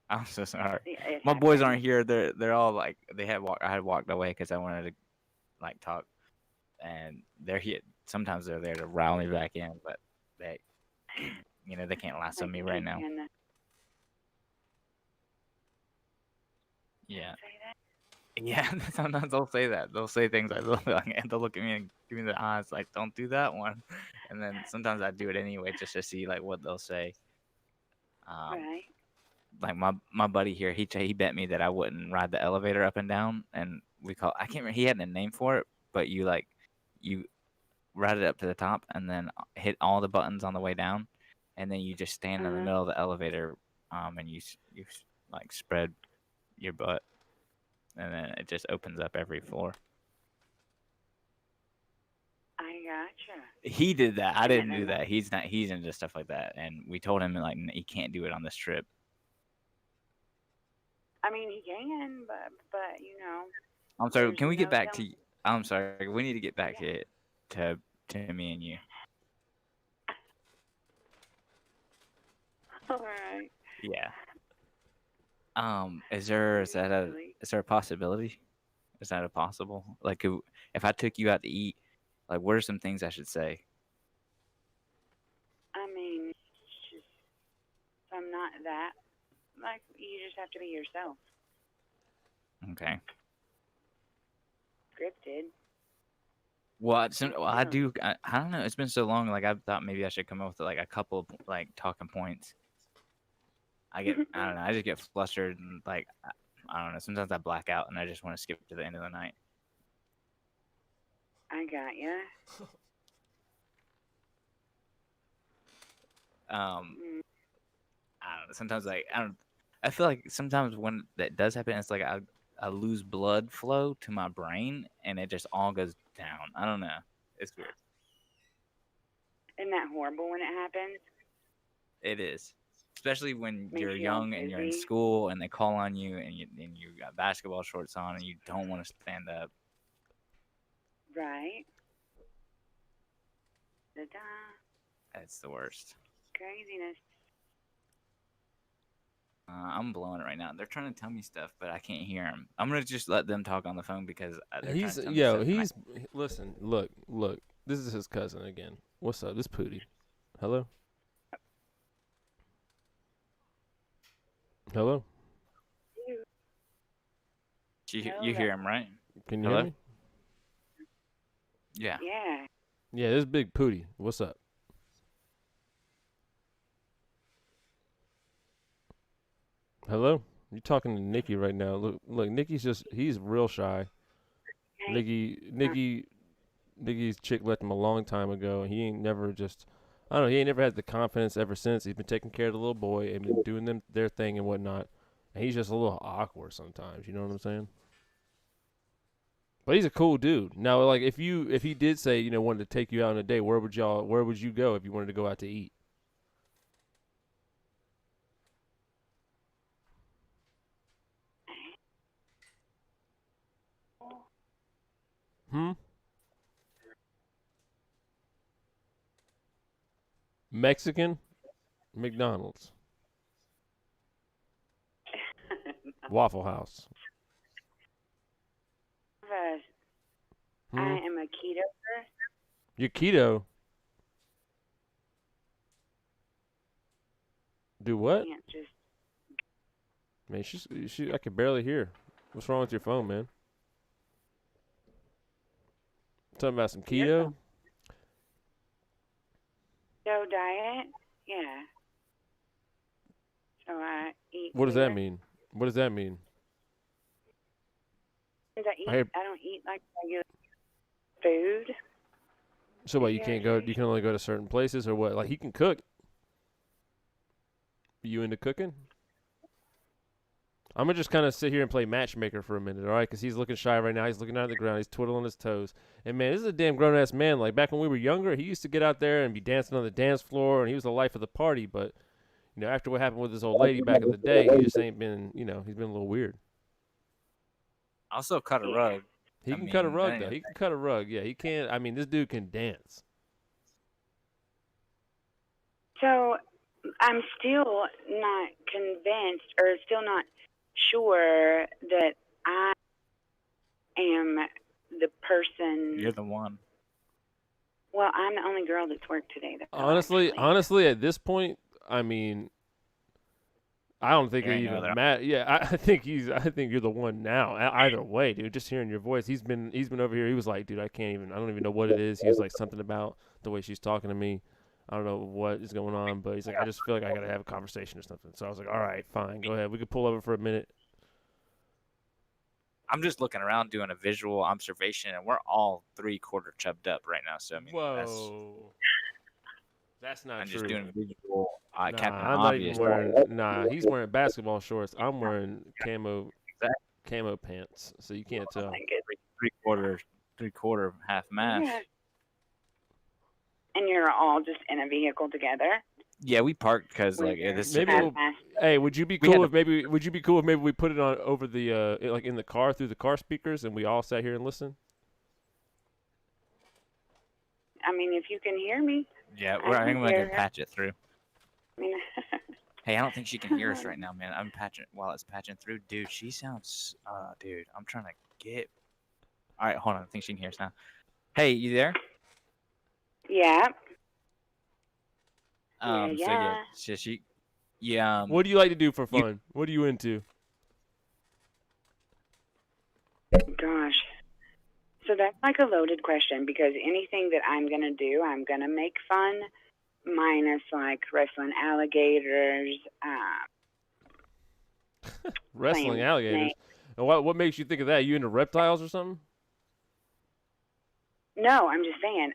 I'm so sorry. It My boys aren't happens. here. They're all like I had walked away because I wanted to like talk, and they're here. Sometimes they're there to rile me back in, but they, they can't lasso me right now. Yeah. Yeah, sometimes they'll say that. They'll say things like, and they'll look at me and give me the eyes like, "Don't do that one." And then sometimes I do it anyway just to see like what they'll say. Right. Like my buddy here, he bet me that I wouldn't ride the elevator up and down, and I can't remember, he had a name for it, but you ride it up to the top and then hit all the buttons on the way down, and then you just stand in the middle of the elevator, and you like spread your butt, and then it just opens up every floor. I gotcha. He did that. I didn't do that. He's into stuff like that, and we told him like he can't do it on this trip. I mean, he can, but you know. I'm sorry. there's Can we get no back telling. to? I'm sorry. We need to get back to me and you. All right. Yeah. Is there a possibility? Is that a possible? Like, if I took you out to eat, like, what are some things I should say? I mean, it's just, I'm not that. Like, you just have to be yourself. Okay. Scripted. Well, I do. I don't know. It's been so long. Like, I thought maybe I should come up with like a couple of like talking points. I don't know. I just get flustered and like I don't know. Sometimes I black out and I just want to skip to the end of the night. I got ya. I don't know. Sometimes I feel like sometimes when that does happen, it's like I lose blood flow to my brain and it just all goes down. I don't know. It's weird. Isn't that horrible when it happens? It is. Especially when Makes you're you all young and you're in dizzy. school and they call on you and you got basketball shorts on and you don't want to stand up. Right. Ta-da. That's the worst. Craziness. I'm blowing it right now. They're trying to tell me stuff, but I can't hear them. I'm gonna just let them talk on the phone because they're trying to tell me stuff. Listen, look. This is his cousin again. What's up? This Pootie. Hello. Hello. You hear him, right? Can you Hello? hear me? Yeah. Yeah. Yeah, this big Pootie. What's up? Hello? You talking to Nikki right now. Look, he's real shy. Nikki's chick left him a long time ago, and he ain't never he ain't never had the confidence ever since. He's been taking care of the little boy and been doing their thing and whatnot. And he's just a little awkward sometimes, you know what I'm saying? But he's a cool dude. Now, like, if he did say, wanted to take you out on a date, where would you go if you wanted to go out to eat? Mexican? McDonald's. Waffle House. I am a keto person. You're keto? Do what? Can't just. Man, I can barely hear. What's wrong with your phone, man? Talking about some keto. Keto diet? Yeah. So I eat. What does that clear. mean? What does that mean? Since I I- don't eat like regular food. So what? You can't go. You can only go to certain places, or what? Like he can cook. You into cooking? I'm gonna just kind of sit here and play matchmaker for a minute, all right? Because he's looking shy right now. He's looking down at the ground. He's twiddling his toes. And man, this is a damn grown ass man. Like back when we were younger, he used to get out there and be dancing on the dance floor, and he was the life of the party. But you know, after what happened with this old lady back in the day, he just ain't been. You know, he's been a little weird. I'll still cut a rug. He can cut a rug though. He can cut a rug. Yeah, he can't. I mean, this dude can dance. So I'm still not convinced, or still not sure that I am the person. You're the one. Well, I'm the only girl that's worked today. Honestly, at this point, I mean, I don't think There it ain't no even other- matters. Yeah, I think you're the one now. Either way, dude. Just hearing your voice, he's been over here. He was like, dude, I don't even know what it is. He was like something about the way she's talking to me. I don't know what is going on, but he's like, I just feel like I gotta have a conversation or something. So I was like, all right, fine, go ahead. We could pull over for a minute. I'm just looking around doing a visual observation, and we're all 3/4 chubbed up right now. So I mean, That's not I'm true. just doing a visual. Captain I'm not even Obvious. wearing. He's wearing basketball shorts. I'm wearing camo pants, so you can't tell. Three-quarter, half mash. Yeah. And you're all just in a vehicle together. Yeah, we parked because like this. Maybe hey, would you be cool if maybe we put it on over the like in the car through the car speakers and we all sat here and listened? I mean, if you can hear me. Yeah, I I'm can gonna hear patch it through. I mean, Hey, I don't think she can hear us right now, man. I'm patching while it's patching through. Dude, she sounds. Dude, I'm trying to get. All right, hold on. I think she can hear us now. Hey, you there? yeah. So yeah, yeah. What do you like to do for fun? What are you into? Gosh. So that's like a loaded question because anything that I'm going to do, I'm going to make fun, minus like wrestling alligators. Wrestling playing alligators. snake. And what makes you think of that? You into reptiles or something? No, I'm just saying,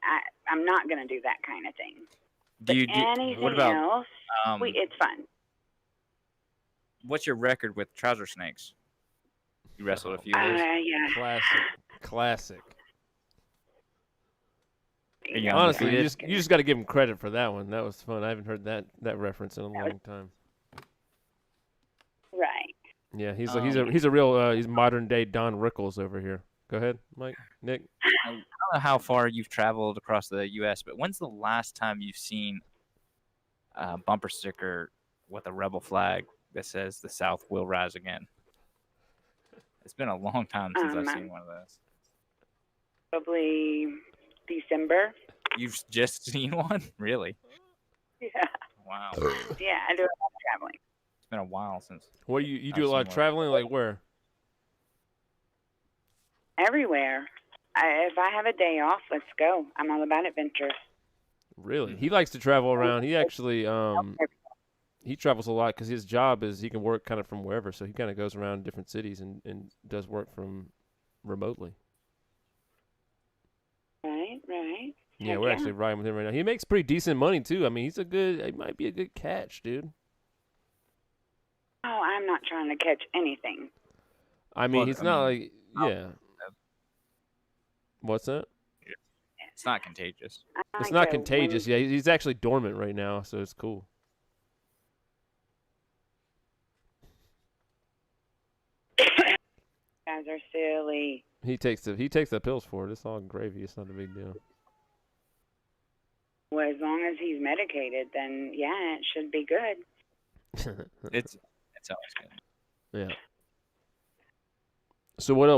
I'm not going to do that kind of thing. But anything what about, else, it's fun. What's your record with trouser snakes? You wrestled a few of those. Yeah. Classic. Yeah, Honestly, you just got to give him credit for that one. That was fun. I haven't heard that reference in a long time. Right. Yeah, he's a real he's modern day Don Rickles over here. Go ahead, Mike. Nick. I don't know how far you've traveled across the U.S., but when's the last time you've seen a bumper sticker with a rebel flag that says "The South will rise again"? It's been a long time since I've seen one of those. Probably December. You've just seen one? Really? Yeah. Wow. Yeah, I do a lot of traveling. It's been a while since. What do you do a lot of traveling? Like where? Everywhere. If I have a day off, let's go. I'm all about adventure. Really? He likes to travel around. He actually he travels a lot because his job is he can work kind of from wherever. So he kind of goes around different cities and does work from remotely. Right. Yeah, we're actually riding with him right now. He makes pretty decent money too. I mean, he might be a good catch, dude. Oh, I'm not trying to catch anything. I mean, he's not like yeah. What's that? It's not contagious. It's not contagious. Yeah, he's actually dormant right now, so it's cool. Guys are silly. He takes the pills for it. It's all gravy. It's not a big deal. Well, as long as he's medicated, then yeah, it should be good. It's always good. Yeah. So what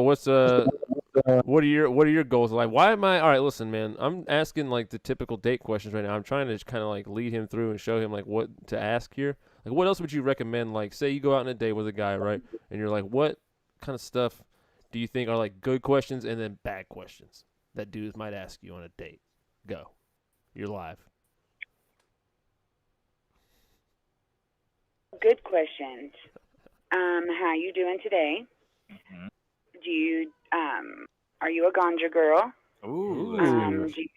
are your goals like? Why am I all right? Listen, man, I'm asking like the typical date questions right now. I'm trying to just kind of like lead him through and show him like what to ask here. Like, what else would you recommend? Like, say you go out on a date with a guy, right? And you're like, what kind of stuff do you think are like good questions and then bad questions? that dudes might ask you on a date? Go. You're live. Good questions. How you doing today? Mm-hmm. Do you are you a ganja girl? Ooh. Do you,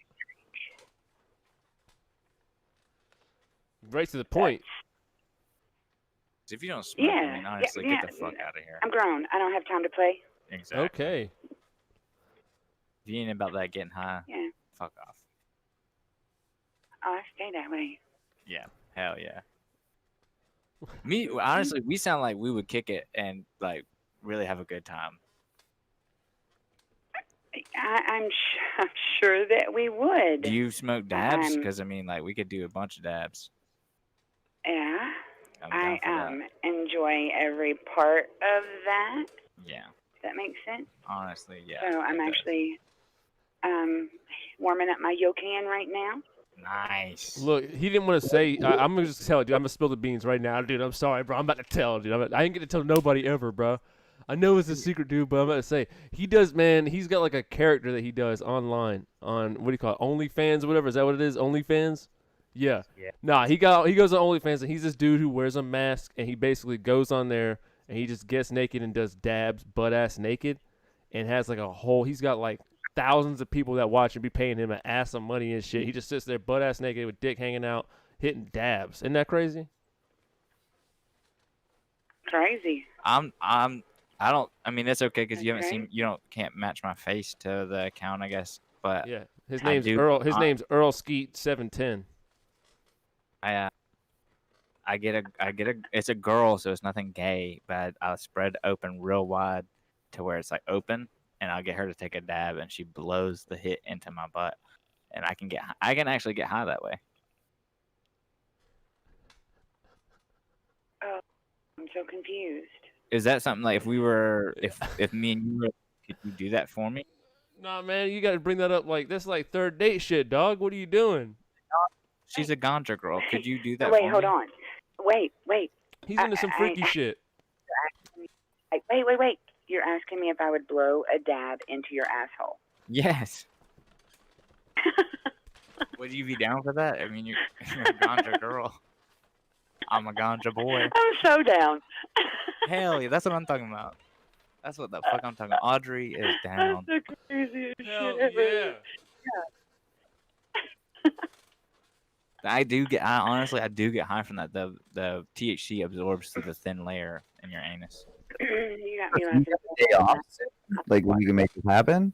Right to the point. If you don't smoke, yeah, I mean, honestly, yeah, get the fuck out of here. I'm grown. I don't have time to play. Exactly. Okay. If you ain't about that getting high, Yeah. fuck off. Oh, I stay that way. Yeah. Hell yeah. Me, honestly, we sound like we would kick it and like really have a good time. I'm sure that we would. Do you smoke dabs? Because I mean, like, we could do a bunch of dabs. Yeah. I'm down I for that. enjoy every part of that. Yeah. If that makes sense. Honestly, yeah. So I'm it does. actually warming up my Yokan right now. Nice. Look, he didn't want to say. I'm gonna just tell you, dude. I'm gonna spill the beans right now, dude. I'm sorry, bro. I'm about to tell, dude. I ain't gonna tell nobody ever, bro. I know it's a secret, dude, but I'm about to say he does, man. He's got like a character that he does online on what do you call it, OnlyFans or whatever. Is that what it is? OnlyFans? Yeah. Nah, he goes on OnlyFans and he's this dude who wears a mask and he basically goes on there and he just gets naked and does dabs, butt ass naked, and has like a whole. He's got like thousands of people that watch and be paying him an ass of money and shit. He just sits there butt ass naked with dick hanging out, hitting dabs. Isn't that crazy? Crazy. I mean, that's okay because you haven't seen, can't match my face to the account, I guess. But yeah, his name's Earl. His name's Earl Skeet 710. I get a. It's a girl, so it's nothing gay. But I'll spread open real wide to where it's like open, and I'll get her to take a dab, and she blows the hit into my butt, and I can actually get high that way. Oh, I'm so confused. Is that something like if me and you were, could you do that for me? Nah, man, you got to bring that up like this, like third date shit, dog. What are you doing? She's a ganja girl. Could you do that? Wait, for hold me? on. Wait. He's into some freaky shit. Wait. You're asking me if I would blow a dab into your asshole. Yes. Would you be down for that? I mean, you're a ganja girl. I'm a ganja boy. I'm so down. Hell yeah, that's what I'm talking about. That's what the fuck I'm talking about. Audrey is down. That's the craziest Hell shit ever. yeah. I honestly do get high from that. The THC absorbs through the thin layer in your anus. You got me You laughing. got a day off, like when you can make it happen.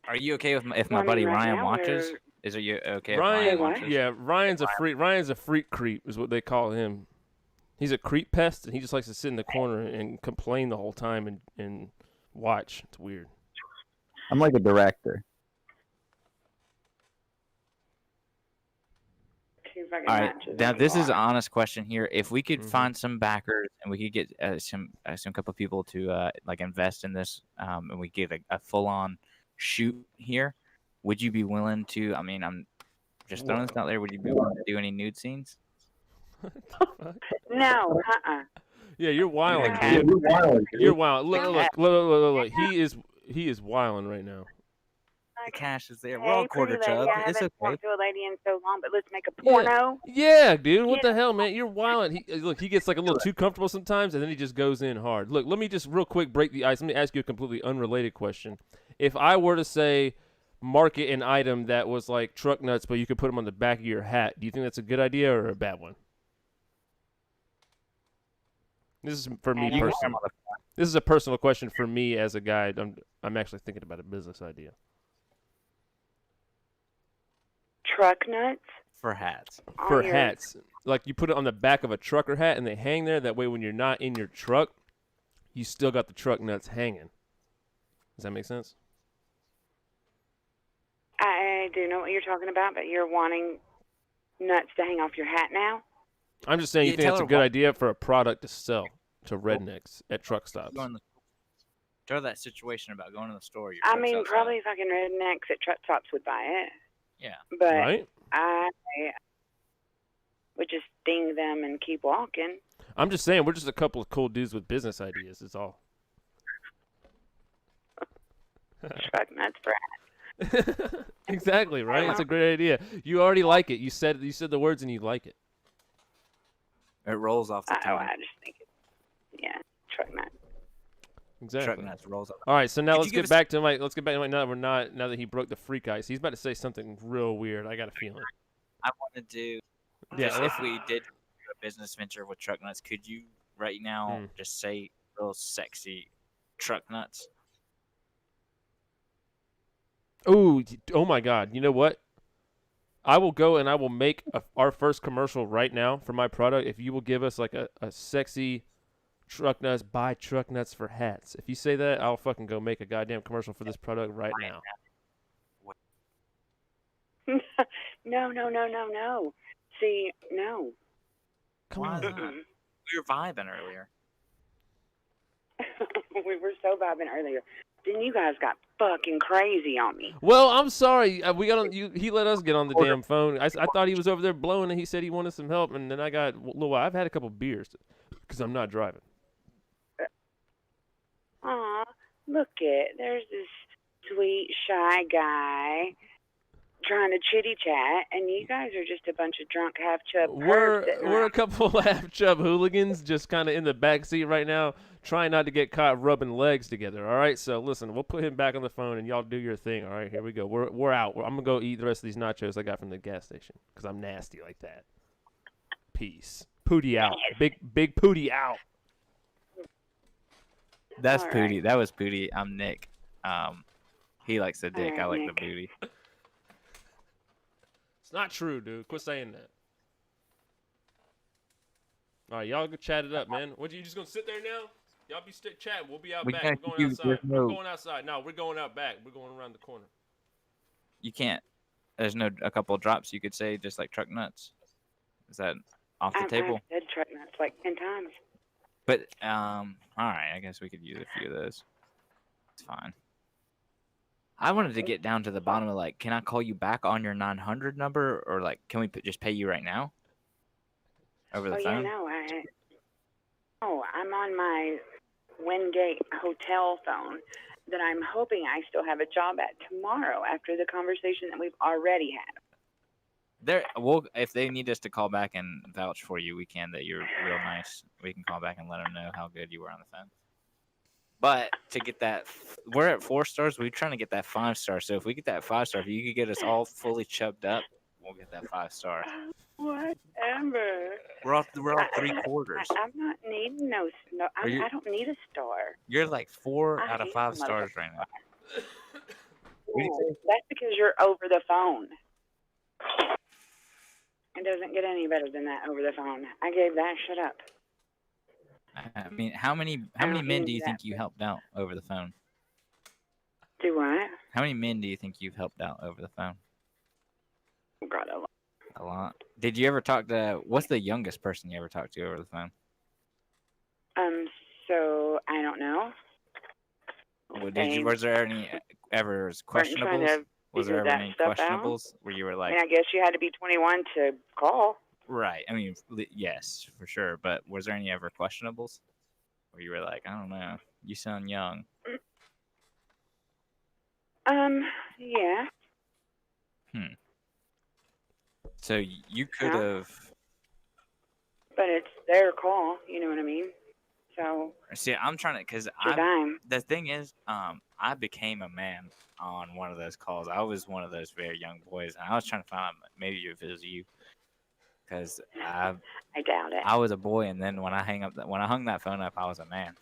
Are you okay with if my Well, I buddy mean, right Ryan now watches? we're- Are you okay if Ryan, Ryan watches? yeah, Ryan's a freak. Ryan's a freak creep, is what they call him. He's a creep pest, and he just likes to sit in the corner and complain the whole time and watch. It's weird. I'm like a director. All right, now this is an honest question here. If we could find some backers and we could get some couple people to like invest in this, and we get a full-on shoot here, would you be willing to? I mean, I'm just throwing this out there. Would you be willing to do any nude scenes? No, Yeah, you're wilding. Yeah, dude. you're wilding, dude. You're wild. Look. He is wilding right now. The cash is there. Hey, We're all pretty quarter lady, chub. I It's haven't okay. talked to a lady in so long, but let's make a porno. Yeah, dude. What the hell, man? You're wilding. He gets like a little too comfortable sometimes, and then he just goes in hard. Look, let me just real quick break the ice. Let me ask you a completely unrelated question. If I were to say market an item that was like truck nuts, but you could put them on the back of your hat, do you think that's a good idea or a bad one? This is for me personally. This is a personal question for me as a guy. I'm actually thinking about a business idea. Truck nuts? For hats. For hats. Like you put it on the back of a trucker hat and they hang there. That way when you're not in your truck, you still got the truck nuts hanging. Does that make sense? I do know what you're talking about, but you're wanting nuts to hang off your hat now? I'm just saying you Yeah, think tell it's a her good what- idea for a product to sell to rednecks at truck stops. Tell that situation about going to the store. Your I truck's mean, outside. probably fucking rednecks at truck stops would buy it. Yeah. But Right? I would just ding them and keep walking. I'm just saying we're just a couple of cool dudes with business ideas. Is all. Truck nuts for Exactly, right? It's a great idea. You already like it. You said the words and you like it. It rolls off the tongue. I just think it. Yeah, truck nut. Exactly. Truck nuts rolls off. All right, so now Could let's you give get us- back to Mike. Let's get back to Mike. Now that he broke the freak ice. He's about to say something real weird. I got a feeling. I want to do. Yeah, Just let's- if we did a business venture with truck nuts, could you right now just say real sexy truck nuts? Oh my God! You know what? I will go and I will make our first commercial right now for my product. If you will give us like a sexy truck nuts, buy truck nuts for hats. If you say that, I'll fucking go make a goddamn commercial for this product right now. No. See, no. Come Why on. not? We were vibing earlier. We were so vibing earlier. Then you guys got fucking crazy on me. Well, I'm sorry. We got on. He let us get on the damn phone. I thought he was over there blowing, and he said he wanted some help. And then I got a little while. I've had a couple beers because I'm not driving. Aw, look there's this sweet, shy guy trying to chitty chat, and you guys are just a bunch of drunk, half chub pervs sitting We're a around. couple half chub hooligans, just kind of in the back seat right now, trying not to get caught rubbing legs together. All right, so listen, we'll put him back on the phone, and y'all do your thing. All right, here we go. We're out. I'm gonna go eat the rest of these nachos I got from the gas station because I'm nasty like that. Peace. Pootie out. Big Pootie out. That's All Pootie. That was Pootie. I'm Nick. He likes the dick. All right, I like Nick. the booty. It's not true, dude. Quit saying that. All right, y'all go chat it up, man. What, you just gonna sit there now? Y'all be chatting. We'll be out We back. can't We're going do- outside. there's We're no- going outside. No, we're going out back. We're going around the corner. You can't. There's no a couple of drops you could say just like truck nuts. Is that off the table? I've said truck nuts like 10 times. But all right. I guess we could use a few of those. It's fine. I wanted to get down to the bottom of like, can I call you back on your 900 number, or like, can we just pay you right now over the phone? Yeah, no, I'm on my Wingate hotel phone that I'm hoping I still have a job at tomorrow after the conversation that we've already had. Well, if they need us to call back and vouch for you, we can. That you're real nice. We can call back and let them know how good you were on the phone. But to get that, we're at 4 stars. We're trying to get that 5 star. So if we get that 5 star, if you could get us all fully chubbed up, we'll get that 5 star. Whatever. We're all 3/4. I'm not needing no. Are you- I don't need a star. You're like 4 I out of hate 5 the stars right now. That's because you're over the phone. It doesn't get any better than that over the phone. I gave that shit up. I mean, how many men do you think you helped out over the phone? Do what? How many men do you think you've helped out over the phone? God, a lot. A lot. Did you ever talk to? What's the youngest person you ever talked to over the phone? So I don't know. Well, was there any ever Weren't you trying questionables? to Was there figure ever that any stuff out? questionables where you were I like, mean, I guess you had to be 21 to call. right? I mean, yes, for sure. But was there any ever questionables where you were like, I don't know, you sound young? Yeah. So you could have. But it's their call. You know what I mean? So. See, I'm trying to, because the thing is, I became a man on one of those calls. I was one of those very young boys, and I was trying to find out maybe if it was you, because I doubt it. I was a boy, and then when I hung that phone up, I was a man.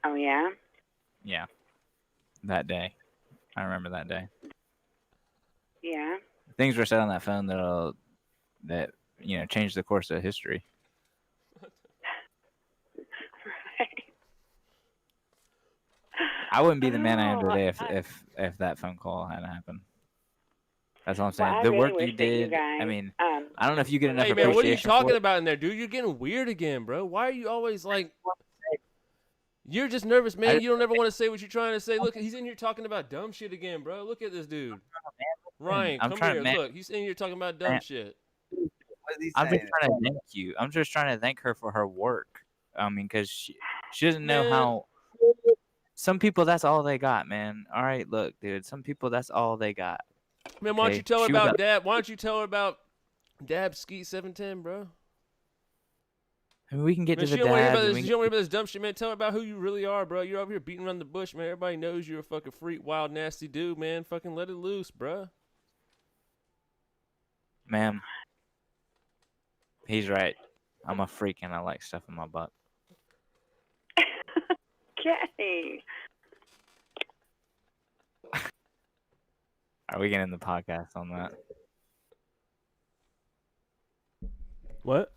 Oh yeah. Yeah, that day, I remember that day. Yeah. Things were said on that phone that changed the course of history. I wouldn't be the man I am today if that phone call hadn't happened. That's all I'm saying. Well, I the really work wish you that you did. guys, I mean, I don't know if you get enough Hey, appreciation. man, what are you talking for it. about in there, dude? You're getting weird again, bro. Why are you always like... You're just nervous, man. You don't ever want to say what you're trying to say. Look, he's in here talking about dumb shit again, bro. Look at this dude. Ryan, I'm come trying here. to Look, he's in here talking about dumb shit. I'm just trying to thank you. I'm just trying to thank her for her work. I mean, because she doesn't know Man. how Some people, that's all they got, man. All right, look, dude. Some people, that's all they got. Man, why don't Okay? you tell her She was about a- Dab? Why don't you tell her about Dab Skeet 710, bro? I mean, we can get Man, to she the don't want to hear dabs. about and this. we She can- don't want to hear about this dumb shit, man. Tell her about who you really are, bro. You're over here beating around the bush, man. Everybody knows you're a fucking freak, wild, nasty dude, man. Fucking let it loose, bro. Ma'am, he's right. I'm a freak and I like stuff in my butt. Okay. Are we getting the podcast on that? What?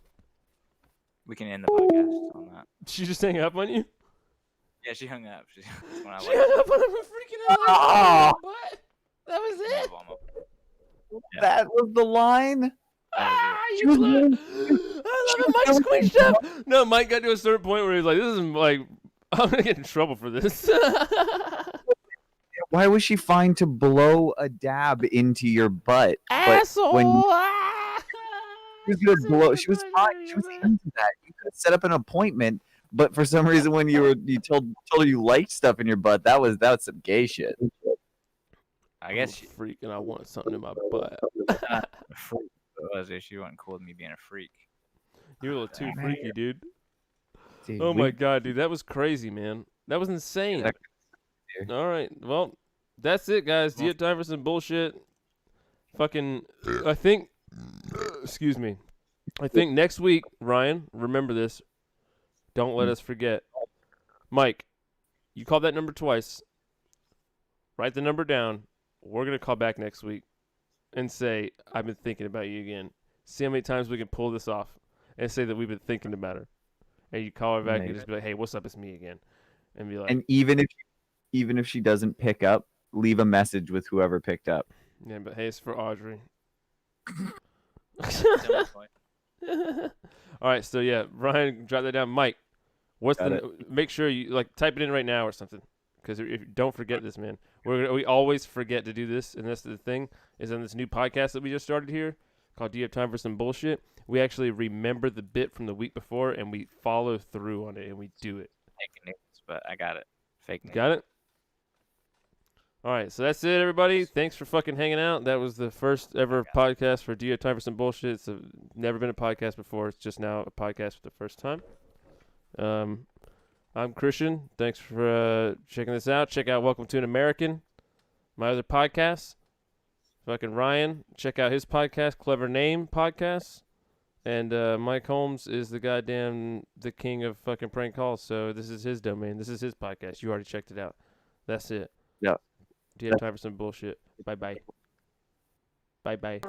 We can end the podcast on that. She just hang up on you? Yeah, she hung up. She when I She like- hung up on him for freaking out. Oh. What? That was it? Yeah. That was the line. Ah, you blew it. I love it. Mike squeezed up. No, Mike got to a certain point where he's like, "This is like, I'm gonna get in trouble for this." Why was she fine to blow a dab into your butt? Asshole! But when she was gonna blow, she was fine. She was into that. You could set up an appointment, but for some reason, when you told her you liked stuff in your butt, that was some gay shit. I guess she freak and I want something in my butt. a freak. It was she wasn't cool with me being a freak. You're a little too freaky, dude. Dude, Oh my god, dude, that was crazy, man. That was insane. All right, well, that's it, guys. Do you have time for some bullshit? Fucking, I think. Excuse me. I think next week, Ryan. Remember this. Don't let us forget. Mike, you called that number twice. Write the number down. We're gonna call back next week and say, I've been thinking about you again. See how many times we can pull this off and say that we've been thinking about her. And you call her back and just be like, hey, what's up? It's me again. And be like, And even if she doesn't pick up, leave a message with whoever picked up. yeah, but hey, it's for Audrey. All right, so yeah, Ryan, drop that down. Mike, what's Got make sure you type it in right now or something, because don't forget this, man. We always forget to do this, and that's the thing is on this new podcast that we just started here called "Do You Have Time for Some Bullshit?" We actually remember the bit from the week before and we follow through on it and we do it. Fake news, but I got it. Fake news. Got it? All right, so that's it, everybody. Thanks for fucking hanging out. That was the first ever podcast for Do You Have Time for Some Bullshit? It's never been a podcast before. It's just now a podcast for the first time. I'm Christian. Thanks for checking this out. Check out Welcome to an American, my other podcast. Fucking Ryan, check out his podcast, Clever Name Podcast. And Mike Holmes is the king of fucking prank calls. So this is his domain. This is his podcast. You already checked it out. That's it. Yeah. Do you have time for some bullshit? Bye-bye. Bye-bye.